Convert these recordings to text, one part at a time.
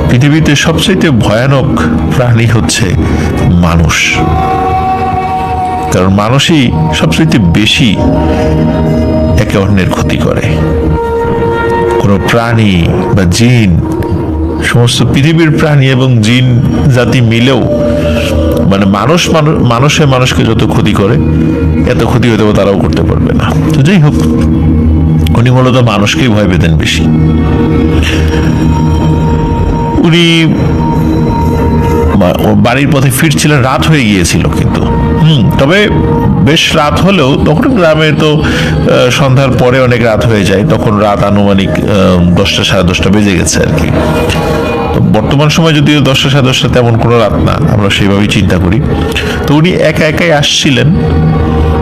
পৃথিবীতে সবচেয়ে ভয়ানক প্রাণী হচ্ছে মানুষ, কারণ মানুষই সবচেয়ে বেশি একে অন্যের ক্ষতি করে। কোনো প্রাণী বা জিন, সমস্ত পৃথিবীর প্রাণী এবং জিন জাতি মিলেও মানে মানুষে মানুষকে যত ক্ষতি করে, এত ক্ষতি হতে তারাও করতে পারবে না। তো যাই হোক, উনি মূলত মানুষকেই ভয় পেতেন বেশি। উনি বাড়ির পথে ফিরছিলেন, রাত হয়ে গিয়েছিল কিন্তু তবে বেশ রাত হলেও তখন গ্রামে তো সন্ধ্যার পরে অনেক রাত হয়ে যায়, তখন রাত আনুমানিক 10টা সাড়ে 10টা বেজে গেছে আর কি। তো বর্তমান সময় যদিও 10টা সাড়ে 10টা তেমন কোনো রাত না, আমরা সেইভাবেই চিন্তা করি। তো উনি একা একাই আসছিলেন,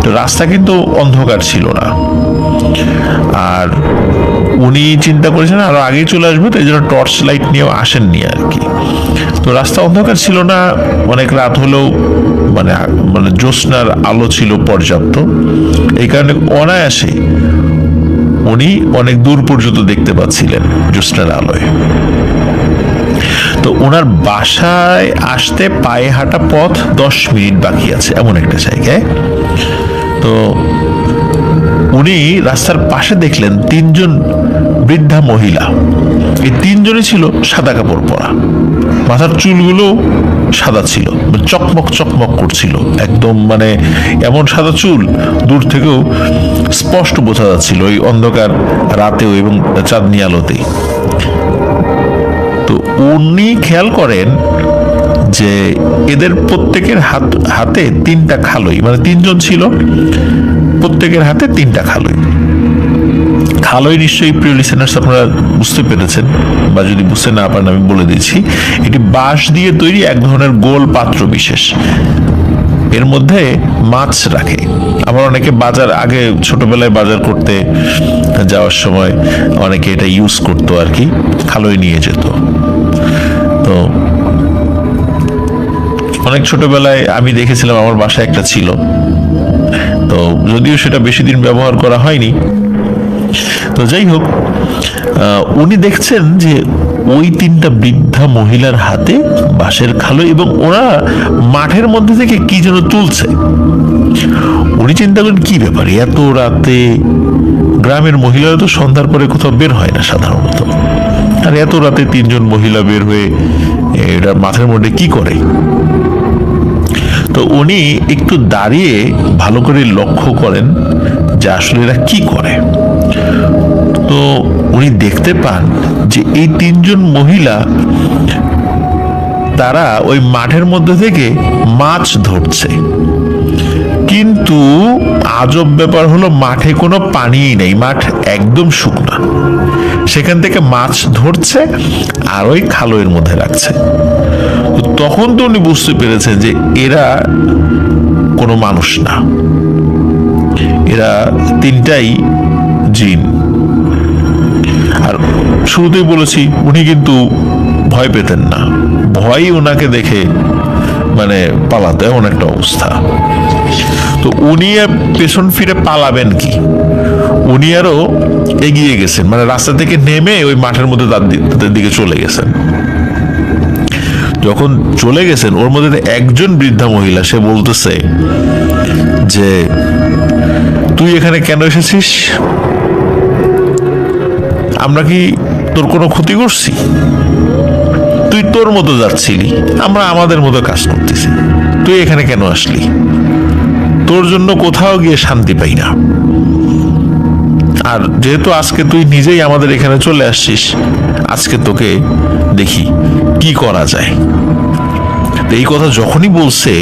তো রাস্তা কিন্তু অন্ধকার ছিল না, আর উনি চিন্তা করেছেন আরো আগেই চলে আসবে, তো এই জন্য টর্চ লাইট নিয়েও আসেননি আর কি। তো রাস্তা অন্ধকার ছিল না, অনেক রাত হলেও মানে মানে জ্যোৎস্নার আলো ছিল পর্যাপ্ত, এই কারণে অনায়াসে উনি অনেক দূর পর্যন্ত দেখতে পাচ্ছিলেন জ্যোৎস্নার আলোয়। তো ওনার বাসায় আসতে পায়ে হাঁটা পথ 10 মিনিট বাকি আছে, এমন একটা জায়গায়। তো উনি রাস্তার পাশে দেখলেন 3জন বৃদ্ধা মহিলা। এই 3জনই ছিল সাদা কাপড় পরা, মাথার চুলগুলো সাদা ছিল, চকমক চকমক করছিল একদম, মানে এমন সাদা চুল দূর থেকেও স্পষ্ট বোঝা যাচ্ছিল ওই অন্ধকার রাতেও এবং চাঁদনি আলোতেই। তো উনি খেয়াল করেন যে এদের প্রত্যেকের হাতে 3টা খালই, মানে 3জন ছিল, প্রত্যেকের হাতে 3টা খালই। খালই নিশ্চয়ই প্রিয় লিসেনার্স আপনারা বুঝতে পেরেছেন, বা যদি বুঝতে না পারেন আমি বলে দিচ্ছি। এটি বাঁশ দিয়ে তৈরি এক ধরনের গোল পাত্র বিশেষ, এর মধ্যে মাছ রাখে। আবার অনেকে বাজার, আগে ছোটবেলায় বাজার করতে যাওয়ার সময় অনেকে এটা ইউজ করতো আর কি, খালই নিয়ে যেত। তো অনেক ছোটবেলায় আমি দেখেছিলাম, আমার বাসায় একটা ছিল, তো যদিও সেটা বেশি দিন ব্যবহার করা হয়নি। তো যাই হোক, উনি দেখছেন যে ওই 3টা বৃদ্ধা মহিলার হাতে বাঁশের খালো এবং ওরা মাঠের মধ্যে থেকে কি যেন তুলছে। উনি চিন্তা করেন কি ব্যাপার, এত রাতে? গ্রামের মহিলারা তো সন্ধ্যার পরে কোথাও বের হয় না সাধারণত, আর এত রাতে 3জন মহিলা বের হয়ে এটা মাঠের মধ্যে কি করে? তো উনি একটু দাঁড়িয়ে ভালো করে লক্ষ্য করেন যে আসলে এরা কি করে। তো উনি দেখতে পান যে এই 3জন মহিলা তারা ওই মাঠের মধ্যে থেকে মাছ ধরছে, কিন্তু আজব ব্যাপার হলো মাঠে কোনো পানিই নেই, মাঠ একদম শুকনা। সেখান থেকে মাছ ধরছে আর ওই খালইয়ের মধ্যে রাখছে। তখন তো উনি বুঝতে পেরেছেন যে এরা কোনো মানুষ না, এরা 3টাই জিন। আর শুরুতেই বলেছি উনি কিন্তু ভয় পেতেন না, ভয়ই ওনাকে দেখে মানে পালাতে এমন একটা অবস্থা। তো উনি পেছন ফিরে পালাবেন কি, উনি আরো এগিয়ে গেছেন, মানে রাস্তা থেকে নেমে ওই মাঠের মধ্যে তাদের দিকে চলে গেছেন। যখন চলে গেছেন, ওর মধ্যে একজন বৃদ্ধা মহিলা, সে বলতেছে যে তুই এখানে কেন এসেছিস? আমরা কি তোর কোনো ক্ষতি করছি? তুই তোর মতো যাচ্ছিলি, আমরা আমাদের মতো কাজ করতেছি, তুই এখানে কেন আসলি? তোর জন্য কোথাও গিয়ে শান্তি পাই না, আর যেহেতু আজকে তুই নিজেই আমাদের এখানে চলে আসছিস, আজকে তোকে দেখি কি করা যায়। এই কথা যখনই বলছে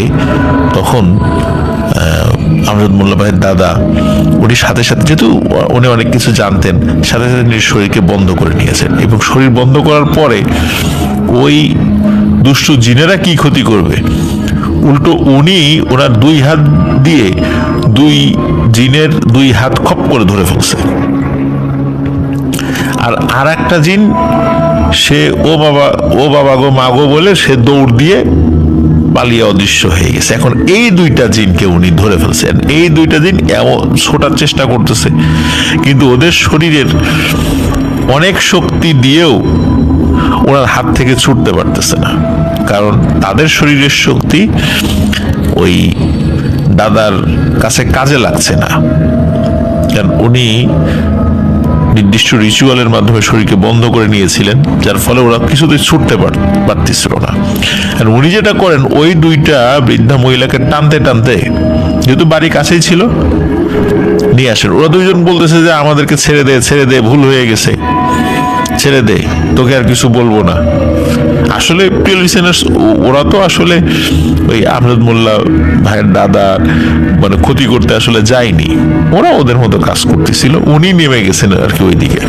তখন আমজাদ মোল্লা ভাইয়ের দাদা, উনি সাথে সাথে, যেহেতু উনি অনেক কিছু জানতেন, সাথে সাথে নিজের শরীরকে বন্ধ করে নিয়েছেন, এবং শরীর বন্ধ করার পরে ওই দুষ্টু জিনেরা কি ক্ষতি করবে, উল্টো উনি ওনার 2 হাত দিয়ে 2 জিনের 2 হাত খপ করে ধরে ফেলছে। আর একটা জিন, সে ও বাবা গো মা গো বলে সে দৌড় দিয়ে পালিয়ে অদৃশ্য হয়ে গেছে। এখন এই 2টা জিনকে উনি ধরে ফেলছেন। এই 2টা জিন এমন ছোটার চেষ্টা করতেছে, কিন্তু ওদের শরীরের অনেক শক্তি দিয়েও ওনার হাত থেকে ছুটতে পারতেছে না, কারণ তাদের শরীরের শক্তি ওই দাদার কাছে কাজে লাগছে না। কারণ উনি নির্দিষ্ট রিচুয়ালের মাধ্যমে শরীরকে বন্ধ করে নিয়েছিলেন, যার ফলে ওরা কিছুতেই ছুটতে পারতেছিল না। আর উনি যেটা করেন, ওই দুইটা বৃদ্ধা মহিলাকে টানতে টানতে, যেহেতু বাড়ি কাছেই ছিল, নিয়ে আসেন। ওরা দুইজন বলতেছে যে আমাদেরকে ছেড়ে দে, ভুল হয়ে গেছে, ছেড়ে দে, তোকে আর কিছু বলবো না। আসলে প্রিয় লিসেনার্স, ওরা তো আসলে ওই আমজাদ মোল্লা ভাইয়ের দাদা মানে ক্ষতি করতে আসলে যায়নি, ওরা ওদের মতো কাজ করতেছিল, উনি নেমে গেছেন আর কি ওইদিকে।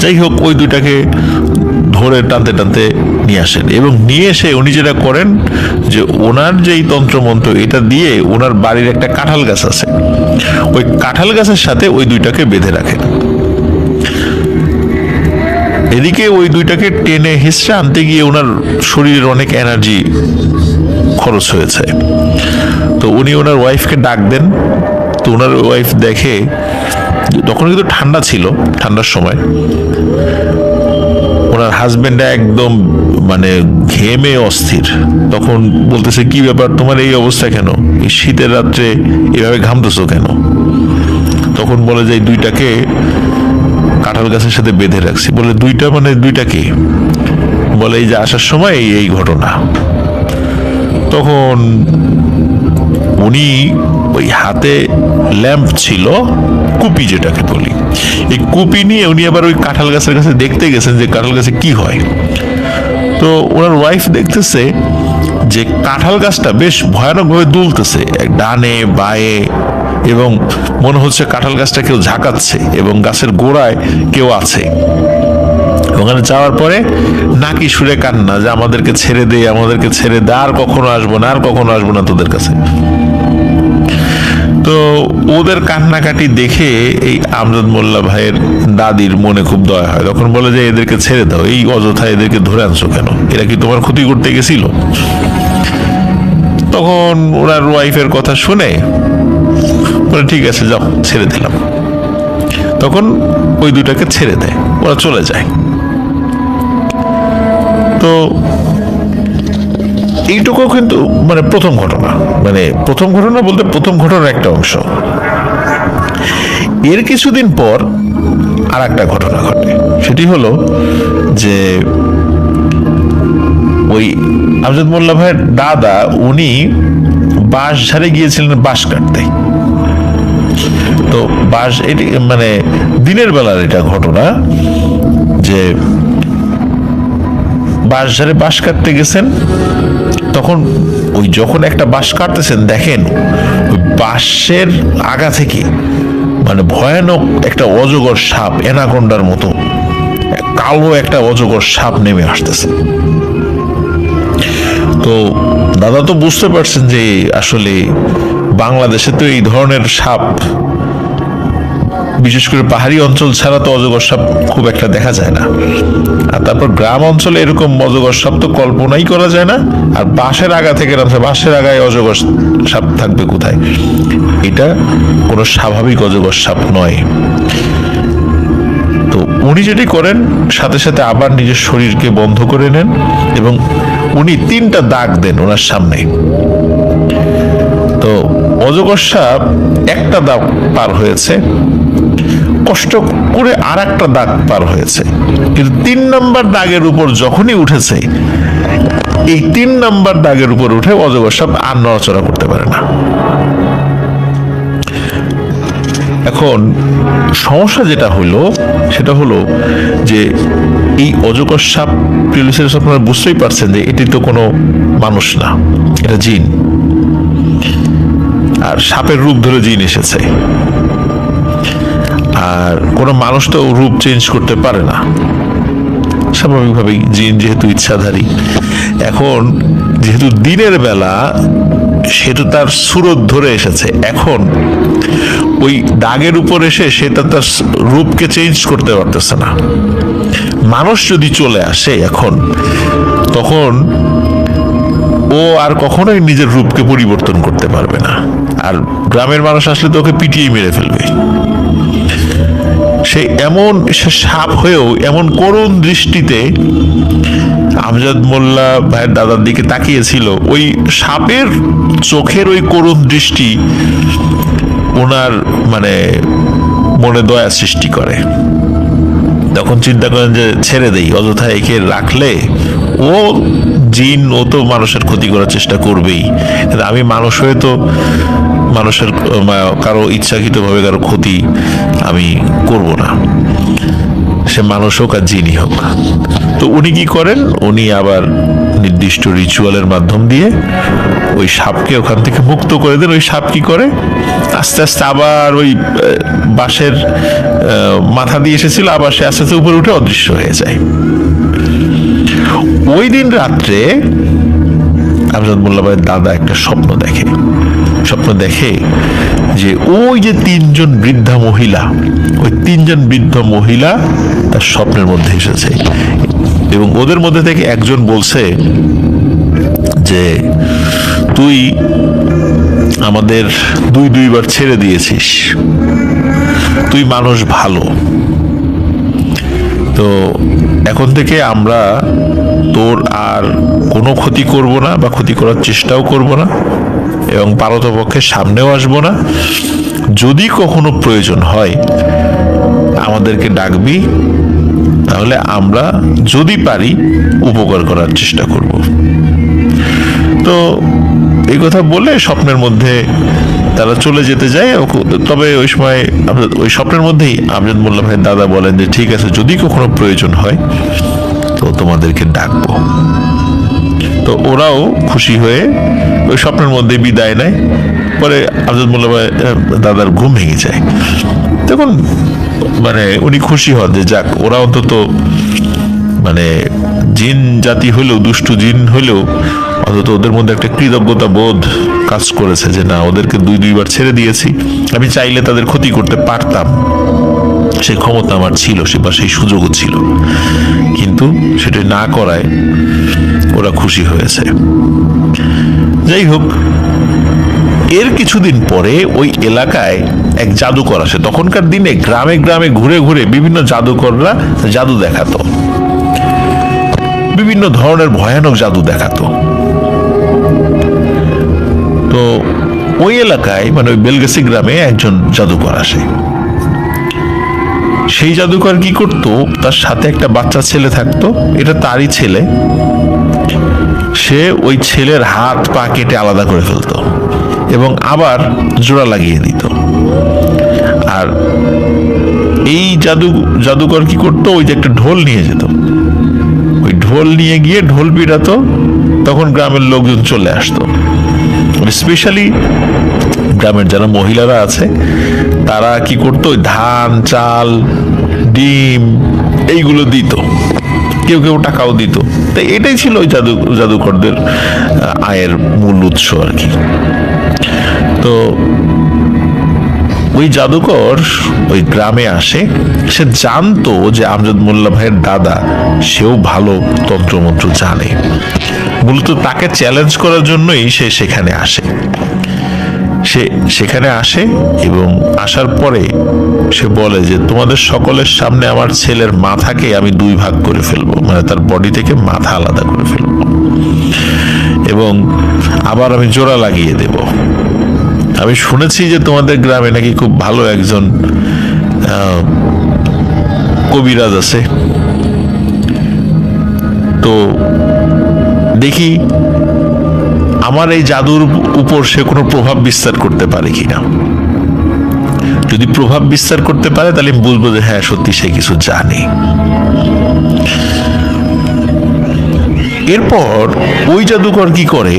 যাই হোক, ওই দুইটাকে ধরে টানতে টানতে নিয়ে আসেন, এবং নিয়ে এসে উনি যেটা করেন যে ওনার যেই তন্ত্রমন্ত্র এটা দিয়ে ওনার বাড়ির একটা কাঁঠাল গাছ আছে, ওই কাঁঠাল গাছের সাথে ওই দুইটাকে বেঁধে রাখেন। এদিকে ওই দুইটাকে টেনে হিসড়ে আনতে গিয়ে ওনার শরীরের অনেক এনার্জি খরচ হয়েছে। তো উনি ওনার ওয়াইফকে ডাক দেন। তো ওনার ওয়াইফ দেখে, তখন কিন্তু ঠান্ডা ছিল, ঠান্ডার সময় ওনার হাজবেন্ড একদম মানে ঘেমে অস্থির। তখন বলতেছে, কি ব্যাপার তোমার এই অবস্থা কেন, এই শীতের রাত্রে এভাবে ঘামতেছো কেন? তখন বলে যে দুইটাকে কাঁঠাল গাছের সাথে বেঁধে রাখছি। বলে দুইটা মানে দুইটা কি? বলে এই যে আসার সময় এই ঘটনা। তখন উনি ওই হাতে ল্যাম্প ছিল, কুপি যেটাকে বলি, এই কুপি নিয়ে উনি আবার ওই কাঁঠাল গাছের কাছে দেখতে গেছেন যে কাঁঠাল গাছে কি হয়। তো ওনার ওয়াইফ দেখতেছে যে কাঁঠাল গাছটা বেশ ভয়ানকভাবে দুলতেছে ডানে বায়ে, এবং মনে হচ্ছে কাঁঠাল গাছটা কেউ ঝাঁকাচ্ছে এবং গাছের গোড়ায় কেউ আছে। ওখানে যাওয়ার পরে নাকি সুরে কান্না যে আমাদেরকে ছেড়ে দে, আমাদেরকে ছেড়ে দে, আর কখনো আসবো না, আর কখনো আসবো না তোদের কাছে। তো ওদের কান্নাকাটি দেখে এই আমজাদ মোল্লা ভাইয়ের দাদির মনে খুব দয়া হয়। তখন বলে যে এদেরকে ছেড়ে দাও, এই অযথা এদেরকে ধরে আনছো কেন, এরা কি তোমার ক্ষতি করতে গেছিল? তখন ওনার ওয়াইফের কথা শুনে বলে ঠিক আছে যাও, ছেড়ে দিলাম। তখন ওই দুটাকে ছেড়ে দেয়, ওরা চলে যায়। তো এইটুকু কিন্তু মানে প্রথম ঘটনা, মানে প্রথম ঘটনা বলতে প্রথম ঘটনার একটা অংশ। এর কিছুদিন পর আর একটা ঘটনা ঘটে। সেটি হলো যে ওই আমজাদ মোল্লা ভাইয়ের দাদা উনি বাঁশ ঝাড়ে গিয়েছিলেন বাঁশ কাটতে। তো বাঁশ, এটি মানে দিনের বেলার এটা ঘটনা যে বাঁশ ঝাড়ে বাঁশ কাটতে গেছেন। তখন ওই যখন একটা বাঁশ কাটতেছেন দেখেন ওই বাঁশের আগা থেকে মানে ভয়ানক একটা অজগর সাপ, অ্যানাকোন্ডার মতো কালো একটা অজগর সাপ নেমে আসতেছে। তো দাদা তো বুঝতে পারছেন যে আসলে বাংলাদেশে তো এই ধরনের সাপ, বিশেষ করে পাহাড়ি অঞ্চল ছাড়া তো অজগর সাপ খুব একটা দেখা যায় না। আর তারপর গ্রাম অঞ্চলে এরকম অজগর সাপ তো কল্পনাই করা যায় না। আর বাঁশের আগা থেকে নামছে, বাঁশের আগায় অজগর সাপ থাকবে কোথায়? এটা কোনো স্বাভাবিক অজগর সাপ নয়। তো উনি যেটি করেন, সাথে সাথে আবার নিজের শরীরকে বন্ধ করে নেন এবং উনি 3টা দাগ দেন ওনার সামনে। তো অজগর সাপ একটা দাগ পার হয়েছে, কষ্ট করে আর একটা দাগ পার হয়েছে, কিন্তু 3 নম্বর দাগের উপর যখনই উঠেছে, এই 3 নম্বর দাগের উপর উঠে অজগর সাপ আর নড়াচড়া করতে পারে না। এখন সমস্যা যেটা হলো সেটা হলো যে এই অজগর সাপ, আপনারা বুঝতেই পারছেন যে এটি তো কোনো মানুষ না, এটা জিন। আর সাপের রূপ ধরে জিন এসেছে, আর কোনো মানুষ তো রূপ চেঞ্জ করতে পারে না স্বাভাবিকভাবেই, জিন যেহেতু ইচ্ছাধারী। এখন যেহেতু দিনের বেলা, সেহেতু তার সুরত ধরে এসেছে। এখন ওই দাগের উপর এসে সেটা তার রূপকে চেঞ্জ করতে পারতেছে না। মানুষ যদি চলে আসে এখন, তখন ও আর কখনোই নিজের রূপকে পরিবর্তন করতে পারবে না। আর গ্রামের মানুষ আসলে তো ওকে পিটিয়ে মেরে ফেলবে। সে সাপ হয়েও এমন করুণ দৃষ্টিতে আমজাদ মোল্লা ভাইয়ের দাদার দিকে তাকিয়েছিল। ওই সাপের চোখের ওই করুণ দৃষ্টি ওনার মানে মনে দয়া সৃষ্টি করে। তখন চিন্তা করেন যে ছেড়ে দেই, অযথা একে রাখলে ও জিন, ও তো মানুষের ক্ষতি করার চেষ্টা করবেই, কিন্তু আমি মানুষ হয়ে তো মানুষের কারো ইচ্ছাকৃতভাবে কারো ক্ষতি আমি করব না, সে মানুষ হোক আর জিনই হোক। তো উনি কি করেন, উনি আবার নির্দিষ্ট রিচুয়ালের মাধ্যম দিয়ে ওই সাপকে ওখান থেকে মুক্ত করে দেন। ওই সাপ কি করে, আস্তে আস্তে আবার ওই বাঁশের মাথা দিয়ে এসেছিল, আবার সে আস্তে আস্তে উপরে উঠে অদৃশ্য হয়ে যায়। ওই দিন রাত্রে আমজাদ মোল্লা ভাইয়ের দাদা একটা স্বপ্ন দেখে যে ওই যে তিনজন বৃদ্ধা মহিলা, ওই তিনজন বৃদ্ধ মহিলা তার স্বপ্নের মধ্যে এসেছে, এবং ওদের মধ্যে থেকে একজন বলছে যে তুই আমাদের দুইবার ছেড়ে দিয়েছিস, তুই মানুষ ভালো, তো এখন থেকে আমরা তোর আর কোনো ক্ষতি করব না বা ক্ষতি করার চেষ্টাও করব না, এবং পারতপক্ষে সামনেও আসবো না। যদি কখনো প্রয়োজন হয় আমাদেরকে ডাকবি, তাহলে আমরা যদি পারি উপকার করার চেষ্টা করব। তো এই কথা বলে স্বপ্নের মধ্যে তারা চলে যেতে যায়। তবে ওই সময় ওই স্বপ্নের মধ্যেই আমজাদ মোল্লা ভাইয়ের দাদা বলেন যে ঠিক আছে, যদি কখনো প্রয়োজন হয় তো তোমাদেরকে ডাকবো। তো ওরাও খুশি হয়ে ওই স্বপ্নের মধ্যে বিদায় নেয়। পরে আমজাদ মোল্লা ভাই দাদার ঘুম ভেঙে যায়। তখন মানে উনি খুশি হন যে যাক, ওরা অন্তত মানে জিন জাতি হইলেও, দুষ্টু জিন হইলেও অন্তত ওদের মধ্যে একটা কৃতজ্ঞতা বোধ কাজ করেছে যে না, ওদেরকে দুইবার ছেড়ে দিয়েছি, আমি চাইলে তাদের ক্ষতি করতে পারতাম, সেই ক্ষমতা আমার ছিল, সেই সুযোগও ছিল, কিন্তু সেটা না করায় ওরা খুশি হয়েছে। যাই হোক, এর কিছুদিন পরে ওই এলাকায় এক জাদুকর আসে। তখনকার দিনে গ্রামে গ্রামে ঘুরে ঘুরে বিভিন্ন জাদুকররা জাদু দেখাতো, বিভিন্ন ধরনের ভয়ানক জাদু দেখাতো। তো ওই এলাকায় মানে ওই বেলগাছি গ্রামে একজন জাদুকর আসে। সেই জাদুকর কি করতো, তার সাথে একটা বাচ্চা ছেলে থাকতো, এটা তারই ছেলে। সে ওই ছেলের হাত পা কেটে আলাদা করে ফেলতো এবং আবার জোড়া লাগিয়ে দিত। আর এই জাদুকর কি করতো, ওই যে একটা ঢোল নিয়ে যেত, ওই ঢোল নিয়ে গিয়ে ঢোল পিটাতো, তখন গ্রামের লোকজন চলে আসতো। স্পেশালি গ্রামের যারা মহিলারা আছে তারা কি করতো, ওই ধান, চাল, ডিম এইগুলো দিত, কেউ কেউ টাকাও দিত। তাই এটাই ছিল ওই জাদুকরদের আয়ের মূল উৎস আর কি। তো ওই জাদুকর ওই গ্রামে আসে, সে জানতো যে আমজাদ মোল্লা ভাইয়ের দাদা সেও ভালো তন্ত্রমন্ত্র জানে, মূলত তাকে চ্যালেঞ্জ করার জন্যই সে সেখানে আসে। সে সেখানে আসে এবং আসার পরে সে বলে যে তোমাদের সকলের সামনে আমার ছেলের মাথাকে আমি দুই ভাগ করে ফেলবো, মানে তার বডি থেকে মাথা আলাদা করে ফেলবো, এবং আবার আমি জোড়া লাগিয়ে দেব। আমি শুনেছি যে তোমাদের গ্রামে নাকি খুব ভালো একজন কবিরাজ আছে, তো দেখি আমার এই জাদুর উপর সে কোনো প্রভাব বিস্তার করতে পারে কিনা। যদি প্রভাব বিস্তার করতে পারে তাহলে আমি বুঝবো যে হ্যাঁ সত্যি সে কিছু জানে। এরপর ওই জাদুকর কি করে,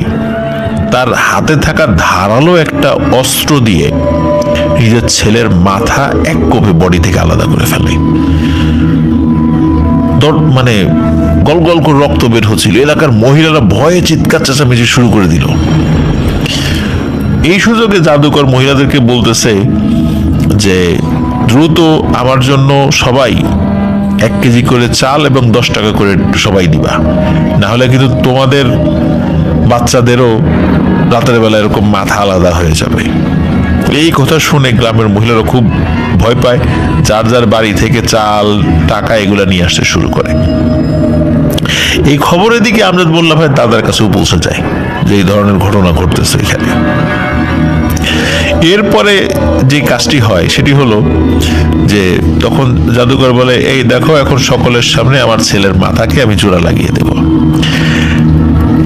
তার হাতে থাকা ধারালো একটা অস্ত্র দিয়ে নিজের ছেলের মাথা এক কোপে বডি থেকে আলাদা করে ফেলে। মানে গল গল করে রক্ত বের হচ্ছিল। এলাকার মহিলারা ভয়ে চিৎকার চেঁচামেচি শুরু করে দিল। এই সুযোগে জাদুকর মহিলাদেরকে বলতেছে যে দ্রুত আমার জন্য সবাই 1 কেজি করে চাল এবং 10 টাকা করে সবাই দিবা, না হলে কিন্তু তোমাদের বাচ্চাদেরও রাতের বেলা এরকম মাথা আলাদা হয়ে যাবে। এই কথা শুনে গ্রামের মহিলারা খুব ভয় পায়, যার যার বাড়ি থেকে চাল টাকা এগুলা নিয়ে আসতে শুরু করে। এই খবরের দিকে আমজাদ মোল্লা ভাইয়ের দাদার কাছেও পৌঁছে যায় যে এই ধরনের ঘটনা ঘটতেছে এখানে। এরপরে যে কাজটি হয় সেটি হলো যে তখন জাদুকর বলে, এই দেখো এখন সকলের সামনে আমার ছেলের মাথাকে আমি জোড়া লাগিয়ে দেব।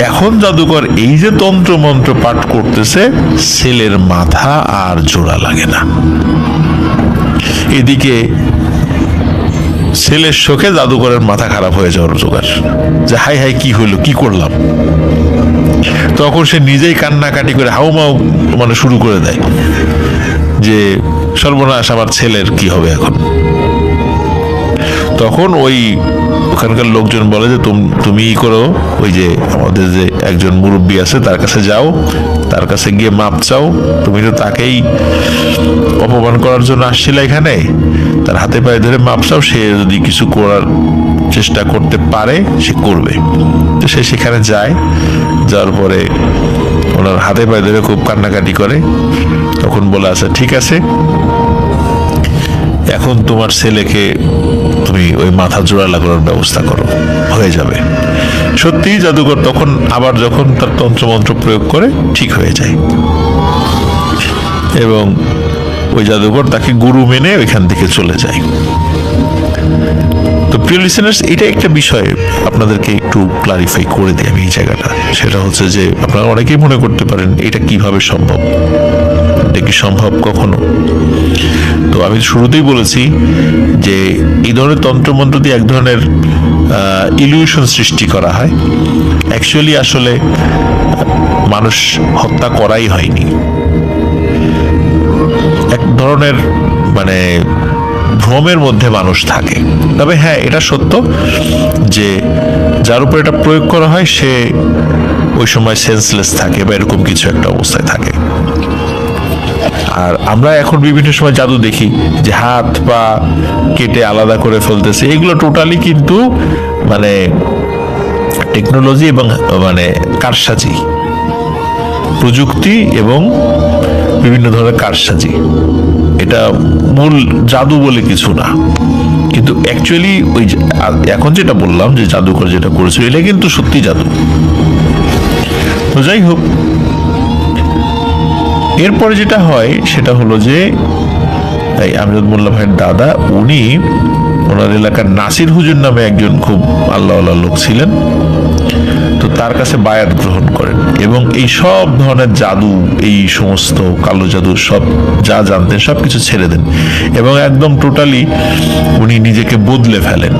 এখন জাদুকর এই যে তন্ত্র মন্ত্র পাঠ করতেছে, ছেলের মাথা আর জোড়া লাগে না। এদিকে ছেলের শোকে জাদুকরের মাথা খারাপ হয়ে যাওয়ার জোগাড়, যে হাই হাই কি হইলো, কি করলাম। তখন সে নিজেই কান্নাকাটি করে হাউমাউ মানে শুরু করে দেয় যে সর্বনাশ, আমার ছেলের কি হবে এখন। তখন ওখানকার লোকজন বলে যে তুমি করো, ওই যে আমাদের যে একজন মুরব্বী আছে তার কাছে যাও, তার কাছে গিয়ে মাপ চাও, তুমি তো তাকেই অপমান করার জন্য আসছিলে এখানে, তার হাতে পায়ে ধরে মাপ চাও, সে যদি কিছু করার চেষ্টা করতে পারে সে করবে। তো সে সেখানে যায়, যাওয়ার পরে ওনার হাতে পায়ে ধরে খুব কান্নাকাটি করে। তখন বলে, আচ্ছা ঠিক আছে, এখন তোমার ছেলেকে তুমি ওই মাথা জোড়া লাগানোর ব্যবস্থা করো, হয়ে যাবে। সত্যি জাদুকর তখন আবার যখন তার তন্ত্রমন্ত্র প্রয়োগ করে ঠিক হয়ে যায়, এবং ওই জাদুকর তাকে গুরু মেনে ওইখান থেকে চলে যায়। তো প্রিয় লিসেনার্স, এটা একটা বিষয় আপনাদেরকে একটু ক্লারিফাই করে দিই আমি এই জায়গাটা। সেটা হচ্ছে যে আপনারা অনেকেই মনে করতে পারেন এটা কিভাবে সম্ভব, এটা কি সম্ভব কখনো? তো আমি শুরুতেই বলেছি যে এই ধরনের তন্ত্রমন্ত্র দিয়ে এক ধরনের ইলিউশন সৃষ্টি করা হয়। অ্যাকচুয়ালি আসলে মানুষ হত্যা করাই হয়নি, এক ধরনের মানে ভ্রমের মধ্যে মানুষ থাকে। তবে হ্যাঁ, এটা সত্য যে যার উপর এটা প্রয়োগ করা হয় সে ওই সময় সেন্সলেস থাকে বা এরকম কিছু একটা অবস্থায় থাকে। আর আমরা এখন বিভিন্ন সময় জাদু দেখি যে হাত পা কেটে আলাদা করে ফেলতেছে, এগুলো টোটালি কিন্তু মানে টেকনোলজি এবং মানে কারসাজি, প্রযুক্তি এবং বিভিন্ন ধরনের কারসাজি। এটা মূল জাদু বলে কিছু না। কিন্তু অ্যাকচুয়ালি ওই এখন যেটা বললাম যে জাদুকর যেটা করেছিল, এটা কিন্তু সত্যি জাদু। তো যাই হোক, এরপরে যেটা হয় সেটা হলো যে আমজাদ মোল্লা ভাইয়ের দাদা, উনি ওনার এলাকার নাসির হুজুর নামে একজন খুব আল্লাহ আল্লাহ লোক ছিলেন। তো তার কাছে বায়াত গ্রহণ করেন এবং এই সব ধরনের জাদু, এই সমস্ত কালো জাদু সব যা জানতেন সবকিছু ছেড়ে দেন এবং একদম টোটালি উনি নিজেকে বদলে ফেলেন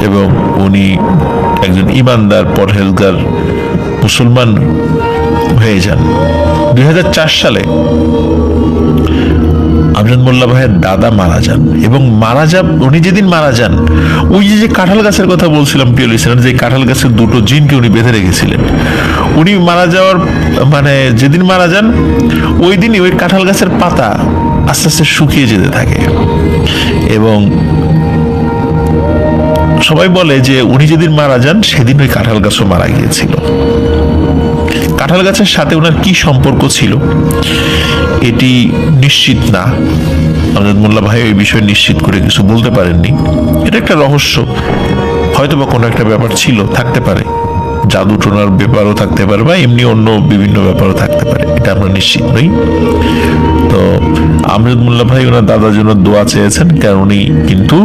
এবং উনি একজন ইমানদার পরহেজগার মুসলমান হয়ে যান। 2004 সালে আমজাদ মোল্লা ভাইয়ের দাদা মারা যান এবং উনি যেদিন মারা যান, ওই যে কাঁঠাল গাছের কথা বলছিলাম প্রিয় লিসেনার, যে কাঁঠাল গাছের দুটো জিনকে উনি বেঁধে রেখেছিলেন, উনি মারা যাওয়ার মানে যেদিন মারা যান ওই দিনই ওই কাঁঠাল গাছের পাতা আস্তে আস্তে শুকিয়ে যেতে থাকে এবং সবাই বলে যে উনি যেদিন মারা যান সেদিন ওই কাঁঠাল গাছও মারা গিয়েছিল। কাঁঠাল গাছের সাথে ওনার কি সম্পর্ক ছিল এটি নিশ্চিত না। আমজাদ মোল্লা ভাই এই বিষয়ে নিশ্চিত করে কিছু বলতে পারেননি। এটা একটা রহস্য, হয়তো বা কোনো একটা ব্যাপার ছিল, থাকতে পারে, জাদু টোনার ব্যাপারও থাকতে পারে বা এমনি অন্য বিভিন্ন ব্যাপারও থাকতে পারে, এটা আমরা নিশ্চিত নই। তো আমজাদ মোল্লা ভাই ওনার দাদার জন্য দোয়া চেয়েছেন, কারণ উনি কিন্তু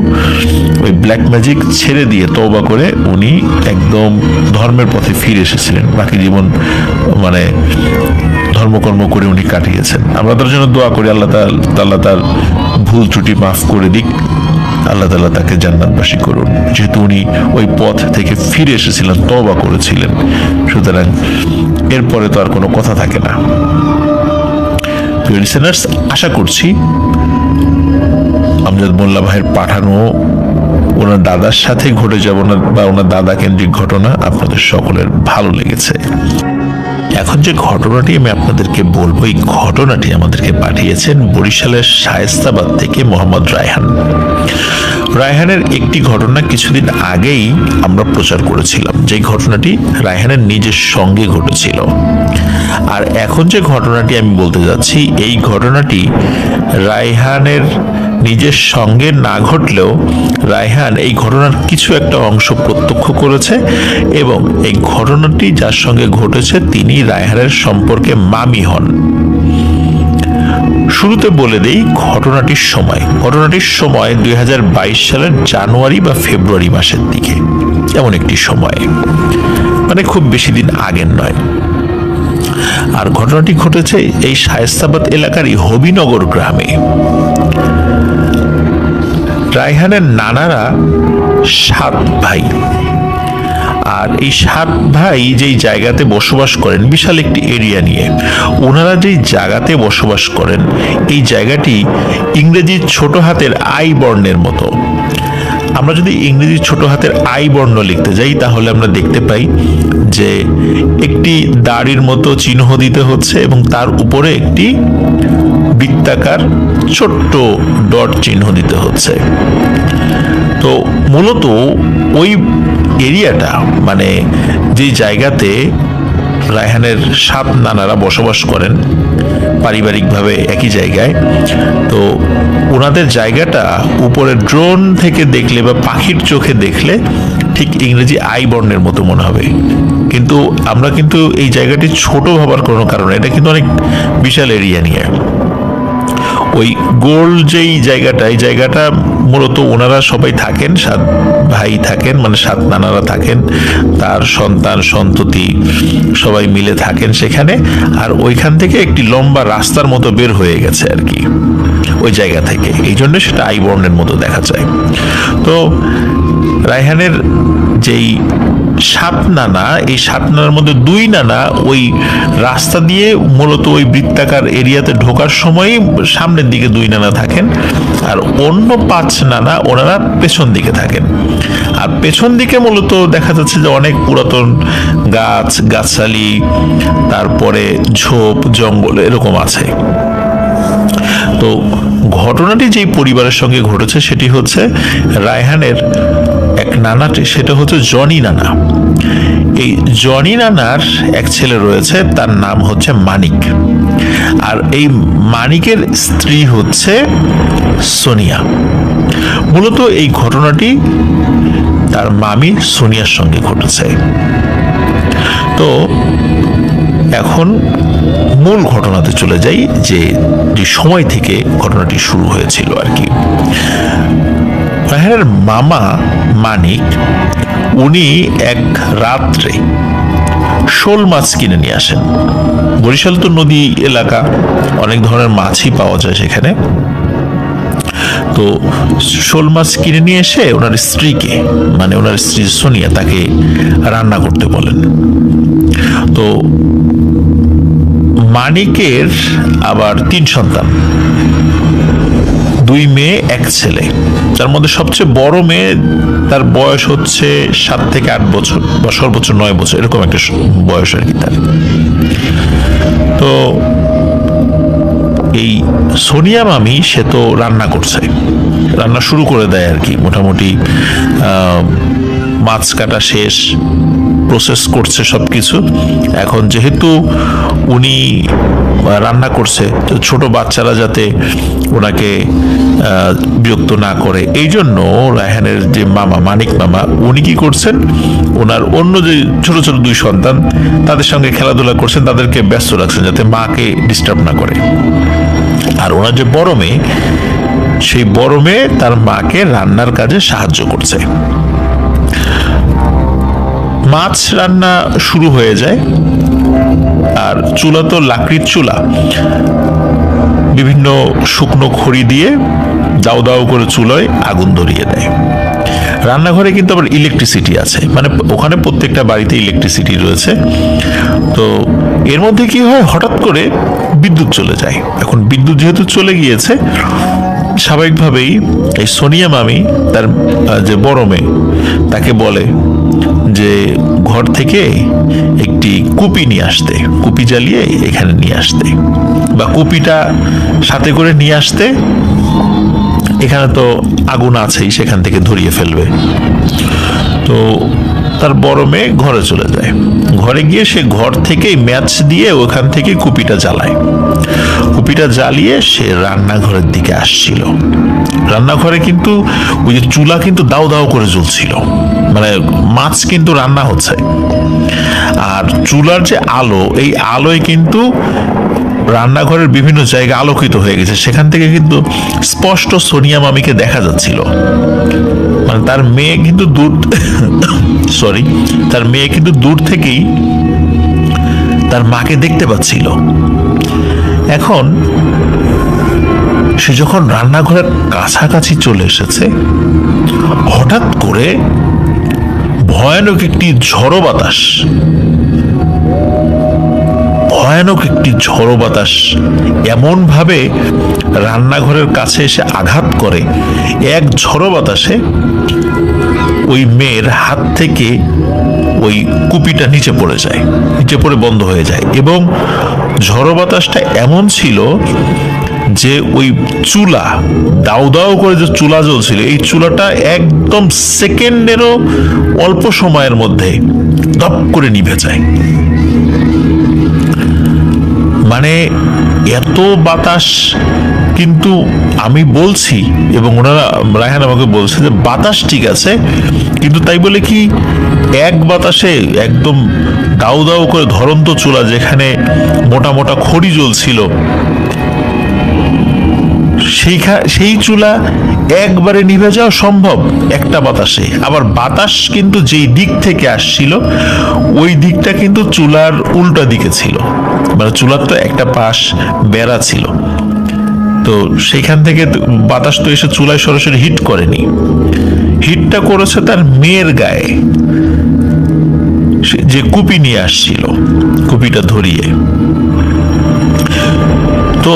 ওই ব্ল্যাক ম্যাজিক ছেড়ে দিয়ে তওবা করে উনি একদম ধর্মের পথে ফিরে এসেছিলেন। বাকি জীবন মানে ধর্মকর্ম করে উনি কাটিয়েছেন। আমরা তার জন্য দোয়া করি আল্লাহ তাআলা তার ভুল ত্রুটি মাফ করে দিক, আল্লাহ তাআলা তাকে জান্নাতবাসী করুন, যেহেতু উনি ওই পথ থেকে ফিরে এসেছিলেন, তওবা করেছিলেন। সুতরাং এরপরে তো আর কোনো কথা থাকে না। লিসেনার্স, আশা করছি আমজাদ মোল্লা ভাইয়ের পাঠানো ওনার দাদার সাথে ঘটে যাওয়া বা ওনার দাদা কেন্দ্রিক ঘটনা আপনাদের সকলের ভালো লেগেছে। এখন যে ঘটনাটি আমি আপনাদেরকে বলবো, এই ঘটনাটি আমাদেরকে পাঠিয়েছেন বরিশালের শায়েস্তাবাদ থেকে মোহাম্মদ রায়হান। রায়হানের একটি ঘটনা কিছুদিন আগেই আমরা প্রচার করেছিলাম, যে ঘটনাটি রায়হানের নিজের সঙ্গে ঘটেছিল। আর এখন যে ঘটনাটি আমি বলতে যাচ্ছি, এই ঘটনাটি রায়হানের নিজের সঙ্গে না ঘটলেও রায়হান এই ঘটনার কিছু একটা অংশ প্রত্যক্ষ করেছে এবং এই ঘটনাটি যার সঙ্গে ঘটেছে তিনি রায়হানের সম্পর্কে মামি হন। শুরুতে বলে দেই ঘটনাটির সময় 2022 সালের জানুয়ারি বা ফেব্রুয়ারি মাসের দিকে, এমন একটি সময়, মানে খুব বেশি দিন আগের নয়। আর ঘটনাটি ঘটেছে এই শায়েস্তাবাদ এলাকারই হবিনগর গ্রামে। রায়হানের নানারা 7 ভাই, আর এই 7 ভাই যেই জায়গাতে বসবাস করেন, বিশাল একটি এরিয়া নিয়ে, ওনারা যেই জায়গাতে বসবাস করেন এই জায়গাটি ইংরেজির ছোট হাতের আই বর্ণের মতো। আমরা যদি ইংরেজির ছোট হাতের আই বর্ণ লিখতে যাই তাহলে আমরা দেখতে পাই যে একটি দাড়ির মতো চিহ্ন দিতে হচ্ছে এবং তার উপরে একটি বৃত্তাকার ছোট্ট ডট চিহ্ন দিতে হচ্ছে। তো মূলত ওই এরিয়াটা, মানে যে জায়গাতে রায়হানের 7 নানারা বসবাস করেন পারিবারিকভাবে একই জায়গায়, তো ওনাদের জায়গাটা উপরে ড্রোন থেকে দেখলে বা পাখির চোখে দেখলে ঠিক ইংরেজি আই বর্ণের মতো মনে হবে, কিন্তু আমরা কিন্তু এই জায়গাটি ছোট ভাবার কোনো কারণে, এটা কিন্তু অনেক বিশাল এরিয়া নিয়ে। ওই গোল যেই জায়গাটা, এই জায়গাটা মূলত ওনারা সবাই থাকেন, 7 ভাই থাকেন, মানে 7 নানারা থাকেন, তার সন্তান সন্ততি সবাই মিলে থাকেন সেখানে। আর ওইখান থেকে একটি লম্বা রাস্তার মতো বের হয়ে গেছে আর কি ওই জায়গা থেকে, এই জন্য সেটা আই বর্ণের মতো দেখা যায়। তো রায়হানের যেই 7 নানা, এই 7 নানার মধ্যে 2 নানা ওই রাস্তা দিয়ে মূলত ওই বৃত্তাকার এরিয়াতে ঢোকার সময়ই সামনের দিকে 2 নানা থাকেন, আর অন্য 5 নানা ওনারা পেছন দিকে থাকেন। আর পেছন দিকে মূলত দেখা যাচ্ছে যে অনেক পুরাতন গাছগাছালি, তারপরে ঝোপ জঙ্গল এরকম আছে। তো ঘটনাটি যেই পরিবারের সঙ্গে ঘটেছে সেটি হচ্ছে রায়হানের এক নানাটি, সেটা হচ্ছে জনি নানা। এই জনি নানার এক ছেলে রয়েছে, তার নাম হচ্ছে মানিক, আর এই মানিকের স্ত্রী হচ্ছে সোনিয়া। মূলত এই ঘটনাটি তার মামি সোনিয়ার সঙ্গে ঘটেছে। তো এখন মূল ঘটনাতে চলে যাই, যে সময় থেকে ঘটনাটি শুরু হয়েছিল আর কি। রায়হানের মামা মানিক, উনি এক রাত্রে শোল মাছ কিনে নিয়ে আসেন। বরিশাল তো নদী এলাকা, অনেক ধরনের মাছই পাওয়া যায় সেখানে। তো শোল মাছ কিনে নিয়ে এসে ওনার স্ত্রীকে, মানে ওনার স্ত্রী সোনিয়া, তাকে রান্না করতে বলেন। তো মানিকের আবার 3 সন্তান, 2 মেয়ে 1 ছেলে। তার মধ্যে সবচেয়ে বড় মেয়ে, তার বয়স হচ্ছে 7 থেকে 8 বছর বা সর্বোচ্চ 9 বছর, এরকম একটা বয়স আর কি তার। তো এই সোনিয়া মামি, সে তো রান্না করছে, রান্না শুরু করে দেয় আর কি। মোটামুটি মাছ কাটা শেষ, প্রসেস করছে সবকিছু। এখন যেহেতু উনি রান্না করছে, তো ছোট বাচ্চারা যাতে ওনাকে বিরক্ত না করে, এই জন্য রায়হানের যে মামা মানিক মামা, উনি কি করছেন, ওনার অন্য যে ছোট ছোট 2 সন্তান তাদের সঙ্গে খেলাধুলা করছেন, তাদেরকে ব্যস্ত রাখছেন যাতে মাকে ডিস্টার্ব না করে। আর ওনার যে বড় মেয়ে, সেই বড় মেয়ে তার মাকে রান্নার কাজে সাহায্য করছে। মাছ রান্না শুরু হয়ে যায়, আর চুলা তো লাকড়ির চুলা, বিভিন্ন শুকনো খড়ি দিয়ে দাও দাও করে চুলায় আগুন ধরিয়ে দেয়। রান্নাঘরে কিন্তু আবার ইলেকট্রিসিটি আছে, মানে ওখানে প্রত্যেকটা বাড়িতে ইলেকট্রিসিটি রয়েছে। তো এর মধ্যে কি হয়, হঠাৎ করে বিদ্যুৎ চলে যায়। এখন বিদ্যুৎ যেহেতু চলে গিয়েছে, স্বাভাবিকভাবেই এই সোনিয়া মামি তার যে বড় মেয়ে, তাকে বলে যে ঘর থেকে একটি কুপি নিয়ে আসতে, কুপি জ্বালিয়ে এখানে নিয়ে আসতে, বা কুপিটা সাথে করে নিয়ে আসতে, এখানে তো আগুন আছেই, সেখান থেকে ধরিয়ে ফেলবে। তো তার বড় মেয়ে ঘরে চলে যায়। ঘরে গিয়ে সে ঘর থেকেই ম্যাচ দিয়ে ওখান থেকে কুপিটা জ্বালায়। কুপিটা জ্বালিয়ে সে রান্নাঘরের দিকে আসছিল। রান্নাঘরে কিন্তু ওই যে চুলা কিন্তু দাও দাও করে জ্বলছিল, মানে মাছ কিন্তু রান্না হচ্ছে। আর চুলার যে আলো, এই আলোয় কিন্তু রান্নাঘরের বিভিন্ন জায়গা আলোকিত হয়ে গেছে, সেখান থেকে কিন্তু স্পষ্ট সোনিয়া মামিকে দেখা যাচ্ছিল। মানে তার মেয়ে কিন্তু দূর তার মেয়ে কিন্তু দূর থেকেই তার মাকে দেখতে পাচ্ছিল। এখন সে যখন রান্নাঘরের কাছাকাছি চলে এসেছে, হঠাৎ করে ভয়ানক একটি ঝড়ো বাতাস এমন ভাবে রান্নাঘরের কাছে এসে আঘাত করে, এক ঝড়ো বাতাসে ওই মেয়ের হাত থেকে ওই কুপিটা নিচে পড়ে বন্ধ হয়ে যায়। এবং ঝড়ো বাতাসটা এমন ছিল যে ওই চুলা দাউ দাউ করে যে চুলা জ্বলছিল, এই চুলাটা একদম সেকেন্ডেরও অল্প সময়ের মধ্যে দপ করে নিভে যায়। মানে এত বাতাস, কিন্তু আমি বলছি এবং ওনারা, রায়হান আমাকে বলছে যে বাতাস ঠিক আছে, কিন্তু তাই বলে কি এক বাতাসে একদম দাউ দাউ করে ধরন্ত চুলা, যেখানে মোটা মোটা খড়ি জ্বলছিল, সেই চুলা একবারে নিভে যাওয়া সম্ভব একটা বাতাসে? আবার বাতাস কিন্তু যেই দিক থেকে আসছিল ওই দিকটা কিন্তু চুলার উল্টা দিকে ছিল, মানে চুলার তো একটা পাশ বেড়া ছিল, তো সেখান থেকে বাতাস তো এসে চুলায় সরাসরি হিট করেনি, হিটটা করেছে তার মেয়ের গায়ে, যে কুপি নিয়ে আসছিল, কুপিটা ধরিয়ে। তো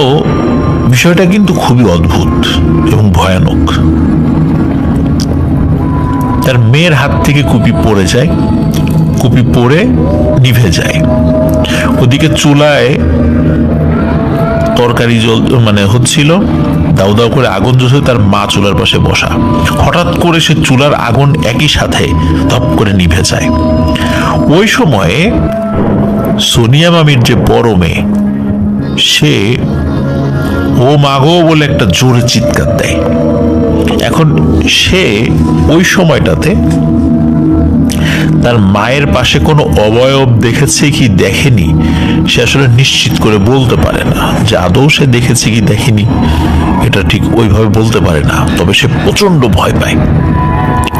বিষয়টা কিন্তু খুবই অদ্ভুত এবং ভয়ানক। তার মেয়ের হাত থেকে কুপি পড়ে যায়, কুপি পড়ে নিভে যায়। ওদিকে চুলায় তরকারি হচ্ছিল, দাউ দাউ করে আগুন জ্বলছে, তার মা চুলার পাশে বসা। হঠাৎ করে সে চুলার আগুন একই সাথে ধপ করে নিভে যায়। ওই সময়ে সোনিয়া মামির যে বড় মেয়ে, সে ও মাগো বলে একটা জোরে চিৎকার দেয়। এখন সে ওই সময়টাতে তার মায়ের পাশে কোনো অবয়ব দেখেছে কি দেখেনি সে আসলে নিশ্চিত করে বলতে পারে না, যে আদৌ সে দেখেছে কি দেখেনি এটা ঠিক ওইভাবে বলতে পারে না। তবে সে প্রচন্ড ভয় পায়,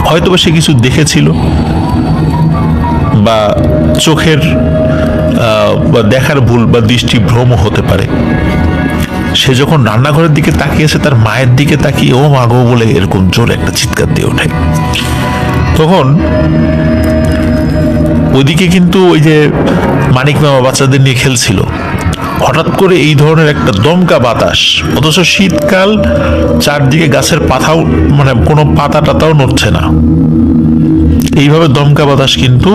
হয়তো সে কিছু দেখেছিল বা চোখের বা দেখার ভুল বা দৃষ্টি ভ্রম হতে পারে। সে যখন রান্নাঘরের দিকে তাকিয়েছে, তার মায়ের দিকে তাকিয়ে ও মা গো বলে এরকম জোরে একটা চিৎকার দিয়ে ওঠে। তখন ওইদিকে কিন্তু ওই যে মানিক মামা বাচ্চাদের নিয়ে খেলছিল, হঠাৎ করে এই ধরনের একটা দমকা বাতাস, অথচ শীতকাল, চারদিকে গাছের পাতাও কোনো পাতা টাতাও নড়ছে না, এইভাবে দমকা বাতাস কিন্তু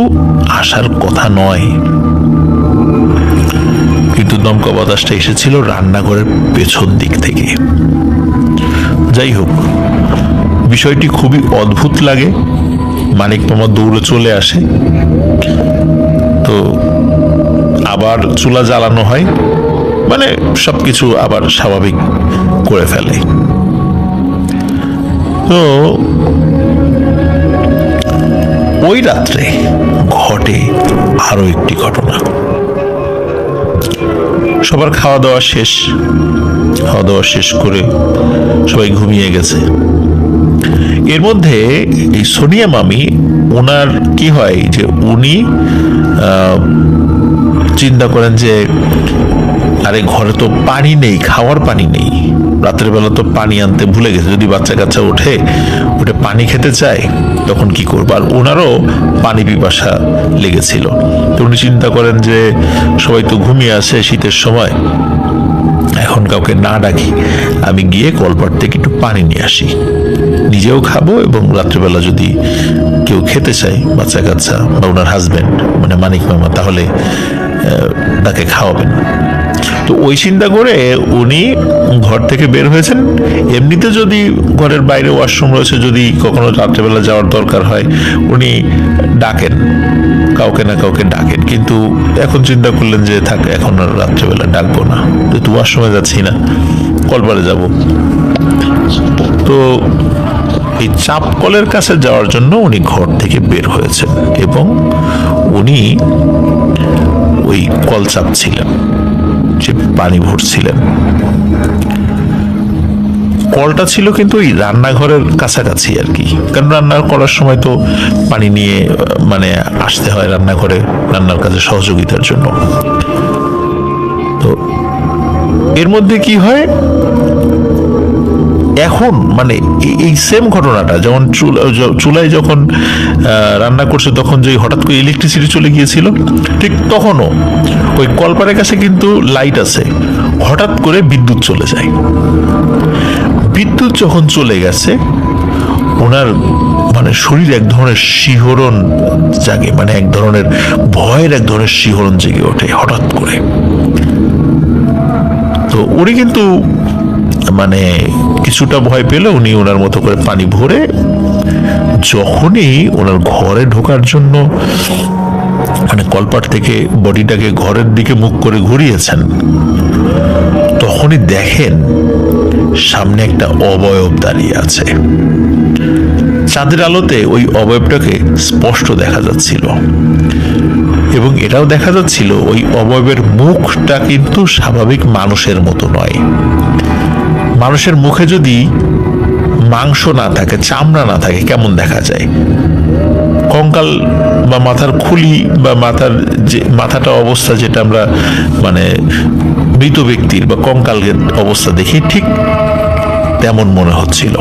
আসার কথা নয়। কিন্তু দমকা বাতাসটা এসেছিল রান্নাঘরের পেছন দিক থেকে। যাই হোক, বিষয়টি খুবই অদ্ভুত লাগে। মানিক মামা দৌড়ে চলে আসে, তো আবার চুলা জ্বালানো হয়, সবকিছু আবার স্বাভাবিক করে ফেলে। তো ওই রাত্রে ঘটে আরো একটি ঘটনা। সবার খাওয়া দাওয়া শেষ করে সবাই ঘুমিয়ে গেছে। এর মধ্যে এই সোনিয়া মামি, ওনার কি হয় যে উনি চিন্তা করেন যে আরে ঘরে তো পানি নেই, খাওয়ার পানি নেই, রাতের বেলা তো পানি আনতে ভুলে গেছে, যদি বাচ্চা কাচ্চা উঠে পানি খেতে চায় তখন কি করবো। আর ওনারও পানি পিপাসা লেগেছিল, তো উনি চিন্তা করেন যে সবাই তো ঘুমিয়ে আছে শীতের সময়, এখন কাউকে না ডাকি, আমি গিয়ে কলপার থেকে একটু পানি নিয়ে আসি, নিজেও খাবো এবং রাত্রিবেলা যদি কেউ খেতে চায় বাচ্চা কাচ্চা বা ওনার হাজবেন্ড মানিক মামা, তাহলে তাকে খাওয়াবেন। তো ওই চিন্তা করে উনি ঘর থেকে বের হয়েছেন। এমনিতে যদি ঘরের বাইরে ওয়াশরুম রয়েছে, যদি কখনো রাত্রেবেলা যাওয়ার দরকার হয় উনি ডাকেন, কাউকে না কাউকে ডাকেন, কিন্তু এখন চিন্তা করলেন যে থাক, এখন আর রাত্রেবেলা ডাকবো না, যেহেতু ওয়াশরুমে যাচ্ছি না, কলপারে যাব। তো এই চাপ কলের কাছে যাওয়ার জন্য উনি ঘর থেকে বের হয়েছেন এবং উনি ওই কল চাপছিলেন, যে পানি ভরছিলেন। কলটা ছিল কিন্তু ওই রান্নাঘরের কাছাকাছি আর কি, কারণ রান্না করার সময় তো পানি নিয়ে মানে আসতে হয় রান্নাঘরে রান্নার কাজে সহযোগিতার জন্য। তো এর মধ্যে কি হয়, এখন মানে এই সেম ঘটনাটা যেমন চুলায় যখন রান্না করছে তখন যে হঠাৎ করে ইলেকট্রিসিটি চলে গিয়েছিল, ঠিক তখনও ওই কলপারের কাছে কিন্তু লাইট আছে, হঠাৎ করে বিদ্যুৎ চলে যায়। বিদ্যুৎ যখন চলে গেছে ওনার মানে শরীর এক ধরনের শিহরণ জাগে, মানে এক ধরনের ভয়ের এক ধরনের শিহরণ জেগে ওঠে হঠাৎ করে। তো উনি কিন্তু মানে কিছুটা ভয় পেল, উনি ওনার মতো করে পানি ভরে যখনই ওনার ঘরে ঢোকার জন্য মানে কলপাট থেকে বডিটাকে ঘরের দিকে মুখ করে ঘুরিয়েছেন, তখনই দেখেন সামনে একটা অবয়ব দাঁড়িয়ে আছে। চাঁদের আলোতে ওই অবয়বটাকে স্পষ্ট দেখা যাচ্ছিল এবং এটাও দেখা যাচ্ছিল ওই অবয়বের মুখটা কিন্তু স্বাভাবিক মানুষের মতো নয়। মানুষের মুখে যদি মাংস না থাকে, চামড়া না থাকে, কেমন দেখা যায়? কঙ্কাল বা মাথার খুলি বা মাথার যে মাথাটা অবস্থা যেটা আমরা মানে মৃত ব্যক্তির বা কঙ্কালের অবস্থা দেখি, ঠিক তেমন মনে হচ্ছিল।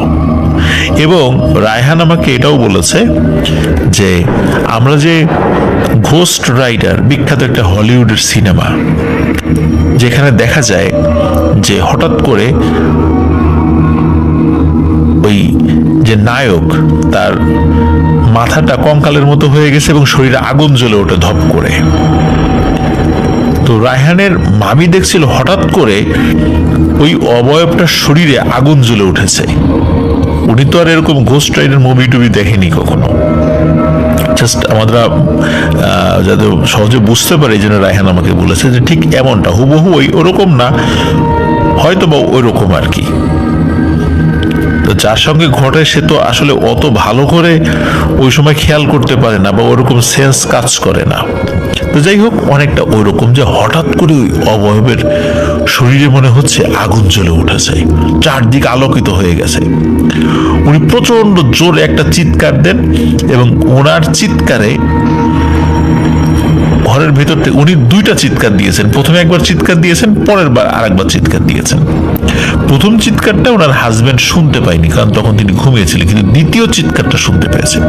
এবং রায়হান আমাকে এটাও বলেছে যে আমরা যে ঘোস্ট রাইডার, বিখ্যাত একটা হলিউডের সিনেমা, যেখানে দেখা যায় যে হঠাৎ করে ওই যে নায়ক তার মাথাটা কঙ্কালের মতো হয়ে গেছে এবং শরীরে আগুন জ্বলে ওঠে ধপ করে। তো রায়হানের মামি দেখছিল হঠাৎ করে ওই অবয়বটার শরীরে আগুন জ্বলে উঠেছে। উনি তো আর এরকম ঘোস্ট রাইডার মুভি টুভি দেখেনি কখনো, জাস্ট আমরা যাতে সহজে বুঝতে পারি এই জন্য রায়হান আমাকে বলেছে যে ঠিক এমনটা হুবহু ওরকম না, হয়তো বা ওইরকম আর কি। তো যার সঙ্গে ঘটে সে তো আসলে অত ভালো করে ওই সময় খেয়াল করতে পারে না বা ওরকম সেন্স কাজ করে না। তো যাই হোক, অনেকটা ওইরকম যে হঠাৎ করে ওই অবয়বের শরীরে মনে হচ্ছে আগুন জ্বলে উঠেছে, চারদিক আলোকিত হয়ে গেছে। উনি প্রচন্ড জোরে একটা চিৎকার দেন এবং ওনার চিৎকারে ঘরের ভেতর থেকে উনি দুইটা চিৎকার দিয়েছেন। প্রথমে একবার চিৎকার দিয়েছেন, পরের বার আরেকবার চিৎকার দিয়েছেন। প্রথম চিৎকারটা ওনার হাজবেন্ড শুনতে পায়নি, কারণ তখন তিনি ঘুমিয়েছিলেন, কিন্তু দ্বিতীয় চিৎকারটা শুনতে পেয়েছেন।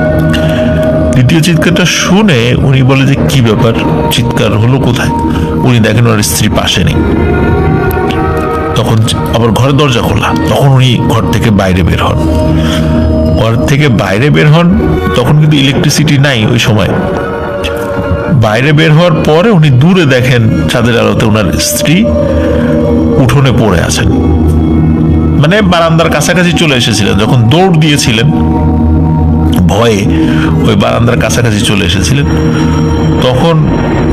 দ্বিতীয় চিৎকারটা শুনে উনি বলে যে কি ব্যাপার, চিৎকার হলো কোথায়? উনি দেখেন ওনার স্ত্রী পাশে নেই। তখন আবার ঘরের দরজা খোলা, তখন উনি ঘর থেকে বাইরে বের হন। ঘর থেকে বাইরে বের হন তখন কিন্তু ইলেকট্রিসিটি নাই ওই সময়। বাইরে বের হওয়ার পরে উনি দূরে দেখেন চাঁদের আলোতে ওনার স্ত্রী উঠোনে পড়ে আছেন, মানে বারান্দার কাছাকাছি চলে এসেছিলেন। যখন দৌড় দিয়েছিলেন ভয়ে ওই বারান্দার কাছাকাছি চলে এসেছিলেন, তখন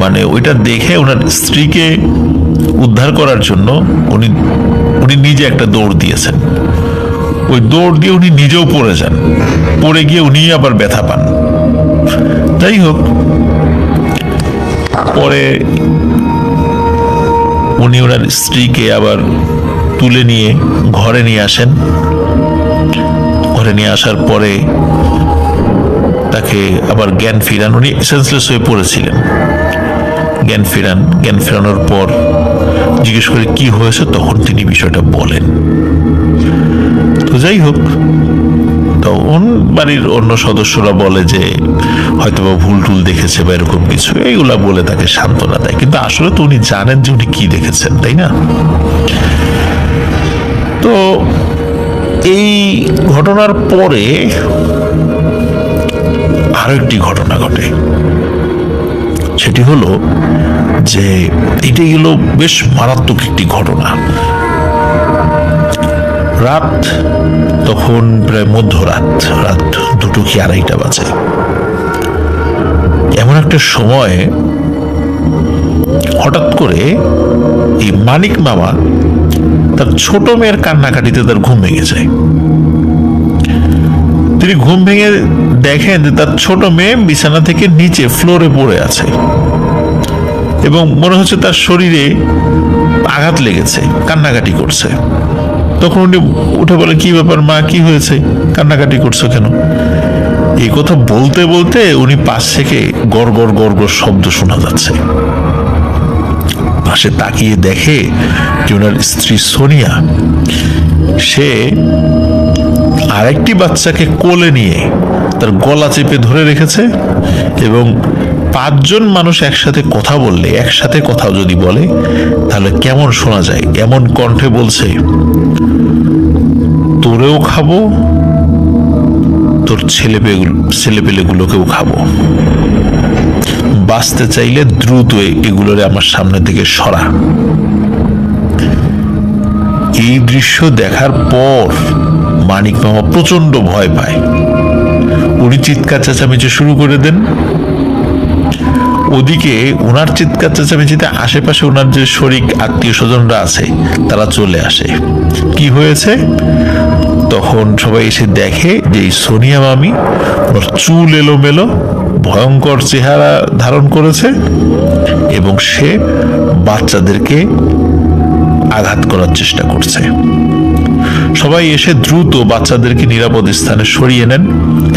মানে ওইটা দেখে ওনার স্ত্রীকে উদ্ধার করার জন্য উনি নিজে একটা দৌড় দিয়েছেন। ওই দৌড় দিয়ে উনি নিজেও পড়ে যান, পড়ে গিয়ে উনি আবার ব্যথা পান। যাই হোক, পরে উনি ওনার স্ত্রীকে আবার তুলে নিয়ে ঘরে নিয়ে আসেন। ঘরে নিয়ে আসার পরে তাকে আবার জ্ঞান ফিরান। উনি সেন্সলেস হয়ে পড়েছিলেন, জ্ঞান ফেরানোর পর জিজ্ঞেস করে কি হয়েছে, তখন তিনি বিষয়টা বলেন। তো যাই হোক, তখন বাড়ির অন্য সদস্যরা বলে যে হয়তো বা ভুল টুল দেখেছে বা এরকম কিছু, এইগুলা বলে তাকে সান্ত্বনা দেয়। কিন্তু আসলে তো উনি জানেন যে উনি কি দেখেছেন, তাই না? তো এই ঘটনার পরে আরো একটি ঘটনা ঘটে। সে সেটি হলো যে এটাই হলো বেশ মারাত্মক একটি ঘটনা। রাত তখন প্রায় মধ্যরাত, রাত 2টো কি 2:30 বাজে। এমন একটা সময় হঠাৎ করে এই মানিক মামা তার ছোট মেয়ের কান্নাকাটিতে তার ঘুম ভেঙে যায়। তিনি ঘুম ভেঙে দেখেন যে তার ছোট মেয়ে বিছানা থেকে নিচে ফ্লোরে পড়ে আছে এবং মনে হচ্ছে তার শরীরে আঘাত লেগেছে, কান্নাকাটি করছে। তখন উনি উঠে বলে, কি ব্যাপার মা, কি হয়েছে, কান্নাকাটি করছো কেন? এই কথা বলতে বলতে উনি পাশ থেকে গড় গড় গড় গড় শব্দ শোনা যাচ্ছে। পাশে তাকিয়ে দেখে যে ওনার স্ত্রী সোনিয়া সে আরেকটি বাচ্চাকে কোলে নিয়ে তার গলা চেপে ধরে রেখেছে এবং 5 জন মানুষ একসাথে কথা বললে, একসাথে কথা যদি বলে তাহলে কেমন শোনা যায়, এমন কণ্ঠে বলছে, তোরেও খাবো, তোর ছেলেপেলেগুলোকেও খাবো, বাঁচতে চাইলে দ্রুত এগুলোরে আমার সামনে থেকে সরা। এই দৃশ্য দেখার পর মানিক মামা প্রচন্ড ভয় পায়। উনি চিৎকার চেঁচামেচি শুরু করে দেন। ওদিকে ওনার চিৎকার চেঁচামেচিতে আশেপাশে ওনার যে শরিক আত্মীয় স্বজনরা আছে তারা চলে আসে। কি হয়েছে? তখন সবাই এসে দেখে যে এই সোনিয়া মামি, ওর চুল এলোমেলো, ভয়ঙ্কর চেহারা ধারণ করেছে এবং সে বাচ্চাদেরকে আঘাত করার চেষ্টা করছে। সবাই এসে দ্রুত বাচ্চাদেরকে নিরাপদ স্থানে সরিয়ে নেন।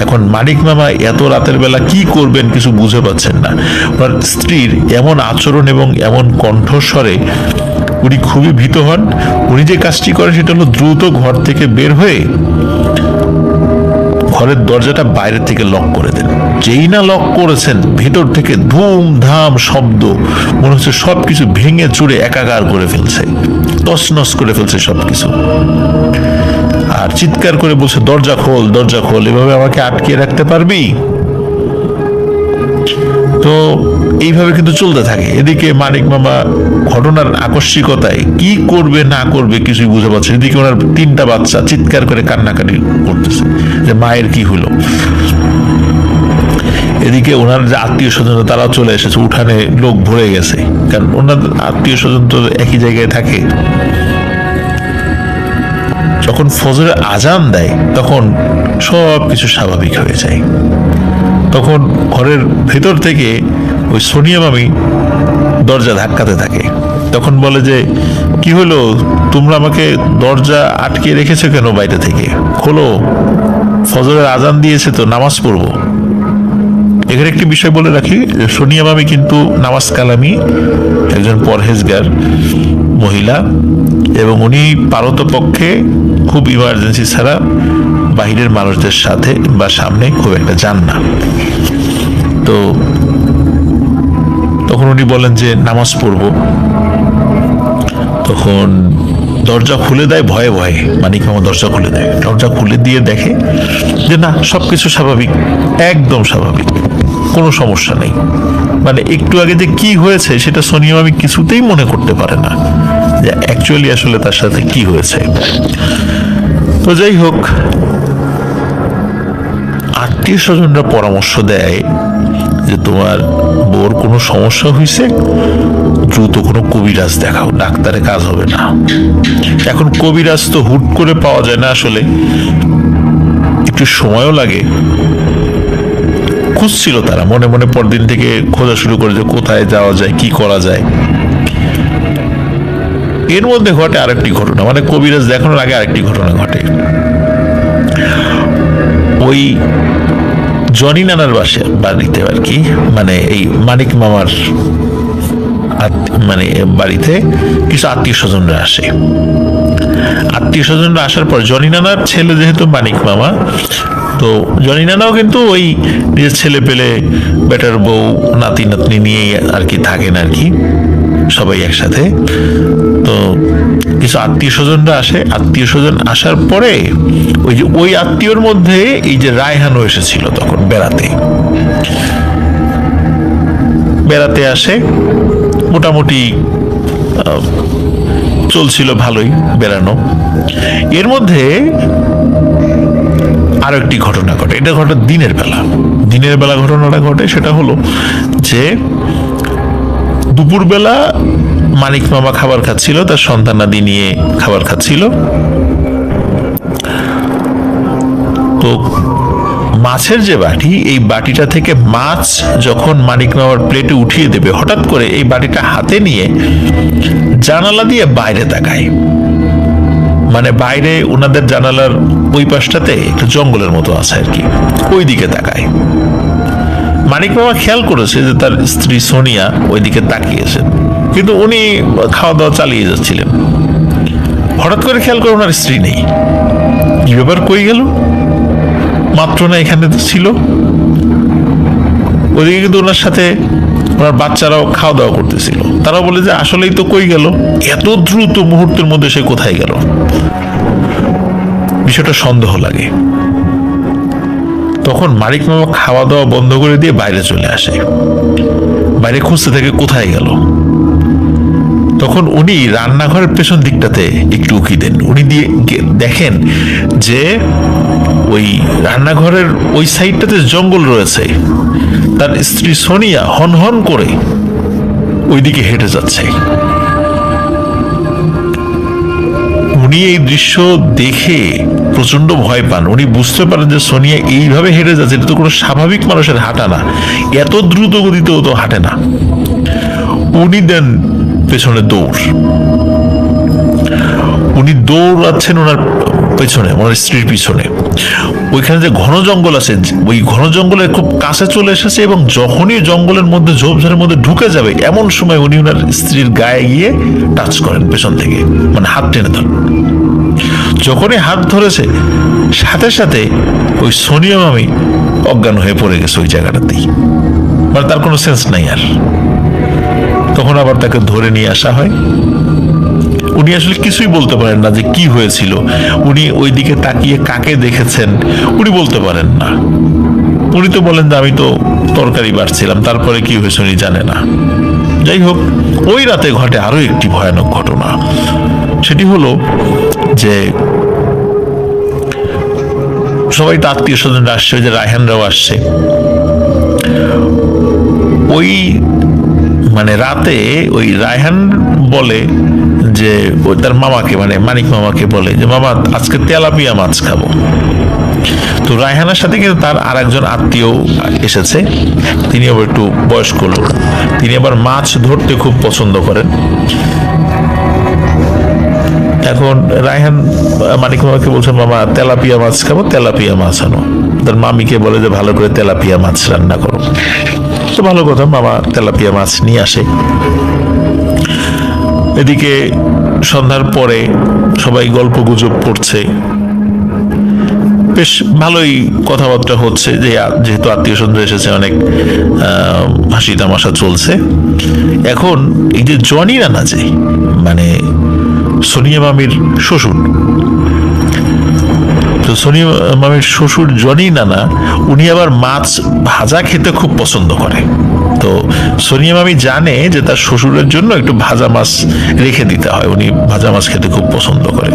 এখন মানিক মামা এত রাতের বেলা কি করবেন কিছু বুঝে পাচ্ছেন না। ওনার স্ত্রীর এমন আচরণ এবং এমন কণ্ঠস্বরে উনি খুবই ভীত হন। উনি যে কাজটি করেন সেটা হলো দ্রুত ঘর থেকে বের হয়ে ঘরের দরজাটা বাইরে থেকে লক করে দেন। যেই না লক করেছেন, ভেতর থেকে ধুমধাম শব্দ, মনে হচ্ছে সবকিছু ভেঙে চুরে একাকার করে ফেলছে, তছনছ করে ফেলছে সবকিছু। আর চিৎকার করে বলছে, দরজা খোল, দরজা খোল, এভাবে আমাকে আটকিয়ে রাখতে পারবি? তো এইভাবে কিন্তু চলতে থাকে। এদিকে মানিক মামা ঘটনার আকস্মিকতায় কি করবে না করবে কিছুই বুঝে পাচ্ছে। এদিকে ওনার 3টা বাচ্চা চিৎকার করে কান্নাকাটি করতেছে যে মায়ের কি হলো। এদিকে ওনার যে আত্মীয় স্বজন তারাও চলে এসেছে, উঠানে লোক ভরে গেছে, কারণ ওনার আত্মীয় স্বজন তো একই জায়গায় থাকে। যখন ফজরের আজান দেয় তখন সব কিছু স্বাভাবিক হয়ে যায়। তখন ঘরের ভেতর থেকে ওই সোনিয়া মামি দরজা ধাক্কাতে থাকে। তখন বলে যে, কি হলো, তোমরা আমাকে দরজা আটকে রেখেছো কেন বাইরে থেকে? খোলো, ফজরের আজান দিয়েছে তো, নামাজ পড়বো। এখানে একটি বিষয় বলে রাখি, সোনিয়া মামি কিন্তু নামাজ কালামি, একজন পরহেজগার মহিলা, এবং উনি পারতপক্ষে খুব ইমার্জেন্সি ছাড়া বাহিরের মানুষদের সাথে বা সামনে খুব একটা যান না। তো তখন উনি বলেন যে নামাজ পড়বো। তখন দরজা খুলে দেয় ভয়ে ভয়ে, মানিক মামা দরজা খুলে দেয়। দরজা খুলে দিয়ে দেখে যে না, সবকিছু স্বাভাবিক, একদম স্বাভাবিক, কোনো সমস্যা নেই। মানে একটু আগে যে কি হয়েছে সেটা সোনিয়া মামি কিছুতেই মনে করতে পারে না যে অ্যাকচুয়ালি আসলে তার সাথে কি হয়েছে। তো যাই হোক, আত্মীয় স্বজনরা পরামর্শ দেয় যে তোমার বউর কোনো সমস্যা হয়েছে, দ্রুত কোনো কবিরাজ দেখাও, ডাক্তারে কাজ হবে না। এখন কবিরাজ তো হুট করে পাওয়া যায় না, আসলে একটু সময়ও লাগে। খুঁজছিল তারা মনে মনে, পরদিন থেকে খোঁজা শুরু করে যে কোথায় যাওয়া যায়, কি করা যায়। এর মধ্যে ঘটে আরেকটি ঘটনা, মানে কবিরাজ দেখানোর আগে আরেকটি ঘটনা ঘটে। ওই জনি নানার বাড়িতে আর কি, মানে এই মানিক মামার মানে বাড়িতে কিছু আত্মীয় স্বজনরা আসে। আত্মীয় স্বজনরা আসার পর জনি নানার ছেলে যেহেতু মানিক মামা, তো জনি নানাও কিন্তু ওই নিজের ছেলে পেলে, বেটার বউ, নাতি নাতনি নিয়েই আর কি থাকেন আর কি, সবাই একসাথে। তো কিছু আত্মীয় স্বজনরা আসে। আত্মীয় স্বজন আসার পরে ওই আত্মীয়র মধ্যে এই যে রায়হানও এসেছিল তখন বেড়াতে। বেড়াতে আসে, মোটামুটি চলছিল ভালোই বেড়ানো। এর মধ্যে আরো একটি ঘটনা ঘটে, এটা ঘটে দিনের বেলা। দিনের বেলা ঘটনাটা ঘটে সেটা হলো যে দুপুরবেলা মানিক মামা খাবার খাচ্ছিল, তার সন্তানাদি নিয়ে খাবার খাচ্ছিল। তো মাছের যে বাটি, এই বাটিটা থেকে মাছ যখন মানিক মামার প্লেটে উঠিয়ে দেবে, হঠাৎ করে এই বাটিটা হাতে নিয়ে জানালা দিয়ে বাইরে তাকায়। মানে বাইরে ওনাদের জানালার ওই পাশটাতে একটা জঙ্গলের মতো আছে আর কি, ওই দিকে তাকায়। মানিক মামা খেয়াল করেছে যে তার স্ত্রী সোনিয়া ওইদিকে তাকিয়েছেন, কিন্তু উনি খাওয়া দাওয়া চালিয়ে যাচ্ছিলেন। হঠাৎ করে খেয়াল করে ওনার স্ত্রী নেই। কি ব্যাপার, কই গেল? মাত্র না এখানে তো ছিল। ওইদিকে কিন্তু ওনার সাথে ওনার বাচ্চারাও খাওয়া দাওয়া করতেছিল, তারাও বলে যে আসলেই তো কই গেল, এত দ্রুত মুহূর্তের মধ্যে সে কোথায় গেল। বিষয়টা সন্দেহ লাগে। তখন মানিক মামা খাওয়া দাওয়া বন্ধ করে দিয়ে বাইরে চলে আসে, বাইরে খুঁজতে থাকে কোথায় গেল। তখন উনি রান্নাঘরের পেছন দিকটাতে একটু উকি দেন। উনি দিয়ে দেখেন যে ওই রান্নাঘরের ওই সাইডটাতে জঙ্গল রয়েছে। তার স্ত্রী সোনিয়া হন হন করে ওইদিকে হেঁটে যাচ্ছে। উনি এই দৃশ্য দেখে প্রচন্ড ভয় পান। উনি বুঝতে পারেন যে সোনিয়া এইভাবে হেঁটে যাচ্ছে, এটা তো কোনো স্বাভাবিক মানুষের হাঁটা না, এত দ্রুত গতিতেও তো হাঁটে না। উনি দেন পেছনে দৌড়। উনি দৌড়াচ্ছেন ওনার পেছনে, ওনার স্ত্রীর পিছনে। ওইখানে যে ঘন জঙ্গল আছে, ওই ঘন জঙ্গলের খুব কাছে চলে এসেছে, এবং যখনই জঙ্গলের মধ্যে ঝোপঝাড়ের মধ্যে ঢুকে যাবে এমন সময় উনি ওনার স্ত্রীর গায়ে গিয়ে টাচ করেন পেছন থেকে, মানে হাত টেনে ধরেন। যখনই হাত ধরেছে সাথে সাথে ওই সোনিয়া মামি অজ্ঞান হয়ে পড়ে গেছে ওই জায়গাটাতেই, মানে তার কোনো সেন্স নাই আর। তখন আবার তাকে ধরে নিয়ে আসা হয়। উনি আসলে কিছুই বলতে পারেন না যে কি হয়েছিল। উনি ওই দিকে তাকিয়ে কাকে দেখেছেন উনি বলতে পারেন না। উনি তো বলেন যে আমি তো তরকারি বাড়ছিলাম, তারপরে কি হয়েছে উনি জানে না। যাই হোক, ওই রাতে ঘটে আরো একটি ভয়ানক ঘটনা। সেটি হলো যে সবাই তো আত্মীয় স্বজনরা আসছে, ওই যে রায়হানরাও আসছে। ওই মানে রাতে ওই রায়হান বলে যে ওই তার মামাকে, মানে মানিক মামাকে বলে যে মামা আজকে তেলাপিয়া মাছ খাবো। তো রায়হানের সাথে কিন্তু তার আর একজন আত্মীয় এসেছে, তিনি আবার একটু বয়স্ক লোক, তিনি আবার মাছ ধরতে খুব পছন্দ করেন। এখন রায়হান মানিক মামাকে বলছে মামা তেলাপিয়া মাছ খাবো, তেলাপিয়া মাছ আনো। তার মামিকে বলে যে ভালো করে তেলাপিয়া মাছ রান্না করো। তো ভালো কথা, মামা তেলাপিয়া মাছ নিয়ে আসে। এদিকে সন্ধ্যার পরে সবাই গল্প গুজব করছে, বেশ ভালোই কথাবার্তা হচ্ছে, যে যেহেতু আত্মীয় স্বজন এসেছে অনেক হাসি তামাশা চলছে। এখন এই যে জনি রানা, যে মানে সোনিয়া মামির শ্বশুর, তো সোনিয়া মামির শ্বশুর জনি নানা, উনি আবার মাছ ভাজা খেতে খুব পছন্দ করে। তো সোনিয়া মামি জানে যে তার শ্বশুরের জন্য একটু ভাজা মাছ রেখে দিতে হয়, উনি ভাজা মাছ খেতে খুব পছন্দ করে।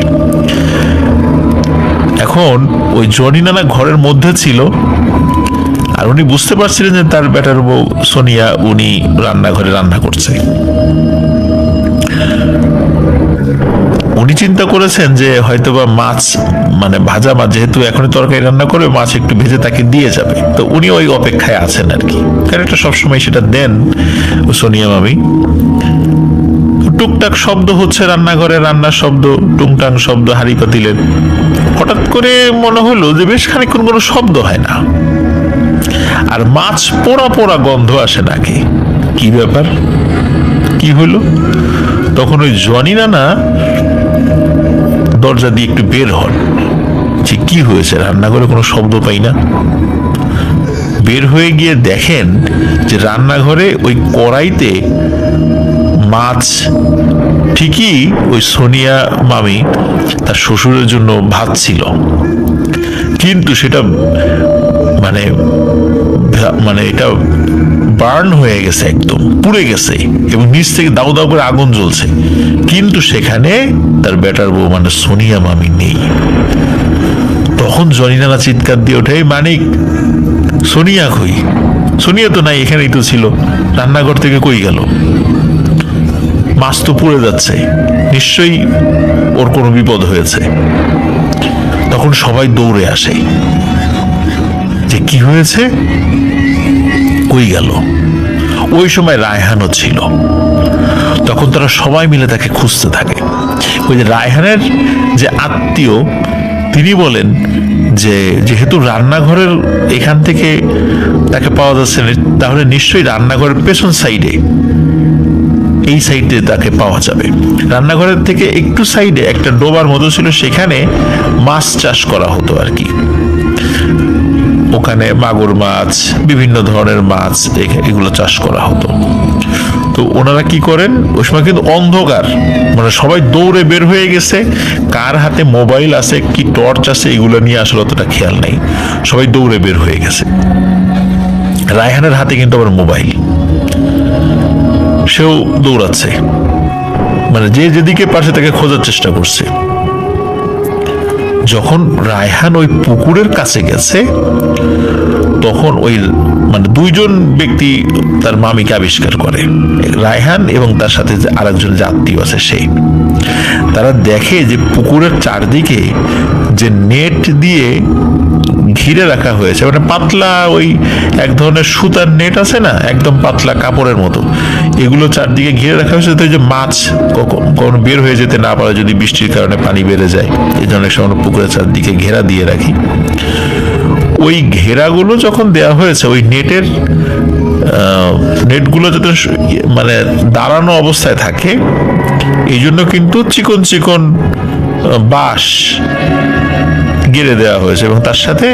এখন ওই জনি নানা ঘরের মধ্যে ছিল, আর উনি বুঝতে পারছিলেন যে তার বেটার বউ সোনিয়া উনি রান্নাঘরে রান্না করছে। উনি চিন্তা করেছেন যে হয়তোবা মাছ, মানে ভাজা মাছ, যেহেতু এখনই তরকারি রান্না করে মাছ একটু ভেজে তাকে দিয়ে যাবে, তো উনি ওই অপেক্ষায় আছেন আর কি। কারণ এটা সবসময় সেটা দেন সোনিয়া মামি। টুকটাক শব্দ হচ্ছে রান্নাঘরে, রান্নার শব্দ, টুংটাং শব্দ হাঁড়ি পাতিলের। হঠাৎ করে মনে হলো যে বেশ খানিকক্ষণ কোনো শব্দ হয় না, আর মাছ পোড়া পোড়া গন্ধ আসে নাকি। কি ব্যাপার, কি হলো? তখন ওই জনি নানা দরজা দিয়ে একটু বের হন, যে কি হয়েছে, রান্নাঘরে কোনো শব্দ পাই না। বের হয়ে গিয়ে দেখেন যে রান্নাঘরে ওই কড়াইতে মাছ, ঠিকই ওই সোনিয়া মামি তার শ্বশুরের জন্য ভাত ছিল, কিন্তু সেটা মানে এটা বার্ন হয়ে গেছে, একদম পুড়ে গেছে এবং নিচ থেকে দাউ দাউ করে আগুন জ্বলছে, কিন্তু সেখানে তার বেটার বউ মানে সোনিয়া মামি নেই। তখন জনি নানা চিৎকার দিয়ে ওঠে, মানিক সোনিয়া কই? সোনিয়া তো নাই, এখানেই তো ছিল, রান্নাঘর থেকে কই গেল? মাছ তো পুড়ে যাচ্ছে, নিশ্চয়ই ওর কোনো বিপদ হয়েছে। তখন সবাই দৌড়ে আসে যে কি হয়েছে, কই গেল। ওই সময় রায়হানও ছিল। তখন তারা সবাই মিলে তাকে খুঁজতে থাকে। ওই যে রায়হানের যে আত্মীয়, তিনি বলেন যে যেহেতু রান্নাঘরের এখান থেকে তাকে পাওয়া যাচ্ছে না, তাহলে নিশ্চয়ই রান্নাঘরের পেছন সাইডে, এই সাইডে তাকে পাওয়া যাবে। রান্নাঘরের থেকে একটু সাইডে একটা ডোবার মতো ছিল, সেখানে মাছ চাষ করা হতো আর কি। ওখানে মাগুর মাছ, বিভিন্ন ধরনের মাছ, এগুলো চাষ করা হতো। তো ওনারা কি করেন, ওই সময় কিন্তু অন্ধকার, মানে সবাই দৌড়ে বের হয়ে গেছে, কার হাতে মোবাইল আছে কি টর্চ আছে এগুলো নিয়ে আসলে অতটা খেয়াল নাই, সবাই দৌড়ে বের হয়ে গেছে। রায়হানের হাতে কিন্তু আবার মোবাইল, সেও দৌড়াচ্ছে, মানে যে যেদিকে পাশে তাকে খোঁজার চেষ্টা করছে। যখন রায়হান ওই পুকুরের কাছে গেছে, তখন ওই মানে দুইজন ব্যক্তি তার মামিকে আবিষ্কার করে, রায়হান এবং তার সাথে যে আরেকজন যে আত্মীয় আছে সেই। তারা দেখে যে পুকুরের চারদিকে যে নেট দিয়ে ঘিরে রাখা হয়েছে, মানে পাতলা ওই এক ধরনের সুতার নেট আছে না, একদম পাতলা কাপড়ের মতো, এগুলো চারদিকে ঘিরে রাখা হয়েছে, তো যে মাছ কখনো বের হয়ে যেতে না পারে যদি বৃষ্টির কারণে পানি বেড়ে যায়, এই জন্য অনেক সময় পুকুরের চারদিকে ঘেরা দিয়ে রাখি। ওই ঘেরাগুলো যখন দেওয়া হয়েছে, ওই নেটগুলো যাতে মানে দাঁড়ানো অবস্থায় থাকে, এই জন্য কিন্তু চিকন চিকন বাঁশ গেড়ে দেওয়া হয়েছে এবং তার সাথে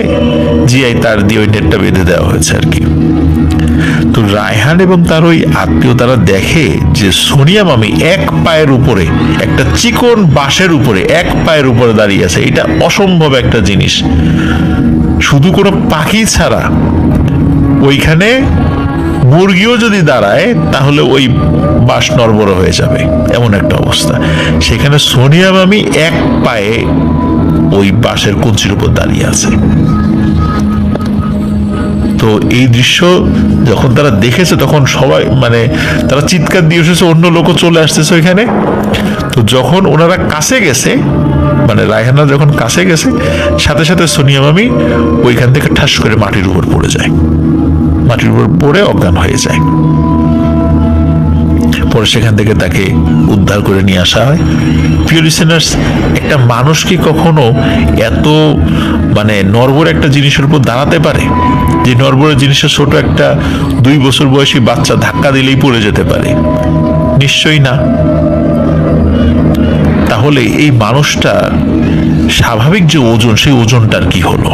জিআই তার দিয়ে ওই নেটটা বেঁধে দেওয়া হয়েছে আর কি। তো রায়হান এবং তার ওই আত্মীয় তারা দেখে যে সোনিয়া মামি এক পায়ের উপরে, একটা চিকন বাঁশের উপরে এক পায়ের উপরে দাঁড়িয়ে আছে। এটা অসম্ভব একটা জিনিস, শুধু কোনো পাখি ছাড়া ওইখানে মুরগিও যদি দাঁড়ায় তাহলে ওই বাঁশ নড়বড় হয়ে যাবে, এমন একটা অবস্থা। সেখানে সোনিয়া মামি এক পায়ে ওই বাঁশের কঞ্চির উপর দাঁড়িয়ে আছে। তো এই দৃশ্য যখন তারা দেখেছে, তখন সবাই মানে তারা চিৎকার দিয়ে এসেছে, অন্য লোকও চলে আসতেছে ওইখানে। তো যখন ওনারা কাছে গেছে, মানে রায়হানা যখন কাছে গেছে, সাথে সাথে সোনিয়া মামি ওইখান থেকে ঠাস করে মাটির উপর পড়ে যায়, মাটির উপর পড়ে অজ্ঞান হয়ে যায়। পরে সেখান থেকে তাকে উদ্ধার করে নিয়ে আসা হয়। প্রিয় লিসেনার্স, একটা মানুষ কি কখনো এত মানে নড়বড়ে একটা জিনিসের উপর দাঁড়াতে পারে? যে নড়বড়ে জিনিসের ছোট একটা 2 বছর বয়সী বাচ্চা ধাক্কা দিলেই পড়ে যেতে পারে? নিশ্চয়ই না। তাহলে এই মানুষটা স্বাভাবিক যে ওজন, সেই ওজনটার কি হলো?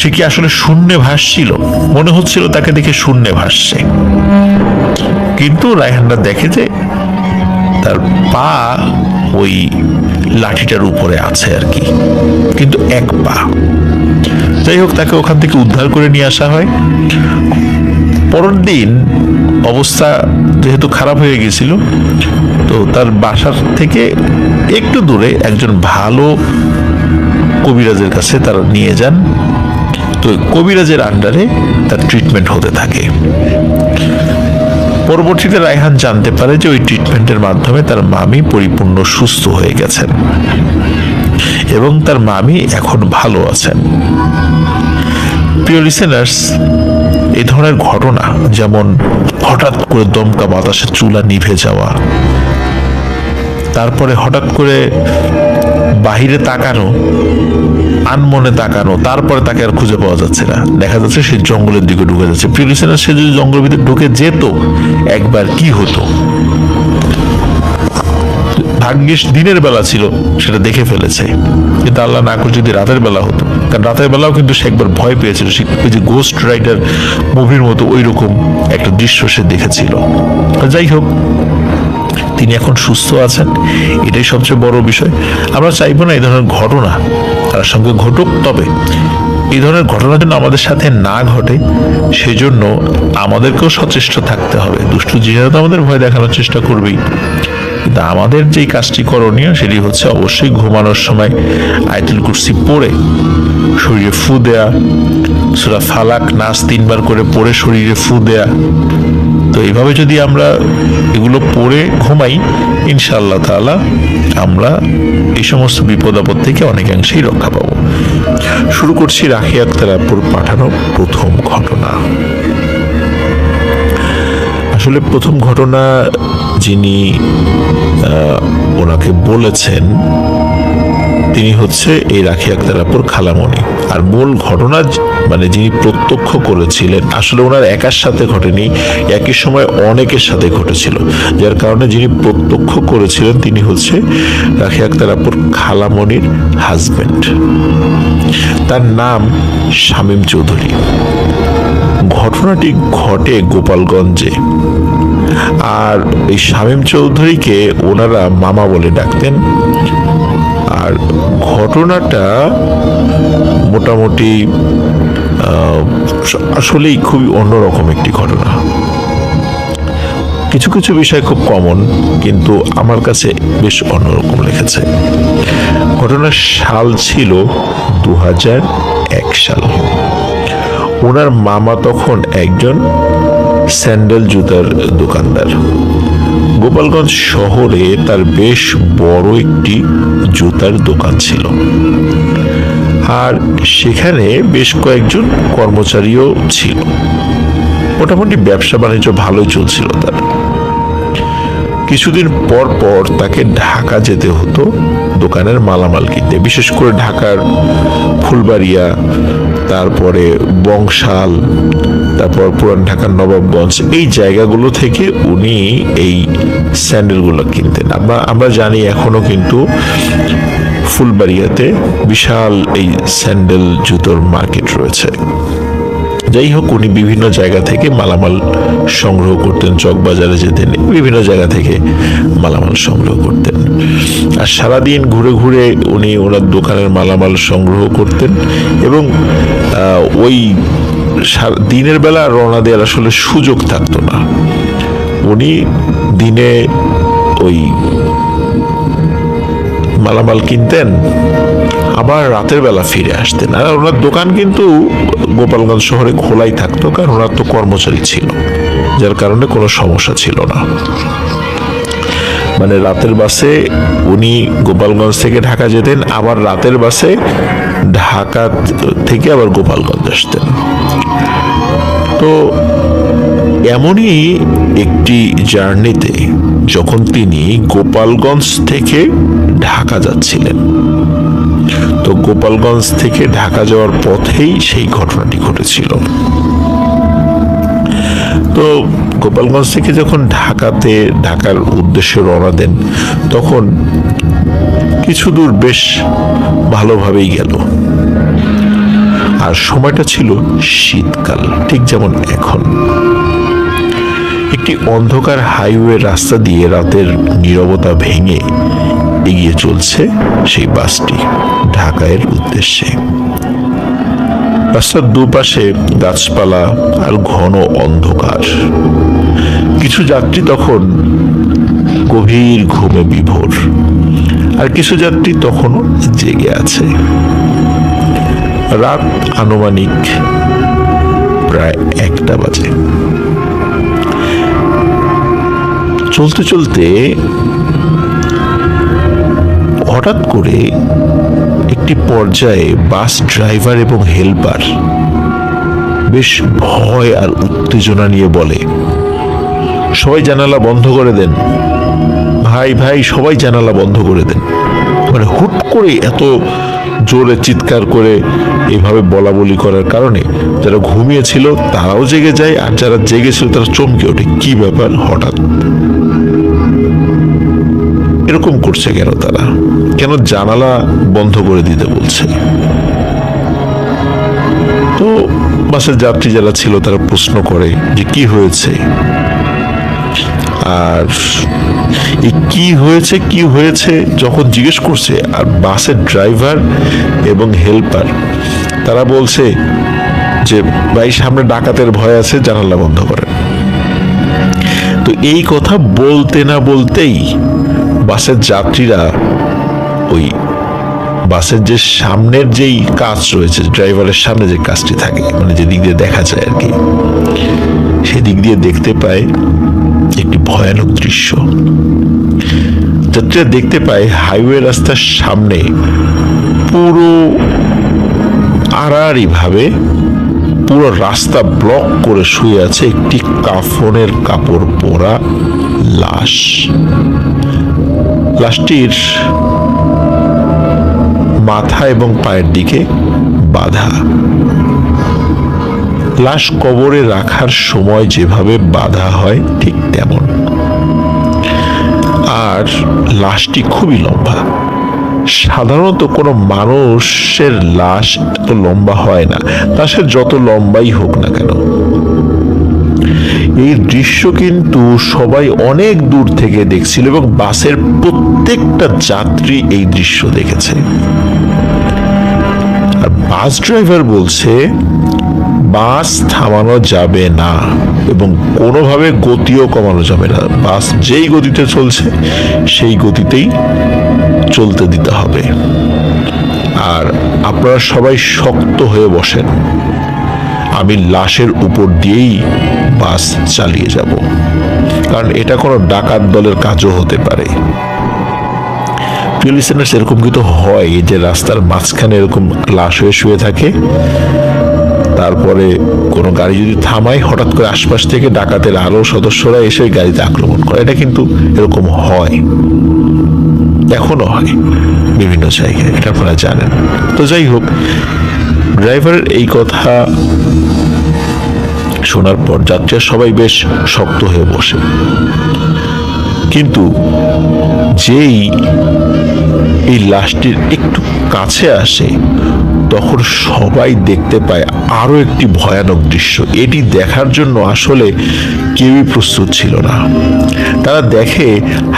সে কি আসলে শূন্যে ভাসছিল? মনে হচ্ছিল তাকে দেখে শূন্যে ভাসছে, কিন্তু রায়হানরা দেখে যে তার পা ওই লাঠিটার উপরে আছে আর কি, কিন্তু এক পা। যাই হোক, তাকে ওখান থেকে উদ্ধার করে নিয়ে আসা হয়। পরের দিন অবস্থা যেহেতু খারাপ হয়ে গেছিল, তো তার বাসার থেকে একটু দূরে একজন ভালো কবিরাজের কাছে তারা নিয়ে যান। তো কবিরাজের আন্ডারে তার ট্রিটমেন্ট হতে থাকে। পরবর্তীতে রায়হান জানতে পারে যে ওই ট্রিটমেন্টের মাধ্যমে তার মামি পরিপূর্ণ সুস্থ হয়ে গেছেন এবং তার মামি এখন ভালো আছেন। প্রিয় লিসেনার্স, এই ধরনের ঘটনা, যেমন হঠাৎ করে দমকা বাতাসে চুলা নিভে যাওয়া, তারপরে হঠাৎ করে বাহিরে তাকানো, আনমনে তাকানো, তারপরে তাকে আর খুঁজে পাওয়া যাচ্ছে না, দেখা যাচ্ছে সে জঙ্গলের দিকে ঢুকে যাচ্ছে। প্রিয় লিসেনার, সে যদি জঙ্গলের ভিতরে ঢুকে যেত একবার, কি হতো? ভাগ্যিস দিনের বেলা ছিল, সেটা দেখে ফেলেছে, কিন্তু আল্লাহ না করে যদি রাতের বেলা হতো, কারণ রাতের বেলাও কিন্তু সে একবার ভয় পেয়েছিল, ওই যে গোস্ট রাইডার মুভির মতো ওই রকম একটা দৃশ্য সে দেখেছিল। যাই হোক, তিনি এখন সুস্থ আছেন, এটাই সবচেয়ে বড় বিষয়। আমরা চাইবো না এই ধরনের ঘটনা তার সঙ্গে ঘটুক, তবে এই ধরনের ঘটনা যেন আমাদের সাথে না ঘটে, সেজন্য আমাদেরকেও সচেষ্ট থাকতে হবে। দুষ্টু জিনেরা তো আমাদের ভয় দেখানোর চেষ্টা করবেই, কিন্তু আমাদের যেই কাজটি করণীয় সেটি হচ্ছে অবশ্যই ঘুমানোর সময় আয়াতুল কুরসি পড়ে শরীরে ফু দেয়া, সূরা ফালাক নাস 3 বার করে পড়ে শরীরে ফু দেয়া। তো এইভাবে যদি আমরা এগুলো পড়ে ঘুমাই, ইনশাআল্লাহ তাআলা আমরা এই সমস্ত বিপদ আপদ থেকে অনেকাংশেই রক্ষা পাবো। শুরু করছি রাখিয়া আক্তার আপুর পাঠানো প্রথম ঘটনা। আসলে প্রথম ঘটনা যিনি ওনাকে বলেছেন তিনি হচ্ছে এই রাখিয়া আক্তার আপুর খালামণি। আর মূল ঘটনা মানে যিনি প্রত্যক্ষ করেছিলেন, আসলে ওনার একার সাথে ঘটেনি, একই সময় অনেকের সাথে ঘটেছিল, যার কারণে যিনি প্রত্যক্ষ করেছিলেন তিনি হচ্ছে রাখিয়া আক্তার আপুর খালামণির হাজবেন্ড। তার নাম শামীম চৌধুরী। ঘটনাটি ঘটে গোপালগঞ্জে। আর এই শামীম চৌধুরীকে ওনারা মামা বলে ডাকতেন। আর ঘটনাটা মোটামুটি আসলেই খুবই অন্যরকম একটি ঘটনা। কিছু কিছু বিষয় খুব কমন, কিন্তু আমার কাছে বেশ অন্যরকম লেগেছে। ঘটনার সাল ছিল 2001 সাল। ওনার মামা তখন একজন স্যান্ডেল জুতার দোকানদার। গোপালগঞ্জ শহরে তার বেশ বড় একটি জুতার দোকান ছিল, আর সেখানে বেশ কয়েকজন কর্মচারীও ছিল। মোটামুটি ব্যবসা বাণিজ্য ভালোই চলছিল তার। কিছুদিন পর পর তাকে ঢাকা যেতে হতো দোকানের মালামাল কিনতে, বিশেষ করে ঢাকার ফুলবাড়িয়া, তারপরে বংশাল, তারপর পুরান ঢাকার নবাবগঞ্জ, এই জায়গাগুলো থেকে উনি এই স্যান্ডেলগুলো কিনতেন। আমরা জানি এখনো কিন্তু ফুলবাড়িয়াতে বিশাল এই স্যান্ডেল জুতোর মার্কেট রয়েছে। যাই হোক, উনি বিভিন্ন জায়গা থেকে মালামাল সংগ্রহ করতেন, চকবাজারে যেতেন, বিভিন্ন জায়গা থেকে মালামাল সংগ্রহ করতেন। আর সারাদিন ঘুরে ঘুরে উনি ওনার দোকানের মালামাল সংগ্রহ করতেন, এবং ওই দিনের বেলা রওনা দেওয়ার আসলে সুযোগ থাকতো না। উনি দিনে ওই মালামাল কিনতেন, আবার রাতের বেলা ফিরে আসতেন। আর ওনার দোকান কিন্তু গোপালগঞ্জ শহরে খোলাই থাকতো, কারণ ওনার তো কর্মচারী ছিল, যার কারণে কোনো সমস্যা ছিল না। মানে রাতের বাসে উনি গোপালগঞ্জ থেকে ঢাকা যেতেন, আবার রাতের বাসে ঢাকা থেকে আবার গোপালগঞ্জ আসতেন। তো এমনই একটি জার্নিতে যখন তিনি গোপালগঞ্জ থেকে ঢাকা যাচ্ছিলেন, তো গোপালগঞ্জ থেকে ঢাকা যাওয়ার পথেই সেই ঘটনাটি ঘটেছিল। তো গোপালগঞ্জ থেকে যখন ঢাকার উদ্দেশ্যে রওনা দেন, তখন কিছু দূর বেশ ভালোভাবেই গেল। আর সময়টা ছিল শীতকাল, ঠিক যেমন এখন। একটি অন্ধকার হাইওয়ে রাস্তা দিয়ে রাতের নীরবতা ভেঙে এগিয়ে চলছে সেই বাসটি ঢাকায়ের উদ্দেশ্যে। রাস্তার দুপাশে গাছপালা আর ঘন অন্ধকার। কিছু যাত্রী তখন গভীর ঘুমে বিভোর, আর কিছু যাত্রী তখনও জেগে আছে। রাত আনুমানিক প্রায় 1টা বাজে। চলতে চলতে হঠাৎ করে একটি পর্যায়ে বাস ড্রাইভার এবং হেল্পার বেশ ভয় আর উত্তেজনা নিয়ে বলে, সবাই জানালা বন্ধ করে দেন, ভাই ভাই সবাই জানালা বন্ধ করে দেন। মানে হুট করে এত জোরে চিৎকার করে এইভাবে বলা বলি করার কারণে যারা ঘুমিয়েছিল তারাও জেগে যায়, আর যারা জেগেছিল তারা চমকে ওঠে, কি ব্যাপার, হঠাৎ এরকম করছে কেন, তারা কেন জানালা বন্ধ করে দিতে বলছে। তো বাসের যাত্রী যারা ছিল তারা প্রশ্ন করে যে কি হয়েছে। আর এই কি হয়েছে যখন জিজ্ঞেস করছে, আর বাসের ড্রাইভার এবং হেল্পার তারা বলছে যে ভাই সামনে ডাকাতের ভয় আছে, জানালা বন্ধ করেন। তো এই কথা বলতে না বলতেই বাসের যাত্রীরা ওই বাসের যে সামনের যেই কাচ রয়েছে, ড্রাইভারের সামনে যে কাজটি থাকে, মানে যে দিক দিয়ে দেখা যায় আর কি, সেদিক দিয়ে দেখতে পায় একটি ভয়ানক দৃশ্য। যাত্রীরা দেখতে পায় হাইওয়ে রাস্তার সামনে পুরো আড়াআড়ি ভাবে পুরো রাস্তা ব্লক করে শুয়ে আছে একটি কাফনের কাপড় পরা লাশ। লাশটির মাথা এবং পায়ের দিকে বাঁধা। লাশ কবরে রাখার সময় যেভাবে বাঁধা হয় ঠিক তেমন। আর লাশটি খুবই লম্বা। সাধারণত কোনো মানুষের লাশ এত লম্বা হয় না, লাশের যত লম্বাই হোক না কেন। এই দৃশ্য কিন্তু সবাই অনেক দূর থেকে দেখছিল এবং বাসের প্রত্যেকটা যাত্রী এই দৃশ্য দেখেছে। আর বাস ড্রাইভার বলছে বাস থামানো যাবে না এবং কোনোভাবে গতিও কমানো যাবে না। বাস যেই গতিতে চলছে সেই গতিতেই চলতে দিতে হবে। আর আপনারা সবাই শক্ত হয়ে বসেন, আমি লাশের উপর দিয়েই বাস চালিয়ে যাব, কারণ এটা কোনো ডাকাত দলের কাজও হতে পারে। প্রিয় লিসেনার্স, এরকম কিন্তু হয় যে রাস্তার মাঝখানে এরকম লাশ হয়ে শুয়ে থাকে, তারপরে কোনো গাড়ি যদি থামায় হঠাৎ করে আশপাশ থেকে ডাকাতের আরো সদস্যরা এসে গাড়িতে আক্রমণ করে। এটা কিন্তু এরকম হয়, এখনো হয় বিভিন্ন জায়গায়, এটা আপনারা জানেন। তো যাই হোক, ড্রাইভারের এই কথা শোনার পর যাত্রীরা সবাই বেশ শক্ত হয়ে বসে। কিন্তু যেই এই লাশটির একটু কাছে আসে তখন সবাই দেখতে পায় আরো একটি ভয়ানক দৃশ্য। এটি দেখার জন্য আসলে কেউই প্রস্তুত ছিল না। তারা দেখে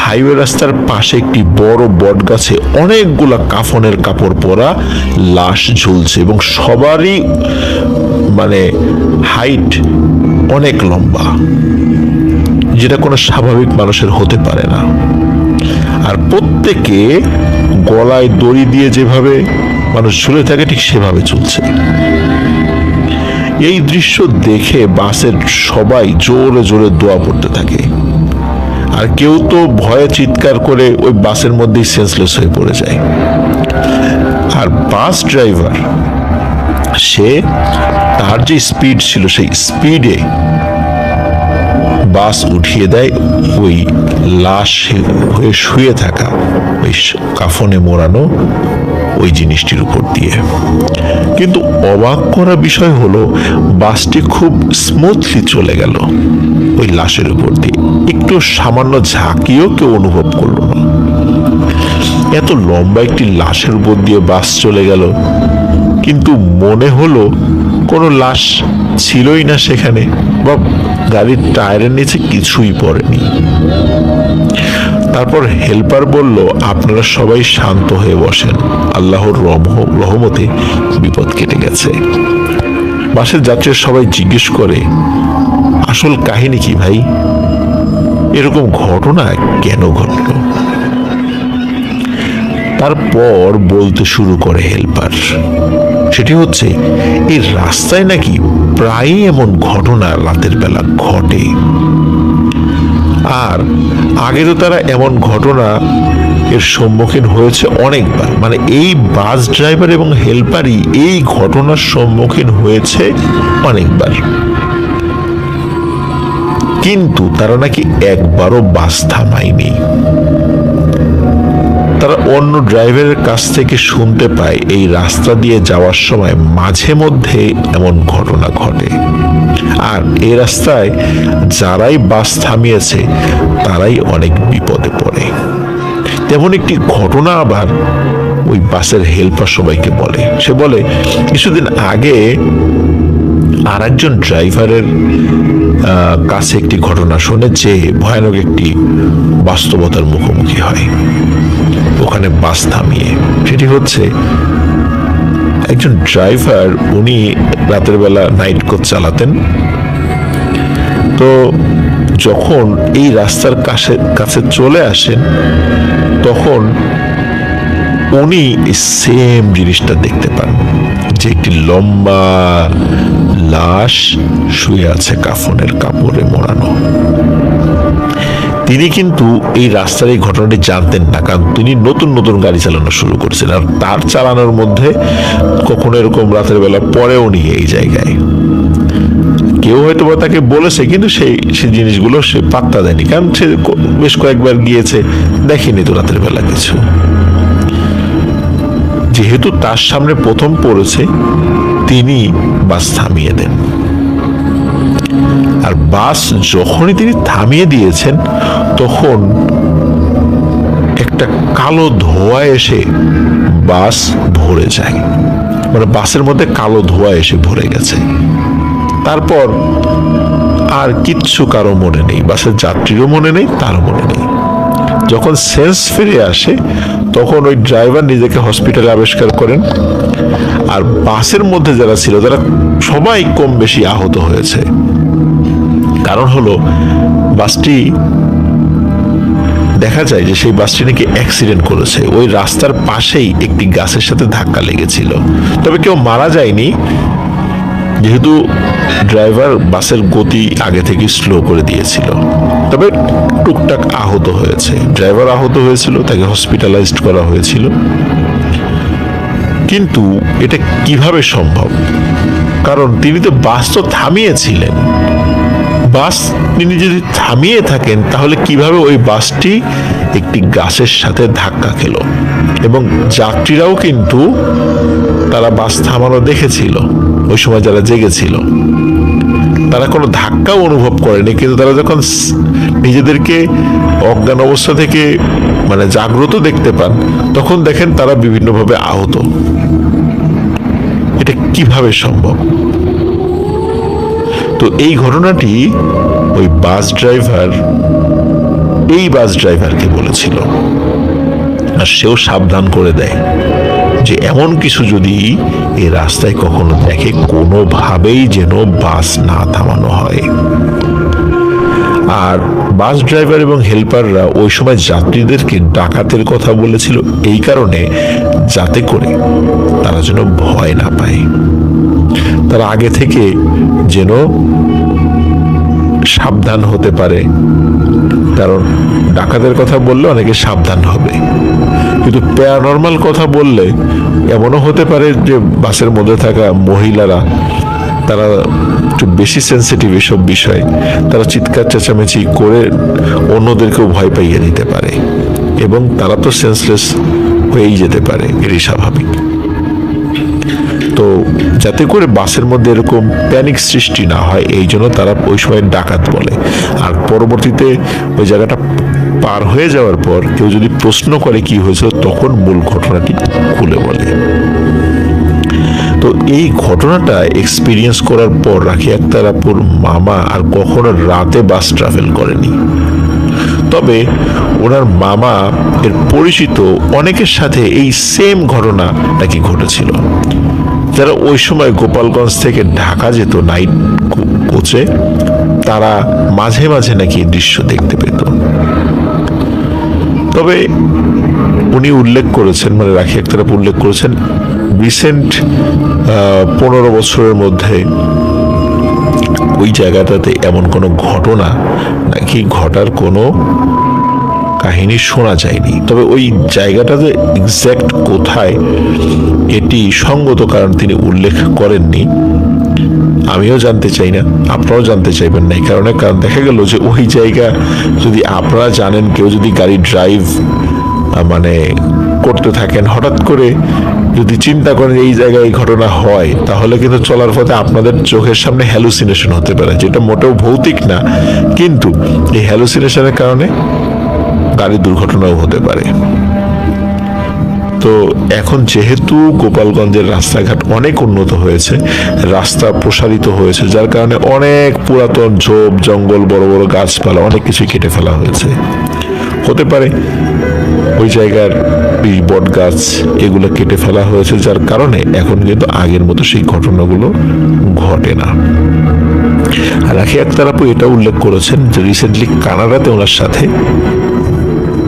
হাইওয়ে রাস্তার পাশে একটি বড় বট গাছে অনেকগুলা কাফনের কাপড় পরা লাশ ঝুলছে এবং সবারই মানে হাইট অনেক লম্বা, যেটা কোনো স্বাভাবিক মানুষের হতে পারে না। আর প্রত্যেকে গলায় দড়ি দিয়ে যেভাবে মানুষ ঝুলে থাকে ঠিক সেভাবে চলছে। এই দৃশ্য দেখে বাসের সবাই জোরে জোরে দোয়া পড়তে থাকে। আর কেউ তো ভয়ে চিৎকার করে ওই বাসের মধ্যেই সেন্সলেস হয়ে পড়ে যায়। আর বাস ড্রাইভার সে তার যে স্পিড ছিল সেই স্পিডে বাস উঠিয়ে দেয় ওই লাশ হয়ে শুয়ে থাকা ওই কাফনে মোড়ানো ওই জিনিসটির উপর দিয়ে। কিন্তু অবাক করা বিষয় হলো বাসটি খুব স্মুথলি চলে গেল ওই লাশের উপর দিয়ে, একটু সামান্য ঝাঁকিও কেউ অনুভব করলো না। এত লম্বা একটি লাশের উপর দিয়ে বাস চলে গেল, কিন্তু মনে হলো কোনো লাশ ছিলই না সেখানে, বা গাড়ির টায়ারের নিচে কিছুই পড়েনি। তারপর হেল্পার বলল, আপনারা সবাই শান্ত হয়ে বসেন, আল্লাহর রহমতে বিপদ কেটে গেছে। বাসের যাত্রীরা সবাই জিজ্ঞেস করে, আসল কাহিনী কি ভাই, এরকম ঘটনা কেন ঘটলো? তারপর বলতে শুরু করে হেল্পার, সেটি হচ্ছে এই রাস্তায় নাকি প্রায়ই এমন ঘটনা রাতের বেলা ঘটে। আর আগেও তারা এমন ঘটনা এর সম্মুখীন হয়েছে অনেকবার। মানে এই বাস ড্রাইভার এবং হেল্পারই এই ঘটনার সম্মুখীন হয়েছে অনেকবার, কিন্তু তারা নাকি একবারও বাস থামায়নি। তারা অন্য ড্রাইভারের কাছ থেকে শুনতে পায় এই রাস্তা দিয়ে যাওয়ার সময় মাঝে মধ্যে এমন ঘটনা ঘটে। আর এই রাস্তায় যারাই বাস থামিয়েছে তারাই অনেক বিপদে পড়ে। তেমন একটি ঘটনা আবার ওই বাসের হেল্পার সবাইকে বলে। সে বলে, কিছুদিন আগে আর একজন ড্রাইভারের কাছে একটি ঘটনা শুনে যে ভয়ানক একটি বাস্তবতার মুখোমুখি হয় ওখানে বাস থামিয়ে। সেটি হচ্ছে একজন ড্রাইভার, উনি রাতের বেলা নাইট কোচ চালাতেন। তো যখন এই রাস্তার কাছে চলে আসেন, তখন উনি সেম জিনিসটা দেখতে পান, যে একটি লম্বা লাশ শুয়ে আছে কাফনের কাপড়ে মোড়ানো। তিনি কিন্তু এই রাস্তার এই ঘটনাটি জানতেন না, কারণ তিনি নতুন নতুন গাড়ি চালানো শুরু করেছেন, আর তার চালানোর মধ্যে কখনো এরকম রাতের বেলা পরেও নি এই জায়গায়। কেউ হয়তো বা তাকে বলেছে, কিন্তু সেই জিনিসগুলো সে পাত্তা দেয়নি, কারণ সে বেশ কয়েকবার গিয়েছে, দেখেনি তো রাতের বেলা কিছু। যেহেতু তার সামনে প্রথম পড়েছে, তিনি বাস থামিয়ে দেন। আর বাস যখনই তিনি থামিয়ে দিয়েছেন, তখন একটা কালো ধোঁয়া এসে বাস ভরে যায়, মানে বাসের মধ্যে কালো ধোঁয়া এসে ভরে গেছে। তারপর আর কিচ্ছু কারো মনে নেই, বাসের যাত্রীরও মনে নেই, তারও মনে নেই। যখন সেন্স ফিরে আসে, তখন ওই ড্রাইভার নিজেকে হসপিটালে আবিষ্কার করেন। আর বাসের মধ্যে যারা ছিল, তারা সবাই কম বেশি আহত হয়েছে। কারণ হলো, বাসটি দেখা যায় যে সেই বাসটি নাকি অ্যাক্সিডেন্ট করেছে, ওই রাস্তার পাশেই একটি গাছের সাথে ধাক্কা লেগেছিল। তবে কেউ মারা যায়নি, যেহেতু ড্রাইভার বাসের গতি আগে থেকে স্লো করে দিয়েছিল। তবে টুকটাক আহত হয়েছে, ড্রাইভার আহত হয়েছিল, তাকে হসপিটালাইজড করা হয়েছিল। কিন্তু এটা কিভাবে সম্ভব? কারণ তিনি তো বাস তো থামিয়েছিলেন। বাস তিনি যদি থামিয়ে থাকেন, তাহলে কিভাবে ওই বাসটি একটি গাছের সাথে ধাক্কা খেল? এবং যাত্রীরাও কিন্তু তারা বাস থামানো দেখেছিল, ওই সময় যারা জেগেছিল তারা কোনো ধাক্কাও অনুভব করেনি। কিন্তু তারা যখন নিজেদেরকে অজ্ঞান অবস্থা থেকে মানে জাগ্রত দেখতে পান, তখন দেখেন তারা বিভিন্নভাবে আহত। এটা কিভাবে সম্ভব? তো এই ঘটনাটি ওই বাস ড্রাইভারকে বলেছিল, আর সেও সাবধান করে দেয় যে এমন কিছু যদি এই রাস্তায় কখনো দেখে, কোনোভাবেই যেন বাস না থামানো হয়। আর বাস ড্রাইভার এবং হেল্পাররা ওই সময় যাত্রীদেরকে ডাকাতের কথা বলেছিল এই কারণে, যাতে করে তারা যেন ভয় না পায়, তারা আগে থেকে যেন সাবধান হতে পারে। কারণ ডাকাতের কথা বললে অনেকে সাবধান হবে, কিন্তু প্যারানর্মাল কথা বললে এমনও হতে পারে যে বাসের মধ্যে থাকা মহিলারা, তারা একটু বেশি সেন্সিটিভ এসব বিষয়ে, তারা চিৎকার চেঁচামেচি করে অন্যদেরকেও ভয় পাইয়ে দিতে পারে, এবং তারা তো সেন্সলেস হয়েই যেতে পারে, এরই স্বাভাবিক। তো যাতে করে বাসের মধ্যে এরকম প্যানিক সৃষ্টি না হয়, এই জন্য তারা ওই সময় ডাকাত বলে। আর পরবর্তীতে ওই জায়গাটা পার হয়ে যাওয়ার পর কেউ যদি প্রশ্ন করে কি হয়েছিল, তখন মূল ঘটনাটি খুলে বলে। তো এই ঘটনাটা এক্সপিরিয়েন্স করার পর রাখি আক্তার আপুর মামা আর কখনো রাতে বাস ট্রাভেল করেনি। তবে ওনার মামা এর পরিচিত অনেকের সাথে এই সেম ঘটনা নাকি ঘটেছিল, যারা ওই সময় গোপালগঞ্জ থেকে ঢাকা যেত নাইট কোচে, তারা মাঝে মাঝে নাকি দৃশ্য দেখতে পেত। তবে উনি উল্লেখ করেছেন, মানে রাখি আক্তার আপু উল্লেখ করেছেন, রিসেন্ট 15 বছরের মধ্যে ওই জায়গাটাতে এমন কোনো ঘটনা নাকি ঘটার কোনো কাহিনী শোনা যায়নি। তবে ওই জায়গাটাতে এক্স্যাক্ট কোথায়, এটি সঙ্গত কারণ তিনি উল্লেখ করেননি। আমিও জানতে চাই না, আপনারাও জানতে চাইবেন না, এই কারণে। কারণ দেখা গেল যে ওই জায়গা যদি আপনারা জানেন, কেউ যদি গাড়ি ড্রাইভ মানে করতে থাকেন, হঠাৎ করে যদি চিন্তা করেন এই জায়গায় এই ঘটনা হয়, তাহলে কিন্তু চলার পথে আপনাদের চোখের সামনে হ্যালুসিনেশন হতে পারে, যেটা মোটেও ভৌতিক না, কিন্তু এই হ্যালুসিনেশনের কারণে গাড়ি দুর্ঘটনাও হতে পারে। তো এখন যেহেতু গোপালগঞ্জের রাস্তাঘাট অনেক উন্নত হয়েছে, রাস্তা প্রসারিত হয়েছে, যার কারণে অনেক পুরাতন ঝোপ জঙ্গল, বড় বড় গাছপালা, অনেক কিছু কেটে ফেলা হয়েছে। হতে পারে ওই জায়গার এই বট গাছ এগুলো কেটে ফেলা হয়েছে, যার কারণে এখন কিন্তু আগের মতো সেই ঘটনাগুলো ঘটে না। রাখি আক্তার আপু এটা উল্লেখ করেছেন যে রিসেন্টলি কানাডাতে ওনার সাথে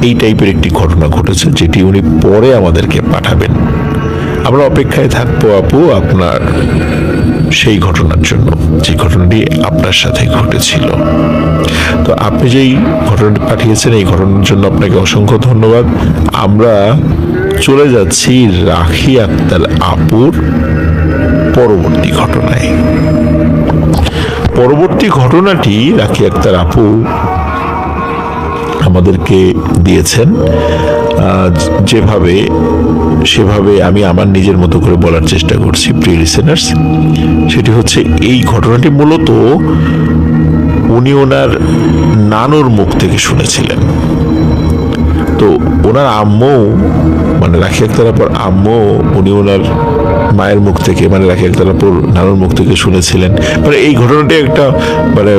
এই টাইপের একটি ঘটনা ঘটেছে, যেটি উনি পরে আমাদেরকে পাঠাবেন। আমরা অপেক্ষায় থাকবো আপু আপনার সেই ঘটনার জন্য, যে ঘটনাটি আপনার সাথে ঘটেছিল। তো আপনি যেই ঘটনাটি পাঠিয়েছেন এই ঘটনার জন্য আপনাকে অসংখ্য ধন্যবাদ। আমরা চলে যাচ্ছি রাখি আক্তার আপুর পরবর্তী ঘটনায়। পরবর্তী ঘটনাটি রাখি আক্তার আপু আমাদেরকে দিয়েছেন যেভাবে সেভাবে আমি আমার নিজের মতো করে বলার চেষ্টা করছি প্রিয় লিসেনার্স। সেটি হচ্ছে এই ঘটনাটি মূলত উনি ওনার নানুর মুখ থেকে শুনেছিলেন। তো ওনার আম্মু মানে রাখি আক্তার আপুর আম্মু উনি ওনার মায়ের মুখ থেকে মানে রাখি আক্তার আপুর নানুর মুখ থেকে শুনেছিলেন। মানে এই ঘটনাটি একটা মানে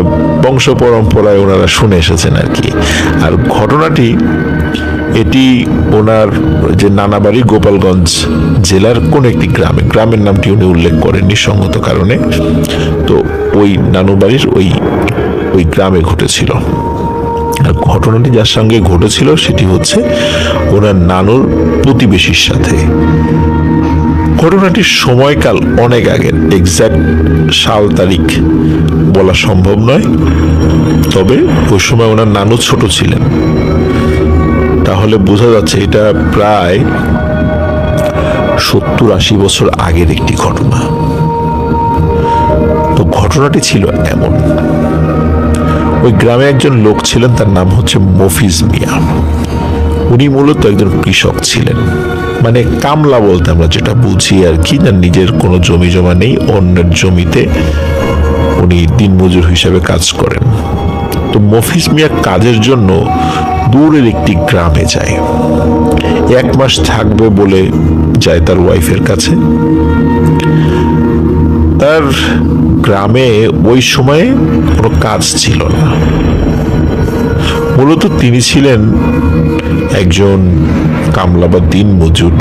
বংশ পরম্পরায় ওনারা শুনে এসেছেন আর কি। আর ঘটনাটি এটি ওনার যে নানা বাড়ি গোপালগঞ্জ জেলার কোন একটি গ্রামের নামটি উনি উল্লেখ করেননি সঙ্গত কারণে। তো ওই নানু বাড়ির ওই গ্রামে ঘটেছিল। আর ঘটনাটি যার সঙ্গে ঘটেছিল সেটি হচ্ছে ওনার নানুর প্রতিবেশীর সাথে। ঘটনাটির সময়কাল অনেক আগের, এক্সাক্ট সাল তারিখ বলা সম্ভব নয়, তবে ওই সময় ওনার নানু ছোট ছিলেন। তাহলে বোঝা যাচ্ছে এটা প্রায় 70-80 বছর আগের একটি ঘটনা। তো ঘটনাটি ছিল এমন, ওই গ্রামে একজন লোক ছিলেন, তার নাম হচ্ছে মফিজ মিয়া। উনি মূলত একজন কৃষক ছিলেন, মানে কামলা বলতে আমরা যেটা বুঝি আর কি, না নিজের কোনো জমি জমা নেই, অন্যের জমিতে উনি দিনমজুর হিসাবে কাজ করেন। তো মফিজ মিয়া কাজের জন্য দূরের একটি গ্রামে যায়। 1 মাস থাকবে বলে যায় তার ওয়াইফের কাছে। তার গ্রামে ওই সময়ে কোনো কাজ ছিল না। মূলত তিনি ছিলেন একজন কামলা বা দিন মজুর।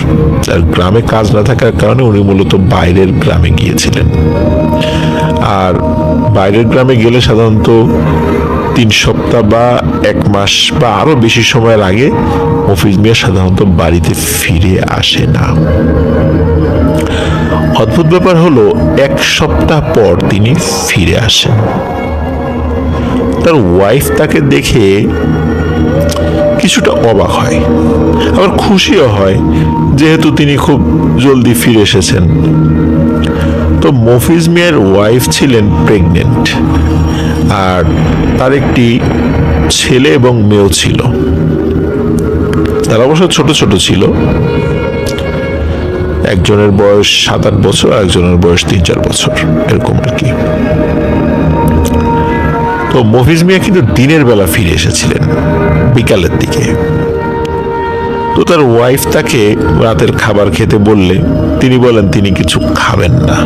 আর গ্রামে কাজ না থাকার কারণে উনি মূলত বাইরের গ্রামে গিয়েছিলেন। আর বাইরের গ্রামে গেলে সাধারণত 3 সপ্তাহ বা 1 মাস বা আরো বেশি সময়ের আগে মফিজ মিয়া সাধারণত বাড়িতে ফিরে আসে না। অদ্ভুত ব্যাপার হলো 1 সপ্তাহ পর তিনি ফিরে আসেন। তার ওয়াইফ তাকে দেখে কিছুটা অবাক হয়, আবার খুশিও হয়, যেহেতু তিনি খুব জলদি ফিরে এসেছেন। তো মফিজ মিয়ার ওয়াইফ ছিলেন প্রেগনেন্ট, আর তার একটি ছেলে এবং মেয়েও ছিল। তারা অবশ্য ছোট ছোট ছিল, একজনের বয়স 7-8 বছর, আর একজনের বয়স 3-4 বছর এরকম আর কি। তো মফিজ মিয়া কিন্তু দিনের বেলা ফিরে এসেছিলেন বিকালের দিকে। তো তার ওয়াইফ তাকে রাতের খাবার খেতে বললে তিনি বলেন তিনি কিছু খাবেন না,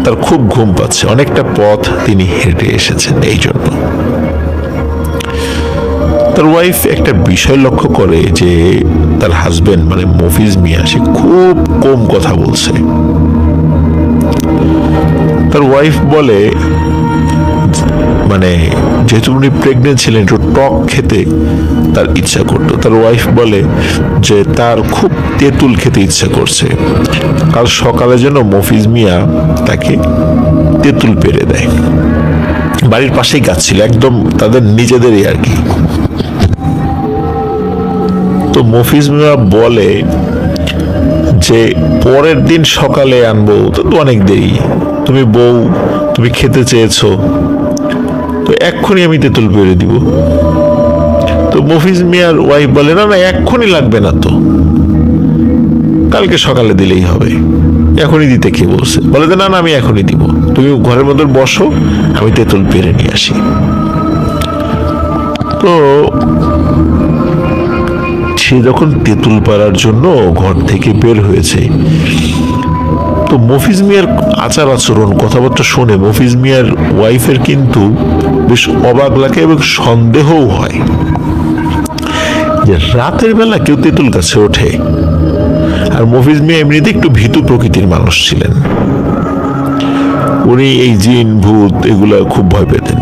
তার খুব ঘুম পাচ্ছে, অনেকটা পথ তিনি হেঁটে এসেছেন এই জন্য। তার ওয়াইফ একটা বিষয় লক্ষ্য করে যে তার হাজবেন্ড মানে মফিজ মিয়া সে খুব কম কথা বলছে। তার ওয়াইফ বলে, মানে যেহেতু উনি প্রেগনেন্ট ছিলেন একটু টক খেতে তার ইচ্ছা করতো। তার ওয়াইফ বলে যে তার খুব তেঁতুল খেতে ইচ্ছা করছে, কাল সকালে যেন মফিজ মিয়া তাকে তেঁতুল পেড়ে দেয়। বাড়ির পাশেই গাছ ছিল, একদম তাদের নিজেদেরই আর কি। তো মফিজ মিয়া বলে যে পরের দিন সকালে আনবো, তো অনেক দেরি, তুমি বউ তুমি খেতে চেয়েছো, তো এক্ষুনি আমি তেঁতুল পেড়ে দিব। তো মফিজ মিয়ার ওয়াইফ বলে না না এক্ষুনি লাগবে না, তো কালকে সকালে দিলেই হবে, এখনই দিতে কে বলছে? বলে না না আমি এখনই দিব, তুমি ঘরের মধ্যে বসো, আমি তেঁতুল পেড়ে নিয়ে আসি। তো সে যখন তেঁতুল পাড়ার জন্য ঘর থেকে বের হয়েছে, তো মফিজ মিয়ার আচার আচরণ কথাবার্তা শুনে মফিজ মিয়ার ওয়াইফের কিন্তু বেশ অবাক লাগে এবং সন্দেহও হয়। যে রাতের বেলা কেউ তেঁতুল গাছে ওঠে। আর মফিজ মিয়া এমনিতে একটু ভীতু প্রকৃতির মানুষ ছিলেন, উনি এই জিন ভূত এগুলা খুব ভয় পেতেন।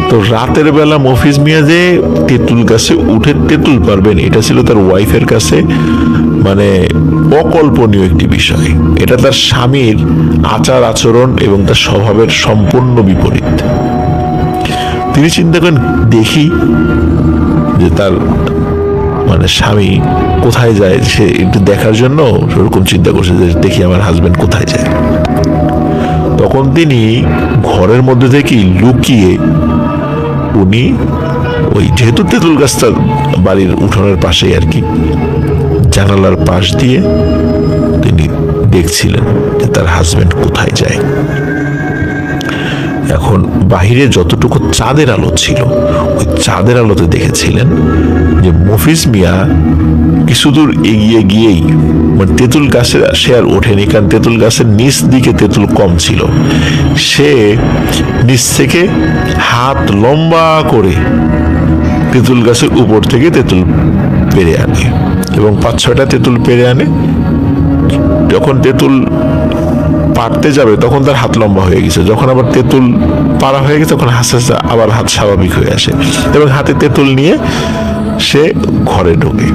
তো রাতের বেলা মফিজ মিয়া যে তেঁতুল গাছে উঠে তেঁতুল পারবেন, এটা ছিল তার ওয়াইফের কাছে মানে অকল্পনীয় একটি বিষয়। এটা তার স্বামীর আচার আচরণ এবং তার স্বভাবের সম্পূর্ণ বিপরীত। তিনি চিন্তা করেন, দেখি যে তার মানে স্বামী কোথায় যায়, সে একটু দেখার জন্য সেরকম চিন্তা করছে যে দেখি আমার হাজবেন্ড কোথায় যায়। তখন তিনি ঘরের মধ্যে থেকে লুকিয়ে উনি ওই যেহেতু তেঁতুল গাছটা বাড়ির উঠোনের পাশেই আর কি, জানালার পাশ দিয়ে তিনি দেখছিলেন যে তার হাজবেন্ড কোথায় যায়। এখন বাহিরে যতটুকু চাঁদের আলো ছিল, ওই চাঁদের আলোতে দেখেছিলেন যে মফিজ মিয়া কিছু দূর এগিয়ে গিয়েই মানে তেঁতুল গাছে সে আর ওঠেনি, কারণ তেঁতুল গাছের নিচ দিকে তেঁতুল কম ছিল। সে নিচ থেকে হাত লম্বা করে তেঁতুল গাছের উপর থেকে তেঁতুল পেরে আনে এবং 5-6টা তেঁতুল পেরে আনে। যখন তেঁতুল পারতে যাবে তখন তার হাত লম্বা হয়ে গেছে, যখন আবার তেঁতুল পারা হয়ে গেছে তখন আস্তে আস্তে আবার হাত স্বাভাবিক হয়ে আসে এবং হাতে তেঁতুল নিয়ে সে ঘরে ঢোকে।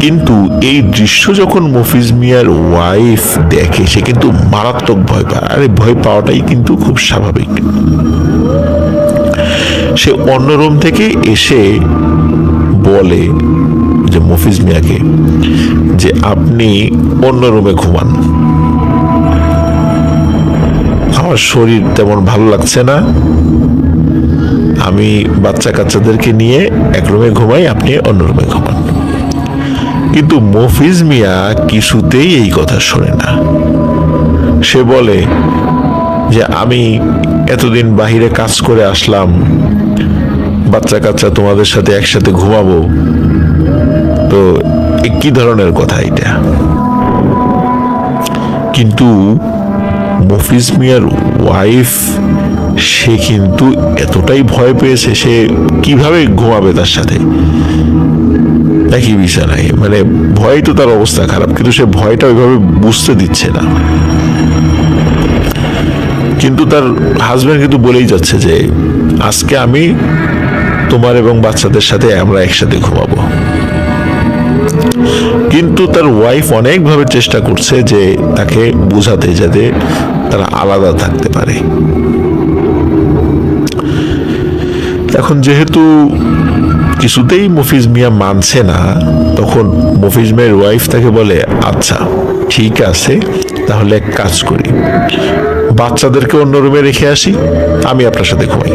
কিন্তু এই দৃশ্য যখন মফিজ মিয়ার ওয়াইফ দেখে, সে কিন্তু মারাত্মক ভয় পায়। আরে ভয় পাওয়াটাই কিন্তু খুব স্বাভাবিক। সে অন্য রুম থেকে এসে বলে যে মফিজ মিয়াকে যে আপনি অন্য রুমে ঘুমান, আমার শরীর তেমন ভালো লাগছে না, আমি বাচ্চা কাচ্চাদেরকে নিয়ে এক রুমে ঘুমাই, আপনি অন্য রুমে ঘুমান। কিন্তু মফিজ মিয়া কিছুতেই এই কথা শোনে না। সে বলে যে আমি এতদিন বাহিরে কাজ করে আসলাম, বাচ্চা কাচ্চা তোমাদের সাথে একসাথে ঘুমাবো, তো কি ধরনের কথা এটা। কিন্তু মফিজ মিয়ার ওয়াইফ সে কিন্তু এতটাই ভয় পেয়েছে, সে কিভাবে ঘুমাবে তার সাথে একই বিছানায়, মানে ভয় তো তার অবস্থা খারাপ, কিন্তু সে ভয়টা ওইভাবে বুঝতে দিচ্ছে না। কিন্তু তার হাজবেন্ড কিন্তু বলেই যাচ্ছে যে আজকে আমি তোমার এবং বাচ্চাদের সাথে আমরা একসাথে ঘুমাবো। কিন্তু তার ওয়াইফ অনেকভাবে চেষ্টা করছে যে তাকে বোঝাতে, যাতে তারা আলাদা থাকতে পারে। এখন যেহেতু কিছুতেই মফিজ মিয়া মানছে না, তখন মফিজ মিয়ার ওয়াইফ তাকে বলে আচ্ছা ঠিক আছে, তাহলে এক কাজ করি, বাচ্চাদেরকে অন্য রুমে রেখে আসি, আমি আপনার সাথে ঘুমাই।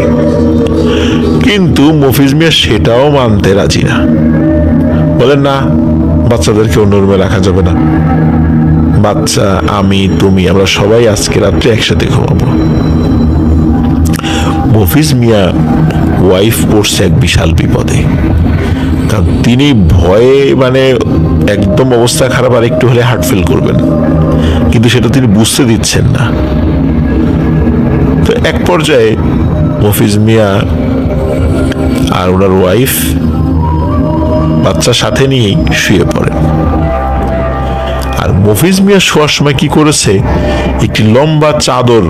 কিন্তু মফিজ মিয়া সেটাও মানতে রাজি না, বলেন না বাচ্চাদেরকে অন্য রুমে রাখা যাবে না, বাচ্চা আমি তুমি আমরা সবাই আজকে রাত্রে একসাথে ঘুমাবো। মফিজ মিয়া ওয়াইফ পড়ছে এক বিশাল বিপদে, কারণ তিনি ভয়ে মানে একদম অবস্থা খারাপ, আর একটু হলে হার্ট ফেল করবেন, কিন্তু সেটা তিনি বুঝতে দিচ্ছেন না। তো এক পর্যায়ে মফিজ মিয়া আর ওনার ওয়াইফ বাচ্চা সাথে নিয়ে শুয়ে পড়েন। আর মফিজ মিয়া শোয়ার সময় কি করেছে, একটি লম্বা চাদর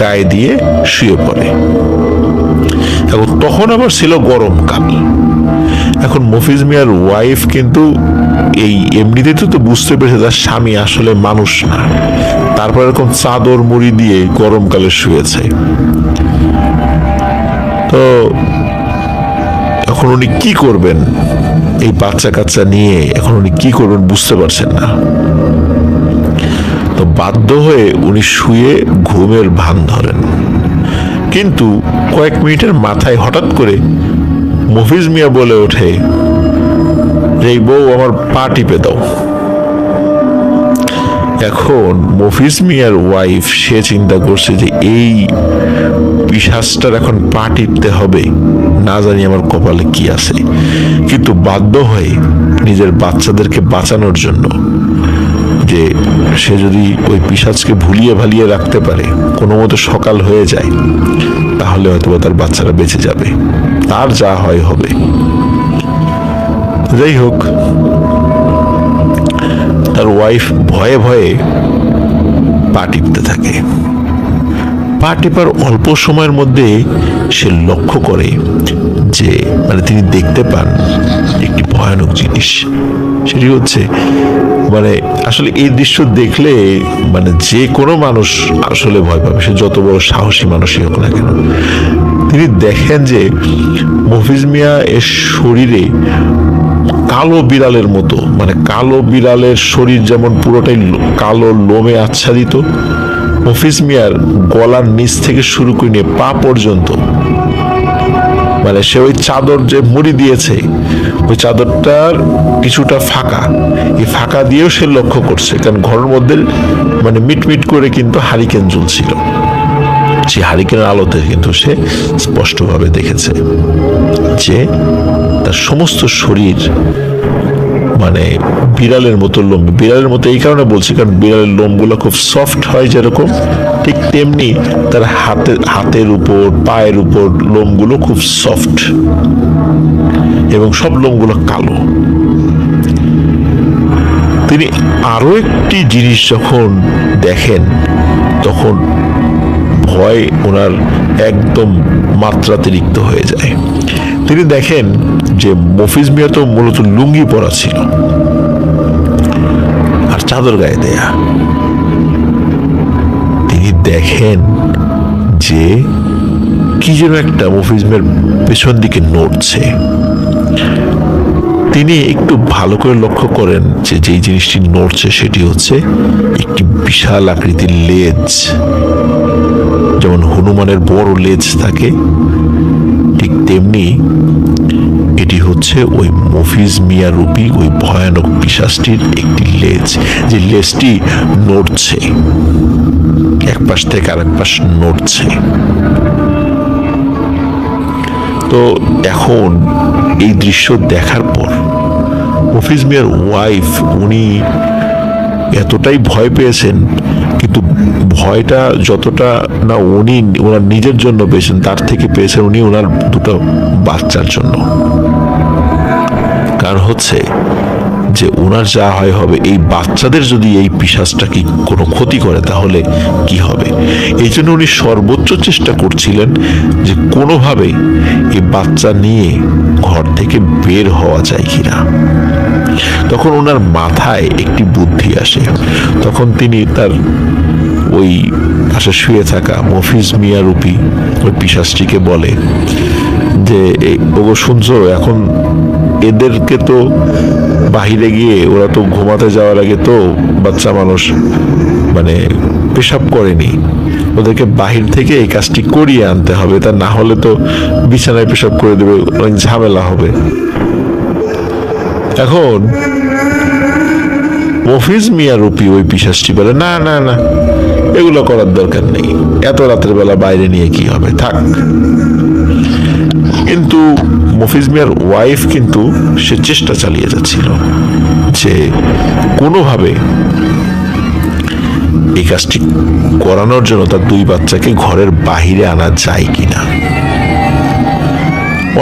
গায়ে দিয়ে শুয়ে পড়ে। এখন তখন আবার ছিল গরমকাল। এখন মফিজ মিয়ার ওয়াইফ কিন্তু এই এমনিতে তো বুঝতে পেরেছে তার স্বামী আসলে মানুষ না, তারপর এরকম চাদর মুড়ি দিয়ে গরমকালে শুয়েছে। তো এখন উনি কি করবেন এই বাচ্চা কাচ্চা নিয়ে, এখন উনি কি করবেন বুঝতে পারছেন না। তো বাধ্য হয়ে উনি শুয়ে ঘুমের ভান ধরেন। কিন্তু কয়েক মিনিটের মাথায় হঠাৎ করে মফিজ মিয়া বলে ওঠে যে এই বউ আমার পা টিপে দাও। এখন মফিজ মিয়ার ওয়াইফ সে চিন্তা করছে যে এই পিশাচটার এখন পা টিপতে হবে, না জানি আমার কপালে কি আছে। কিন্তু বাধ্য হয়ে নিজের বাচ্চাদেরকে বাঁচানোর জন্য, যে সে যদি ওই পিশাচকে ভুলিয়ে ভালিয়ে রাখতে পারে, কোনো মতো সকাল হয়ে যায়, তাহলে হয়তো তার বাচ্চারা বেঁচে যাবে, তার যা হয় হবে। যাই হোক, তার ওয়াইফ ভয়ে ভয়ে পা টিপতে থাকে। পা টিপার অল্প সময়ের মধ্যে সে লক্ষ্য করে যে মানে তিনি দেখতে পান একটি ভয়ানক জিনিস। সেটি হচ্ছে মানে আসলে এই দৃশ্য দেখলে মানে যে কোনো মানুষ আসলে ভয় পাবে, সে যত বড় সাহসী মানুষই হোক না কেন। তিনি দেখেন যে মফিজ মিয়া এর শরীরে কালো বিড়ালের মতো, মানে কালো বিড়ালের শরীর যেমন পুরোটাই কালো লোমে আচ্ছাদিত, মফিজ মিয়ার গলার নিচ থেকে শুরু করে নিয়ে পা পর্যন্ত মানে সে ওই চাদর যে মুড়ি দিয়েছে ওই চাদরটার কিছুটা ফাঁকা, এই ফাঁকা দিয়েও সে লক্ষ্য করছে, কারণ ঘরের মধ্যে মানে মিটমিট করে কিন্তু হারিকেন জ্বলছিল। সেই হারিকেনের আলোতে কিন্তু সে স্পষ্টভাবে দেখেছে যে তার সমস্ত শরীর মানে বিড়ালের মতো লোম। বিড়ালের মতো এই কারণে বলছি কারণ বিড়ালের লোমগুলো খুব সফট হয় যেরকম, ঠিক তেমনি তার হাতের উপর পায়ের উপর লোমগুলো খুব সফট এবং সব লোমগুলো কালো। তিনি আরো একটি জিনিস যখন দেখেন তখন ভয় ওনার একদম মাত্রাতিরিক্ত হয়ে যায়। তিনি দেখেন যে মফিজ মিয়া তো মূলত লুঙ্গি পরা ছিল আর চাদর গায়ে দেয়া। তিনি দেখেন যে কি যেন একটা মফিজ মিয়ার পেছন দিকে নড়ছে। তিনি একটু ভালো করে লক্ষ্য করেন যে যেই জিনিসটি নড়ছে সেটি হচ্ছে একটি বিশাল আকৃতির লেজ, যেমন হনুমানের বড় লেজ থাকে ঠিক তেমনি এটি হচ্ছে ওই মফিজ মিয়া রূপী ওই ভয়ানক পিশাচটির একটি লেজ, যে লেজটি নড়ছে, এক পাশ থেকে আরেক পাশ নড়ছে। তো এখন এই দৃশ্য দেখার পর মফিজ মিয়ার ওয়াইফ উনি এতটাই ভয় পেয়েছেন, কিন্তু ভয়টা যতটা না উনি ওনার নিজের জন্য পেয়েছেন তার থেকে পেয়েছেন উনি ওনার দুটো বাচ্চার জন্য। কারণ হচ্ছে যে ওনার যা হয় হবে, এই বাচ্চাদের যদি এই পিশাচটা কি কোনো ক্ষতি করে তাহলে কি হবে। এই জন্য উনি সর্বোচ্চ চেষ্টা করছিলেন যে কোনোভাবে এই বাচ্চা নিয়ে ঘর থেকে বের হওয়া যায় কিনা। তখন ওনার মাথায় একটি বুদ্ধি আসে। তখন তিনি তার ওই পাশে শুয়ে থাকা মফিজ মিয়া রূপী ওই পিশাচটিকে বলে যে ওগো শুনছো, এখন এদেরকে তো বাহিরে গিয়ে ওরা তো ঘুমাতে যাওয়ার আগে তো বাচ্চা মানুষ মানে পেশাব করেনি, ওদেরকে বাহির থেকে এই কাজটি করিয়ে আনতে হবে, তা না হলে তো বিছানায় পেশাব করে দেবে, অনেক ঝামেলা হবে। এখন মফিজ মিয়া রূপী ওই পিশাচটি বলে না না না, এগুলো করার দরকার নেই, এত রাতের বেলা বাইরে নিয়ে কি হবে, থাক। কিন্তু মফিজ মিয়ার ওয়াইফ কিন্তু সে চেষ্টা চালিয়ে যাচ্ছিল যে কোনোভাবে এই কাজটি করানোর জন্য তার দুই বাচ্চাকে ঘরের বাহিরে আনা যায় কিনা।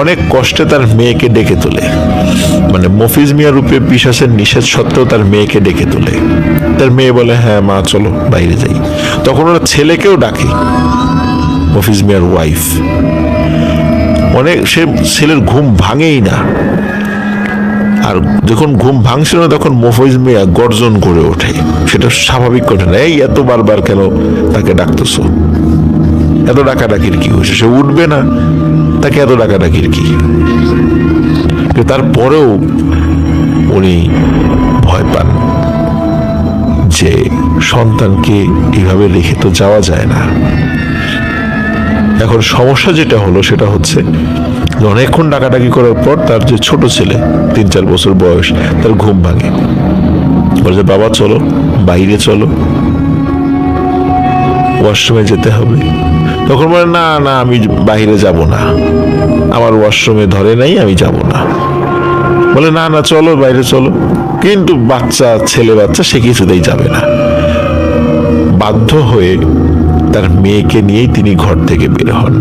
অনেক কষ্টে তার মেয়েকে ডেকে তোলে, মানে মফিজ মিয়া রূপে পিশাচের নিষেধ সত্ত্বেও তার মেয়েকে ডেকে তোলে। তার মেয়ে বলে হ্যাঁ মা চলো বাইরে যাই। তখন ওরা ছেলেকেও ডাকে, মফিজ মিয়ার ওয়াইফ। অনেক সে ছেলের ঘুম ভাঙেই না, আর যখন ঘুম ভাঙছিল না তখন মফিজ মিয়া গর্জন করে ওঠে। সেটা স্বাভাবিক কথা না, এই এত বারবার কেন তাকে ডাকতেছ, এত ডাকাডাকির কি হয়েছে, সে উঠবে না, তাকে এত ডাকাডাকির কি। তারপরেও উনি ভয় পান যে সন্তানকে এইভাবে রেখে তো যাওয়া যায় না। এখন সমস্যা যেটা হলো সেটা হচ্ছে অনেকক্ষণ ডাকাডাকি করার পর তার যে ছোট ছেলে 3-4 বছর বয়স, তার ঘুম ভাঙে, বলে যে বাবা চলো বাইরে চলো, ওয়াশরুমে যেতে হবে। তখন বলে না না আমি বাইরে যাব না, আমার ওয়াশরুমে ধরে নাই, আমি যাব না। বলে না না চলো বাইরে চলো, কিন্তু বাচ্চা ছেলে বাচ্চা সে কিছুতেই যাবে না। বাধ্য হয়ে তার মেয়েকে নিয়েই তিনি ঘর থেকে বের হন।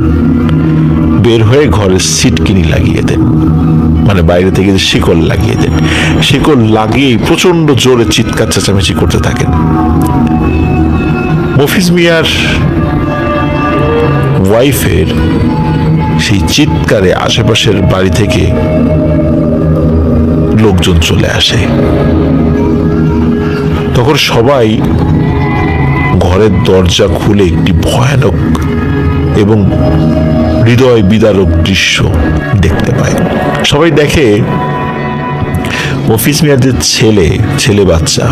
বের হয়ে ঘরের সিটকিনি লাগিয়ে দেন। মানে বাইরে থেকে যে শিকল লাগিয়ে দেন, শিকল লাগিয়ে প্রচন্ড জোরে চিৎকার চেঁচামেচি করতে থাকেন। মফিজ মিয়ার ওয়াইফের সেই চিৎকারে আশেপাশের বাড়ি থেকে লোকজন চলে আসে। তখন সবাই ঘরের দরজা খুলে একটি ভয়ানক এবং হৃদয় বিদারক দৃশ্য দেখতে পায়। সবাই দেখে মফিজ মিয়ার যে ছেলে বাচ্চা,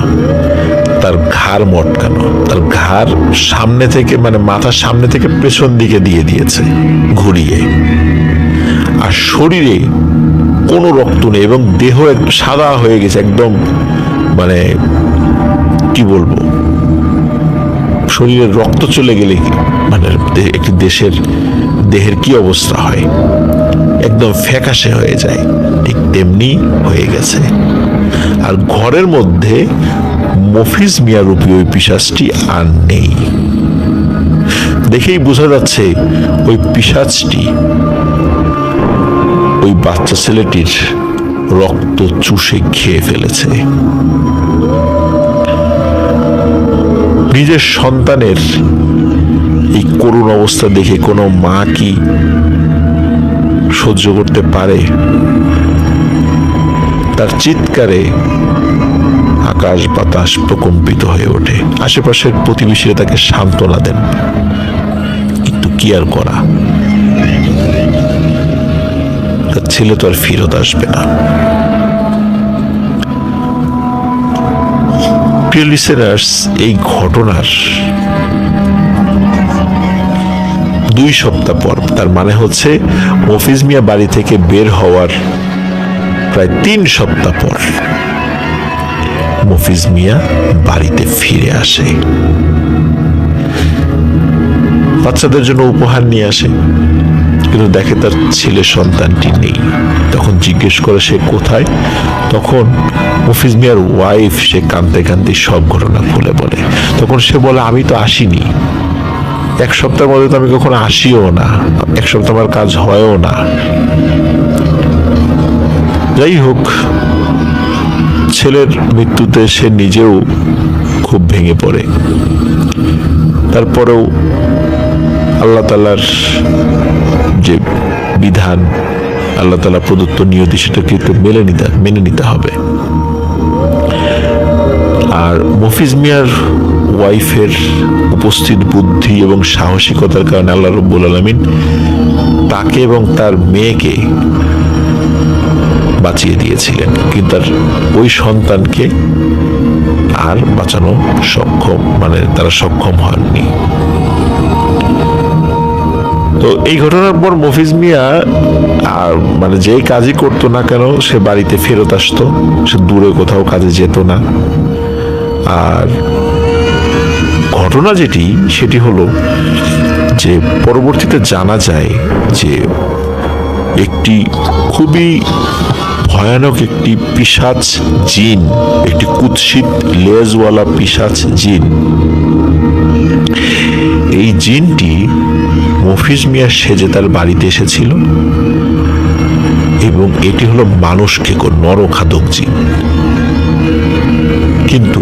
তার ঘাড় মটকানো, তার ঘাড় সামনে থেকে মানে মাথার সামনে থেকে পেছন দিকে দিয়ে দিয়েছে ঘুরিয়ে, আর শরীরে কোনো রক্ত নেই এবং দেহ একটু সাদা হয়ে গেছে একদম, মানে কি বলবো, শরীরে রক্ত চলে গেলে মানে একটি দেহের কি অবস্থা হয়, একদম ফ্যাকাশে হয়ে যায়, ঠিক তেমনি হয়ে গেছে। আর ঘরের মধ্যে মফিজ মিয়া রূপী ওই পিশাচটি আর নেই। দেখেই বোঝা যাচ্ছে ওই পিশাচটি ওই বাচ্চা ছেলেটির রক্ত চুষে খেয়ে ফেলেছে। নিজের সন্তানের এই করুণ অবস্থা দেখে কোনো মা কি সহ্য করতে পারে? তার চিৎকারে আকাশ বাতাস প্রকম্পিত হয়ে ওঠে। আশেপাশের প্রতিবেশীরা তাকে সান্ত্বনা দেন, কিন্তু কি আর করা, তার ছেলে তো আর ফেরত আসবে না। প্রিয় লিসেনার্স, এই ঘটনার 2 সপ্তাহ পর, তার মানে হচ্ছে মফিজ মিয়া বাড়ি থেকে বের হওয়ার প্রায় 3 সপ্তাহ পর মফিজ মিয়া বাড়িতে ফিরে আসে। বাচ্চাদের জন্য উপহার নিয়ে আসে, কিন্তু দেখে তার ছেলে সন্তানটি নেই। তখন জিজ্ঞেস করে সে কোথায়। তখন মফিজ মিয়ার ওয়াইফ সে কাঁদতে কাঁদতে সব ঘটনা খুলে বলে। তখন সে বলে, আমি তো আসিনি, 1 সপ্তাহের মধ্যে তো আমি কখনো আসিও না, 1 সপ্তাহ আমার কাজ হয়ও না। যাই হোক, ছেলের মৃত্যুতে সে নিজেও খুব ভেঙে পড়ে। তারপরেও আল্লাহ তাআলার যে বিধান, আল্লাহ তাআলা প্রদত্ত নিয়তি, সেটাকে একটু মেনে নিতে হবে। আর মফিজ মিয়ার ওয়াইফের উপস্থিত বুদ্ধি এবং সাহসিকতার কারণে আল্লাহ রাব্বুল আলামিন তাকে এবং তার মেয়েকে বাঁচিয়ে দিয়েছিলেন, কিন্তু তার ওই সন্তানকে আর বাঁচানো তারা সক্ষম হননি। তো এই ঘটনার পর মফিজ মিয়া আর যেই কাজই করতো না কেন, সে বাড়িতে ফেরত আসতো, সে দূরে কোথাও কাজে যেত না। আর ঘটনা সেটি হলো যে পরবর্তীতে জানা যায় যে একটি খুবই ভয়ানক একটি পিশাচ জিন, একটি কুৎসিত লেজওয়ালা পিশাচ জিন, এই জিনটি মফিজ মিয়া সেজে তার বাড়িতে এসেছিল এবং এটি হলো মানুষকে নরখাদক জিন। কিন্তু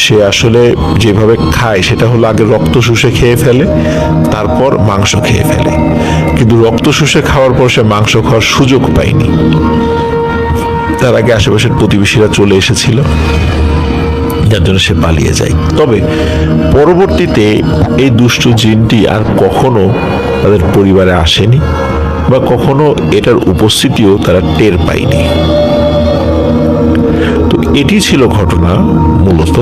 সে আসলে যেভাবে খায় সেটা হলো আগে রক্ত শুষে খেয়ে ফেলে, তারপর মাংস খেয়ে ফেলে। কিন্তু রক্ত শুষে খাওয়ার পর সে মাংস খাওয়ার সুযোগ পায়নি। তার আগে আশেপাশের প্রতিবেশীরা চলে এসেছিল, যার জন্য সে পালিয়ে যায়। তবে পরবর্তীতে এই দুষ্ট জিনটি আর কখনো তাদের পরিবারে আসেনি বা কখনো এটার উপস্থিতিও তারা টের পায়নি। তো এটি ছিল ঘটনা, মূলত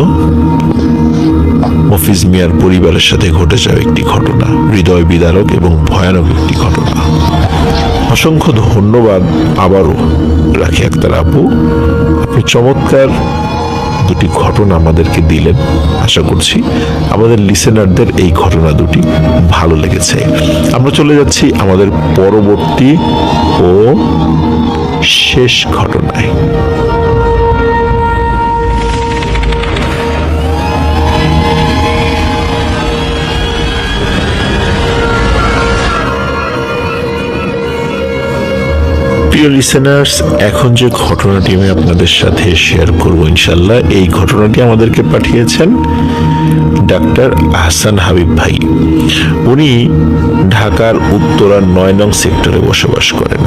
মফিজ মিয়ার পরিবারের সাথে ঘটে যাওয়া একটি ঘটনা, হৃদয় বিদারক এবং ভয়ানক একটি ঘটনা। অসংখ্য ধন্যবাদ আবারও রাখি আক্তার আপু, আপনি চমৎকার 2টি ঘটনা আমাদেরকে দিলেন। আশা করছি আমাদের লিসেনারদের এই ঘটনা 2টি ভালো লেগেছে। আমরা চলে যাচ্ছি আমাদের পরবর্তী ও শেষ ঘটনায়। প্রিয় লিসেনার্স, এখন যে ঘটনাটি আমি আপনাদের সাথে শেয়ার করব ইনশাল্লাহ, এই ঘটনাটি আমাদেরকে পাঠিয়েছেন ডাক্তার আহসান হাবিব ভাই। উনি ঢাকার উত্তরার ৯ নং সেক্টরে বসবাস করেন।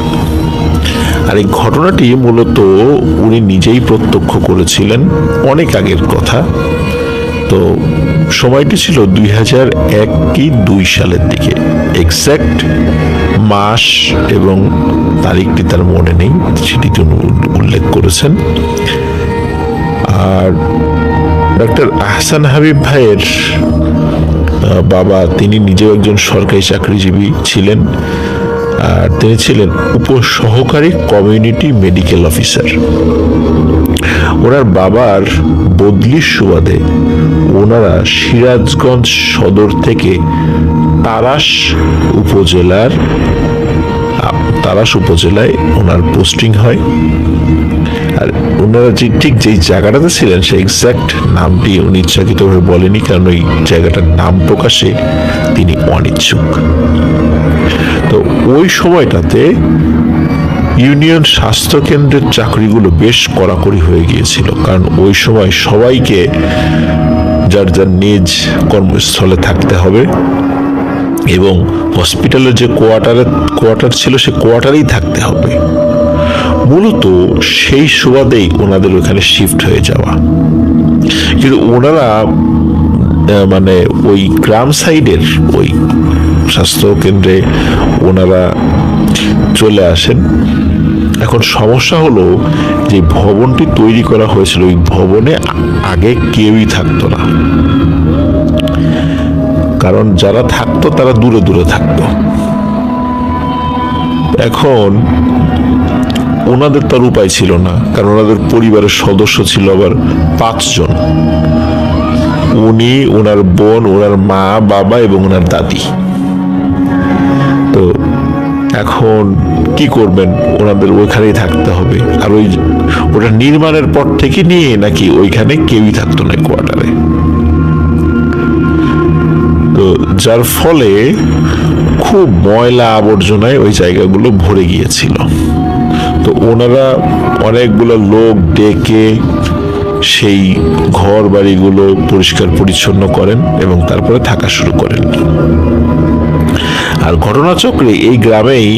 আর এই ঘটনাটি মূলত উনি নিজেই প্রত্যক্ষ করেছিলেন, অনেক আগের কথা। তো সময়টি ছিল 2001 কি 2 সালের দিকে। এক্সাক্ট মাস এবং তারিখটি তার মনে নেই, সেটি তিনি উল্লেখ করেছেন। আর ডক্টর আহসান হাবিব ভাইয়ের বাবা, তিনি নিজেও একজন সরকারি চাকরিজীবী ছিলেন। আর তিনি ছিলেন উপসহকারী কমিউনিটি মেডিকেল অফিসার। ওনার বাবার বদলির সুবাদে ওনারা সিরাজগঞ্জ সদর থেকে তারাস উপজেলায় ওনার পোস্টিং হয়। আর ওনারা ঠিক যেই জায়গাটাতে ছিলেন সেই এক্সাক্ট নামটি উনি ইচ্ছাকৃতভাবে বলেনি, কারণ ওই জায়গাটার নাম প্রকাশে তিনি অনিচ্ছুক। তো ওই সময়টাতে ইউনিয়ন স্বাস্থ্য কেন্দ্রের চাকরিগুলো বেশ কড়াকড়ি হয়ে গিয়েছিল, কারণ ওই সময় সবাইকে যার যার নিজ কর্মস্থলে থাকতে হবে এবং হসপিটালের যে কোয়ার্টার ছিল সে কোয়ার্টারেই থাকতে হবে। মূলত সেই সুবাদেই ওনাদের ওখানে শিফট হয়ে যাওয়া। কিন্তু ওনারা মানে ওই গ্রাম সাইডের ওই স্বাস্থ্য কেন্দ্রে ওনারা চলে আসেন। এখন সমস্যা হলো যে ভবনটি তৈরি করা হয়েছিল, ওই ভবনে আগে কেউই থাকতো না, কারণ যারা থাকতো তারা দূরে দূরে থাকতো। এখন ওনাদের তার উপায় ছিল না, কারণ ওনাদের পরিবারের সদস্য ছিল আবার 5 জন। উনি, ওনার বোন, ওনার মা, বাবা এবং ওনার দাদি। তো এখন কি করবেন, ওনাদের ওইখানেই থাকতে হবে। আর ওটা নির্মাণের পর থেকে নিয়ে নাকি ওইখানে কেউই থাকতো না কোয়ার্টারে। তো যার ফলে খুব ময়লা আবর্জনায় ওই জায়গাগুলো ভরে গিয়েছিল। তো ওনারা অনেকগুলো লোক ডেকে সেই ঘর বাড়িগুলো পরিষ্কার পরিচ্ছন্ন করেন এবং তারপরে থাকা শুরু করেন। আর ঘটনাচক্রে এই গ্রামেই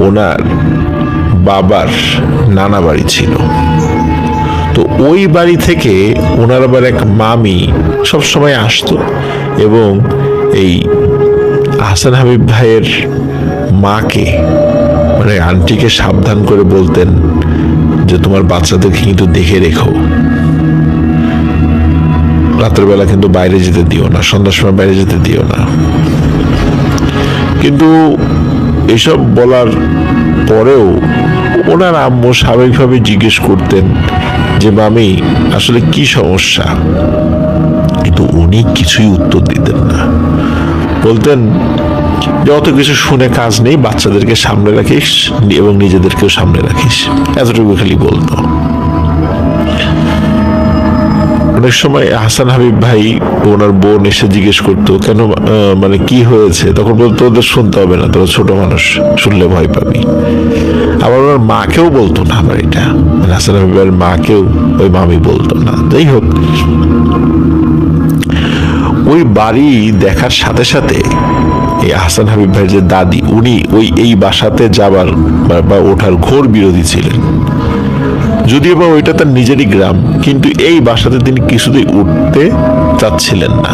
ওনার বাবার নানা বাড়ি ছিল। তো ওই বাড়ি থেকে ওনার আবার এক মামি সবসময় আসতো এবং এই আহসান হাবিব ভাইয়ের মাকে, মানে আন্টিকে সাবধান করে বলতেন যে তোমার বাচ্চাদেরকে কিন্তু দেখে রেখো, রাতের বেলা কিন্তু বাইরে যেতে দিও না, সন্ধ্যার সময় বাইরে যেতে দিও না। কিন্তু এসব বলার পরেও ওনার আম্মু স্বাভাবিকভাবে জিজ্ঞেস করতেন যে মামি আসলে কি সমস্যা, কিন্তু উনি কিছুই উত্তর দিতেন না। বলতেন যত কিছু শুনে কাজ নেই, বাচ্চাদেরকে সামনে রাখিস এবং নিজেদেরকেও সামনে রাখিস, এতটুকু খালি বলতো। অনেক সময় আহসান হাবিব ভাই ওনার বোন এসে জিজ্ঞেস করতো কেন, মানে কি হয়েছে, তখন বলতো ওদের শুনতে হবে না, তোরা ছোট মানুষ, শুনলে ভয় পাবি। আবার ওনার মাকেও বলতো না, আমার এটা মানে হাসান হাবিব ভাইয়ের মাকেও ওই মামি বলতো না। যাই হোক, ওই বাড়ি দেখার সাথে সাথে এই আহসান হাবিব ভাইয়ের যে দাদি, উনি এই বাসাতে যাবার বা ওঠার ঘোর বিরোধী ছিলেন। যদিও বা ওইটা তার নিজেরই গ্রাম, কিন্তু এই বাসাতে তিনি কিছুতেই উঠতে চাচ্ছিলেন না।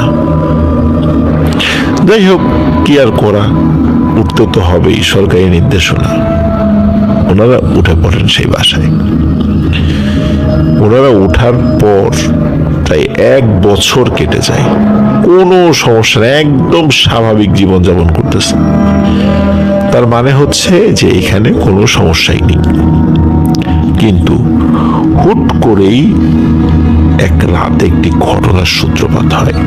যাই হোক, কি আর করা, উঠতে তো হবেই, সরকারি নির্দেশনা। ওনারা উঠে পড়েন সেই বাসায়। ওনারা ওঠার পর প্রায় 1 বছর কেটে যায়, কোনো সমস্যা নেই, একদম স্বাভাবিক জীবনযাপন করতেছে। তার মানে হচ্ছে যে এখানে কোনো সমস্যাই নেই। কিন্তু হুট করেই এক রাতে একটি ঘটনার সূত্রপাত হয়।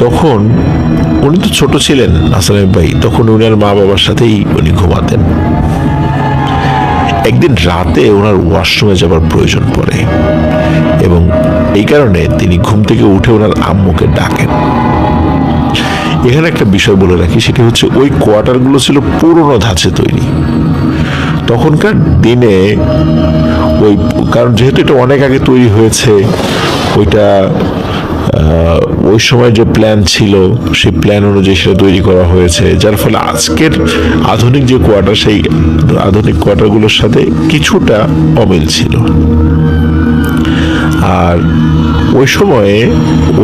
তখন উনি তো ছোট ছিলেন আহসান ভাই, তখন উনার মা বাবার সাথেই উনি ঘুমাতেন। একদিন রাতে ওনার ওয়াশরুমে যাবার প্রয়োজন পড়ে এবং এই কারণে তিনি ঘুম থেকে উঠে ওনার আম্মুকে ডাকেন এখানে একটা বিষয় বলে রাখি, সেটা হচ্ছে ওই কোয়ার্টারগুলো ছিল পুরনো ধাঁচে তৈরি। তখনকার দিনে ওই, কারণ যেহেতু এটা অনেক আগে তৈরি হয়েছে, ওইটা ওই সময় যে প্ল্যান ছিল সেই প্ল্যান অনুযায়ী সেটা তৈরি করা হয়েছে, যার ফলে আজকের আধুনিক যে কোয়ার্টার, সেই আধুনিক কোয়ার্টারগুলোর সাথে কিছুটা অমিল ছিল। আর ওই সময়ে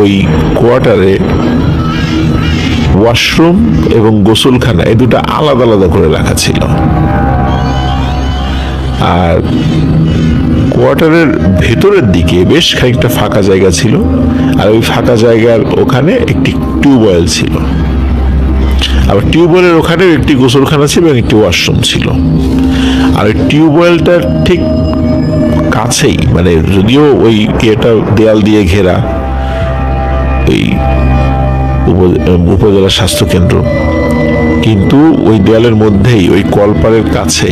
ওই কোয়ার্টারে ওয়াশরুম এবং গোসলখানা এই দুটো আলাদা আলাদা করে রাখা ছিল। আর কোয়ার্টারের ভেতরের দিকে বেশ খানিকটা ফাঁকা জায়গা ছিল, আর ওই ফাঁকা জায়গার ওখানে একটি টিউবওয়েল ছিল। আবার টিউবওয়েলের ওখানেও একটি গোসলখানা ছিল এবং একটি ওয়াশরুম ছিল। আর ওই টিউবওয়েলটার ঠিক কাছেই, মানে যদিও ওই ইয়েটা দেয়াল দিয়ে ঘেরা, ওই উপজেলা স্বাস্থ্য কেন্দ্র, কিন্তু ওই দেয়ালের মধ্যেই ওই কলপারের কাছে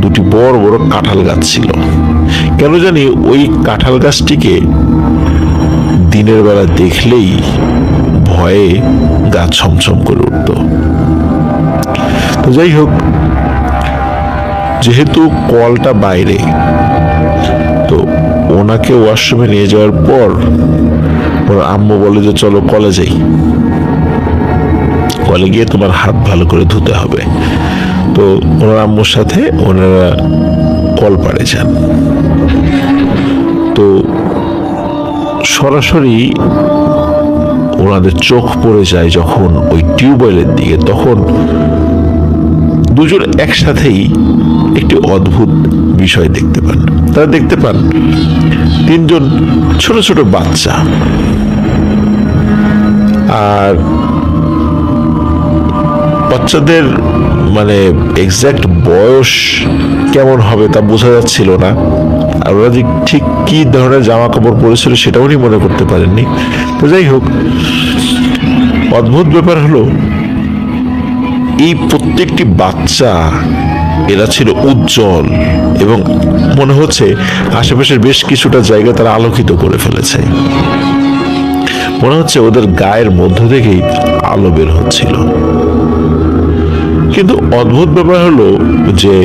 দুটি বড় বড় কাঁঠাল গাছ ছিল। কেন জানি ওই কাঁঠাল গাছটিকে দিনের বেলা দেখলেই ভয়ে গা ছমছম করে উঠত। তো যাই হোক, যেহেতু কলটা বাইরে, তো ওনাকে ওয়াশরুমে নিয়ে যাওয়ার পর ওর আম্মু বলে যে চলো কলে যাই, কলে গিয়ে তোমার হাত ভালো করে ধুতে হবে। তো ওনার আম্মুর সাথে ওনারা কলপাড়ে যান। তো সরাসরি ওনাদের চোখ পড়ে যায় যখন ওই টিউবওয়েলের দিকে, তখন দুজন একসাথেই একটি অদ্ভুত বিষয় দেখতে পান। তারা দেখতে পান তিনজন ছোট ছোট বাচ্চা, আর বাচ্চাদের মানে এক্সাক্ট বয়স কেমন হবে তা বোঝা যাচ্ছিল না। আর ওরা যে ঠিক কি ধরনের জামা কাপড় পরেছিল সেটাও উনি মনে করতে পারেননি। তো যাই হোক, অদ্ভুত ব্যাপার হলো এই প্রত্যেকটি বাচ্চা, এরা ছিল উজ্জ্বল এবং মনে হচ্ছে আশেপাশের বেশ কিছুটা জায়গা তারা আলোকিত করে ফেলেছে। মনে হচ্ছে ওদের গায়ের মধ্য থেকেই আলো বের হচ্ছিল। কিন্তু অদ্ভুত ব্যাপার হলো যে,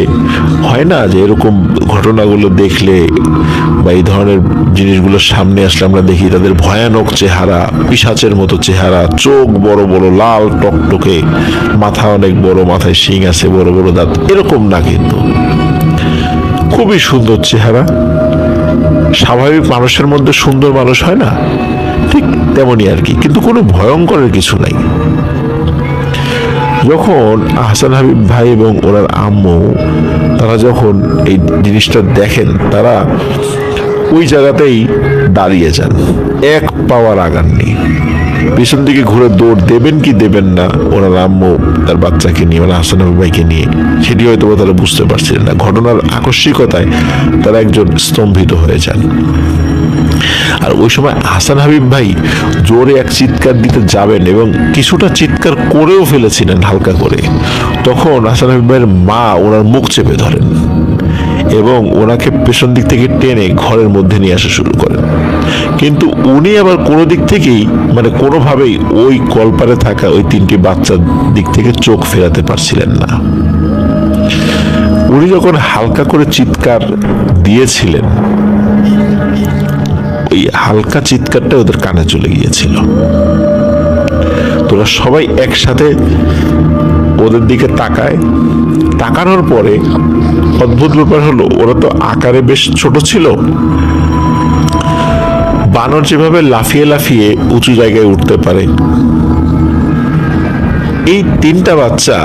হয় না যে এরকম ঘটনাগুলো দেখলে বা এই ধরনের জিনিসগুলো সামনে আসলে আমরা দেখি তাদের ভয়ানক চেহারা, পিশাচের মতো চেহারা, চোখ বড় বড় লাল টকটকে, মাথা অনেক বড়, মাথায় শিং আছে, বড় বড় দাঁত, এরকম না, কিন্তু খুবই সুন্দর চেহারা। স্বাভাবিক মানুষের মধ্যে সুন্দর মানুষ হয় না, ঠিক তেমনই আর কি, কিন্তু কোনো ভয়ঙ্করের কিছু নাই। যখন আহসান হাবিব ভাই এবং ওনার আম্মু তারা যখন এই জিনিসটা দেখেন, তারা ওই জায়গাতেই দাঁড়িয়ে যান, এক পাওয়ার আগাননি। পিছন দিকে ঘুরে দৌড় দেবেন কি দেবেন না ওনার আম্মু তার বাচ্চাকে নিয়ে, মানে আহসান হাবিব ভাইকে নিয়ে, সেটি হয়তো তারা বুঝতে পারছিলেন না। ঘটনার আকস্মিকতায় তারা একজন স্তম্ভিত হয়ে যান। আর ওই সময় হাসান হাবিব ভাই জোরে এক চিৎকার দিতে যাবেন এবং কিছুটা চিৎকার করেও ফেলেছিলেন হালকা করে। তখন হাসান হাবিব ভাইয়ের মা ওনার মুখ চেপে ধরেন এবং ওনাকে পেছন দিক থেকে টেনে ঘরের মধ্যে নিয়ে আসা শুরু করেন। কিন্তু উনি আবার কোনো দিক থেকেই, মানে কোনোভাবেই ওই কলপারে থাকা ওই তিনটি বাচ্চার দিক থেকে চোখ ফেরাতে পারছিলেন না। উনি যখন হালকা করে চিৎকার দিয়েছিলেন, ওই হালকা চিৎকারটা ওদের কানে চলে গিয়েছিল। তোরা সবাই একসাথে ওদের দিকে তাকায়। তাকানোর পরে অদ্ভুত ব্যাপার হলো, ওরা তো আকারে বেশ ছোট ছিল, বানর যেভাবে লাফিয়ে লাফিয়ে উঁচু জায়গায় উঠতে পারে, এই তিনটা বাচ্চা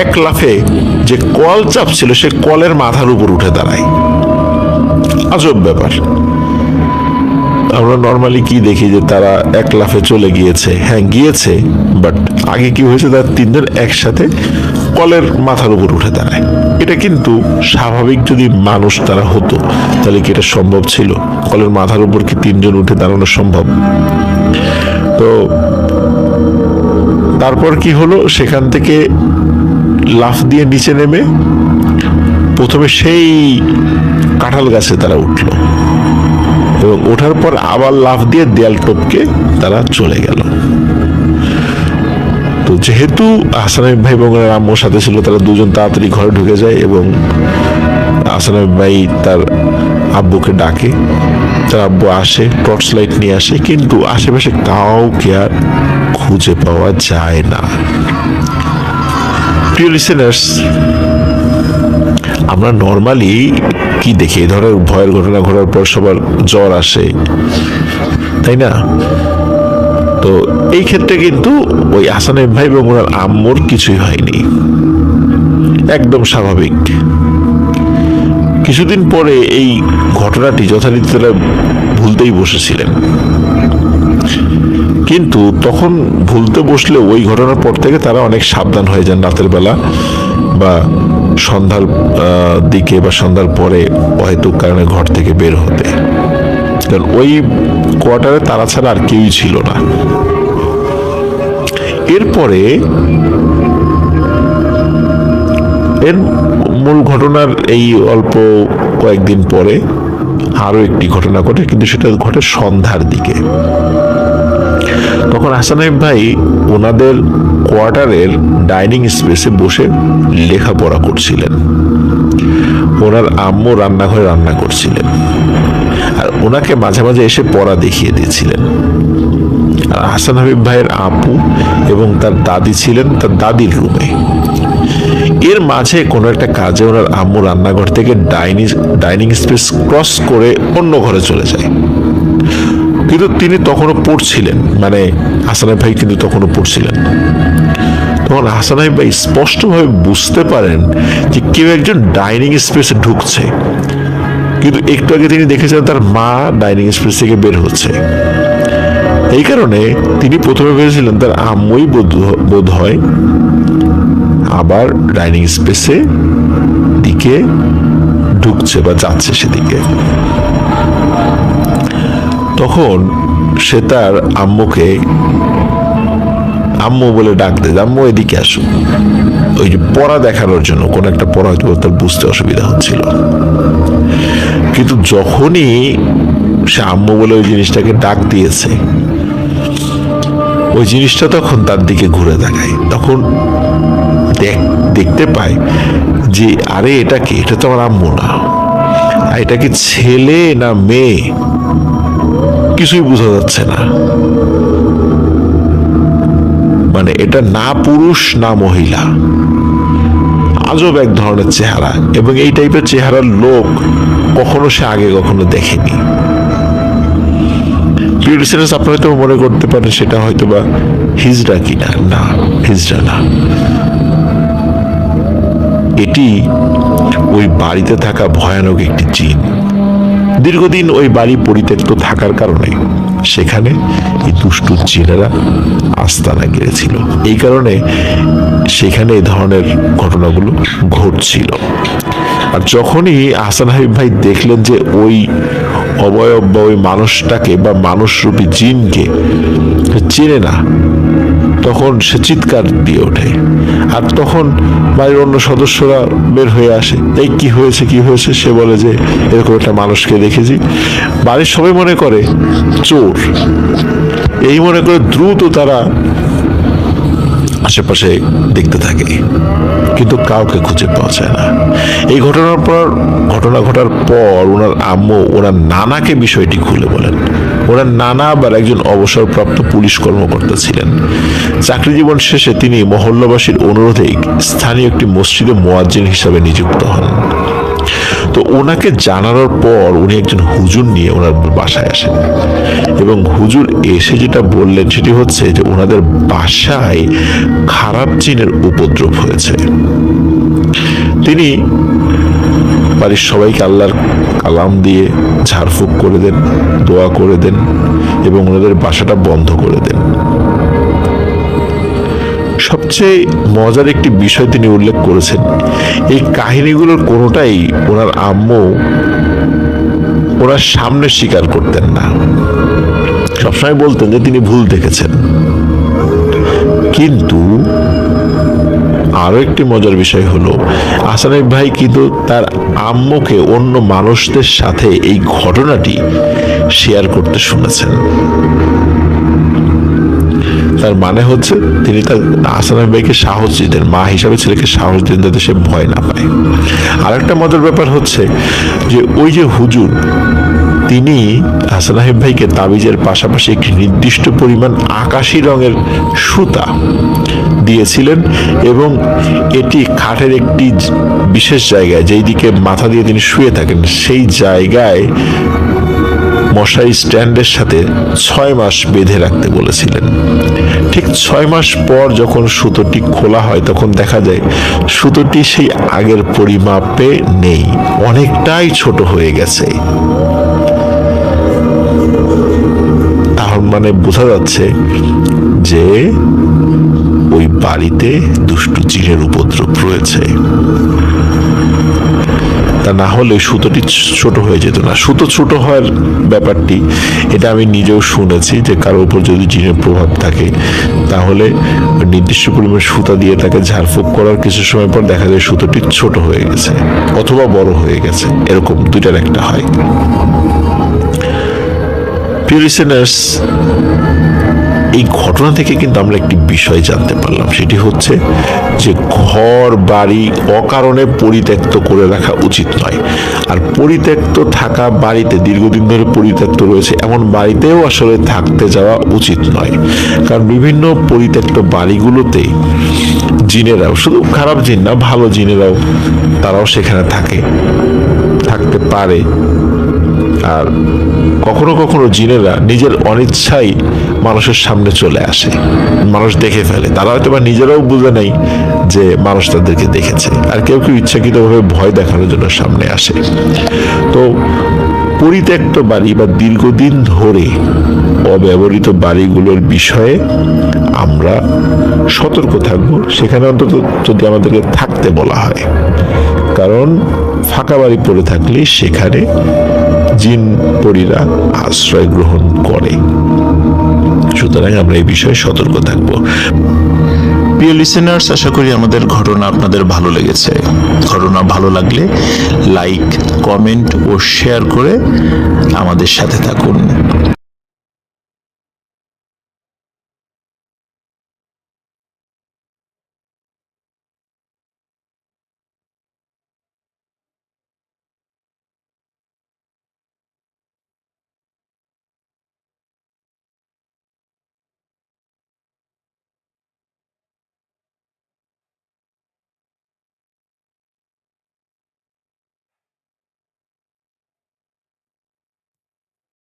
এক লাফে যে কল চাপছিল সে কলের মাথার উপর উঠে দাঁড়ায়। আজব ব্যাপার। আমরা নর্মালি কি দেখি যে তারা এক লাফে চলে গিয়েছে, হ্যাঁ গিয়েছে, বাট আগে কি হয়েছে, তার তিনজন একসাথে কলের মাথার উপর উঠে দাঁড়ায়। এটা কিন্তু স্বাভাবিক যদি মানুষ তারা হতো তাহলে কি এটা সম্ভব ছিল? কলের মাথার উপর কি তিনজন উঠে দাঁড়ানো সম্ভব? তো তারপর কি হলো, সেখান থেকে লাফ দিয়ে নিচে নেমে প্রথমে সেই কাঁঠাল গাছে তারা উঠলো এবং ওঠার পর আবার লাফ দিয়ে দেয়াল টপকে তারা চলে গেল। যেহেতু হাসান হাবিব ভাই এবং ওনার আম্মুর সাথে ছিল, তারা দুজন তাড়াতাড়ি ঘরে ঢুকে যায় এবং হাসান হাবিব ভাই তার আব্বুকে ডাকে। তার আব্বু আসে, টর্চ লাইট নিয়ে আসে, কিন্তু আশেপাশে কাউকে আর খুঁজে পাওয়া যায় না। প্রিয় লিসেনার্স, আমরা নর্মালি কি দেখি, এই ধরনের ভয়ের ঘটনা ঘটার পর সবার জ্বর আসে, তাই না? তো এই ক্ষেত্রে কিন্তু ওই হাসান হাবিব ভাই এবং ওনার আম্মুর কিছুই হয়নি, একদম স্বাভাবিক। কিছুদিন পরে এই ঘটনাটি যথারীতি তারা ভুলতেই বসেছিলেন, কিন্তু তখন ভুলতে বসলে ওই ঘটনার পর থেকে তারা অনেক সাবধান হয়ে যান রাতের বেলা বা সন্ধ্যার দিকে বা সন্ধ্যার পরে অহেতুক কারণে ঘর থেকে বের হতে, কারণ ওই কোয়ার্টারে তারা ছাড়া আর কেউই ছিল না। এরপরে এর মূল ঘটনার এই অল্প কয়েকদিন পরে আরো একটি ঘটনা ঘটে, কিন্তু সেটা ঘটে সন্ধ্যার দিকে। তখন হাসান হাবিব ভাই ওনাদের কোয়ার্টারের ডাইনিং স্পেসে বসে লেখাপড়া করছিলেন, ওনার আম্মু রান্নাঘরে রান্না করছিলেন, আর ওনাকে মাঝে মাঝে এসে পড়া দেখিয়ে দিয়েছিলেন। আর হাসান হাবিব ভাইয়ের আপু এবং তার দাদি ছিলেন তার দাদির রুমে। এর মাঝে কোনো একটা কাজে ওনার আম্মু রান্নাঘর থেকে ডাইনিং স্পেস ক্রস করে অন্য ঘরে চলে যায়, কিন্তু তিনি তখনও পড়ছিলেন, মানে হাসান হাবিব ভাই কিন্তু তখনও পড়ছিলেন। তখন হাসান হাবিব ভাই স্পষ্টভাবে বুঝতে পারেন যে কেউ একজন ডাইনিং স্পেসে ঢুকছে, কিন্তু একটু আগে তিনি দেখেছেন তার মা ডাইনিং স্পেস থেকে বের হচ্ছে। এই কারণে তিনি প্রথমে ভেবেছিলেন তার আম্মুই বোধ হয় আবার ডাইনিং স্পেসে দিকে ঢুকছে বা যাচ্ছে সেদিকে। তখন সে তার আম্মুকে আম্মু বলে ডাক দেয়, আম্মু এদিকে আসো, ওই যে পড়া দেখানোর জন্য। কোন একটা পড়া হয়তো তার বুঝতে অসুবিধা হচ্ছিল, কিন্তু যখনই সে আম্মু বলে ওই জিনিসটাকে ডাক দিয়েছে, ওই জিনিসটা তখন তার দিকে ঘুরে তাকায়। তখন দেখতে পায় যে আরে এটা কি, এটা তো আমার আম্মু না, এটা কি ছেলে না মেয়ে কিছুই বোঝা যাচ্ছে না, মানে এটা না পুরুষ না মহিলা, আজব এক ধরনের চেহারা, এবং এই টাইপের চেহারার লোক কখনো সে আগে কখনো দেখেনি। প্রিয় লিসেনার্স, আপনারা হয়তো মনে করতে পারেন সেটা হয়তো বা হিজড়া কিনা, না হিজড়া না, এটি ওই বাড়িতে থাকা ভয়ানক একটি জিন। দীর্ঘদিন ওই বাড়ি পরিত্যক্ত থাকার কারণে সেখানে এই দুষ্টু জিনেরা আস্তানা গেড়েছিল, এই কারণে সেখানে এই ধরনের ঘটনাগুলো ঘটছিল। আর যখনই হাসান হাবিব ভাই দেখলেন যে ওই অবয়ব বা ওই মানুষটাকে বা মানুষরূপী জিনকে চেনে না, তখন সে চিৎকার দিয়ে ওঠে। আর তখন বাড়ির অন্য সদস্যরা বের হয়ে আসে, এই কি হয়েছে কি হয়েছে, সে বলে যে এরকম একটা মানুষকে দেখেছি। বাড়ির সবাই মনে করে চোর, এই মনে করে দ্রুত তারা আশেপাশে দেখতে থাকে, কিন্তু কাউকে খুঁজে পাওয়া যায় না। এই ঘটনা ঘটার পর ওনার আম্মু ওনার নানাকে বিষয়টি খুলে বলেন। ওনার নানা আবার একজন অবসরপ্রাপ্ত পুলিশ কর্মকর্তা ছিলেন। চাকরি জীবন শেষে তিনি মহল্লাবাসীর অনুরোধে স্থানীয় একটি মসজিদে মুয়াজ্জিন হিসাবে নিযুক্ত হন। তো ওনাকে জানানোর পর উনি একজন হুজুর নিয়ে ওনার বাসায় আসেন, এবং হুজুর এসে যেটা বললেন সেটি হচ্ছে যে ওনাদের বাসায় খারাপ জিনের উপদ্রব হয়েছে। তিনি বাড়ির সবাইকে আল্লাহর কালাম দিয়ে ঝাড়ফুঁক করে দেন, দোয়া করে দেন, এবং ওনাদের বাসাটা বন্ধ করে দেন। সবচেয়ে মজার একটি বিষয় তিনি উল্লেখ করেছেন, এই কাহিনীগুলোর কোনোটাই ওনার আম্মু ওনার সামনে স্বীকার করতেন না, সবসময় বলতেন যে তিনি ভুল দেখেছেন। কিন্তু আরো একটি মজার বিষয় হলো, হাসান হাবিব ভাই কিন্তু তার আম্মুকে অন্য মানুষদের সাথে এই ঘটনাটি শেয়ার করতে শুনেছেন। তার মানে হচ্ছে তিনি তার হাসান হাবিব ভাইকে সাহস দিতেন, মা হিসাবে ছেলেকে সাহস দিতেন যাতে সে ভয় না পায়। আরেকটা মজার ব্যাপার হচ্ছে যে ওই যে হুজুর, তিনি হাসান হাবিব ভাইকে তাবিজের পাশাপাশি একটি নির্দিষ্ট পরিমাণ আকাশি রঙের সুতা দিয়েছিলেন এবং এটি খাটের একটি বিশেষ জায়গায়, যেই দিকে মাথা দিয়ে তিনি শুয়ে থাকেন সেই জায়গায় মশারি স্ট্যান্ডের সাথে 6 মাস বেঁধে রাখতে বলেছিলেন। ঠিক 6 মাস পর যখন সুতোটি খোলা হয় তখন দেখা যায় সুতোটি সেই আগের পরিমাপে নেই, অনেকটাই ছোট হয়ে গেছে। তার মানে বোঝা যাচ্ছে যে ওই বাড়িতে দুষ্টু জিনের উপদ্রব রয়েছে। তা না হলে সুতোটি ছোট হয়ে যেত না। সুতো ছোট হওয়ার ব্যাপারটি এটা আমি নিজেও শুনেছি যে কারোর উপর যদি জিনের প্রভাব থাকে তাহলে নির্দিষ্ট পরিমাণ সুতা দিয়ে তাকে ঝাড়ফুঁক করার কিছু সময় পর দেখা যায় সুতোটি ছোট হয়ে গেছে অথবা বড় হয়ে গেছে, এরকম দুইটার একটা হয়। প্রিয় লিসেনার্স, এই ঘটনা থেকে কিন্তু আমরা একটি বিষয় জানতে পারলাম, সেটি হচ্ছে যে ঘর বাড়ি অকারণে পরিত্যক্ত করে রাখা উচিত নয়। আর পরিত্যক্ত থাকা বাড়িতে, দীর্ঘদিন ধরে পরিত্যক্ত রয়েছে এমন বাড়িতেও আসলে থাকতে যাওয়া উচিত নয়। কারণ বিভিন্ন পরিত্যক্ত বাড়িগুলোতে জিনেরাও, শুধু খারাপ জিন না, ভালো জিনেরাও তারাও সেখানে থাকতে পারে। আর কখনো কখনো জিনেরা নিজের অনিচ্ছাই মানুষের সামনে চলে আসে, মানুষ দেখে ফেলে, তারা হয়তো বা নিজেরাও বুঝে নেই যে মানুষ তাদেরকে দেখেছে। আর কেউ কেউ ইচ্ছাকৃতভাবে ভয় দেখানোর জন্য সামনে আসে। তো পরিত্যক্ত বাড়ি বা দীর্ঘদিন ধরে অব্যবহৃত বাড়িগুলোর বিষয়ে আমরা সতর্ক থাকবো, সেখানে অন্তত যদি আমাদেরকে থাকতে বলা হয়। কারণ ফাঁকা বাড়ি পড়ে থাকলে সেখানে জিন পরীরা আশ্রয় গ্রহণ করে। সুতরাং আমরা এই বিষয়ে সতর্ক থাকবো। প্রিয় লিসেনার্স, আশা করি আমাদের ঘটনা আপনাদের ভালো লেগেছে। ঘটনা ভালো লাগলে লাইক, কমেন্ট ও শেয়ার করে আমাদের সাথে থাকুন।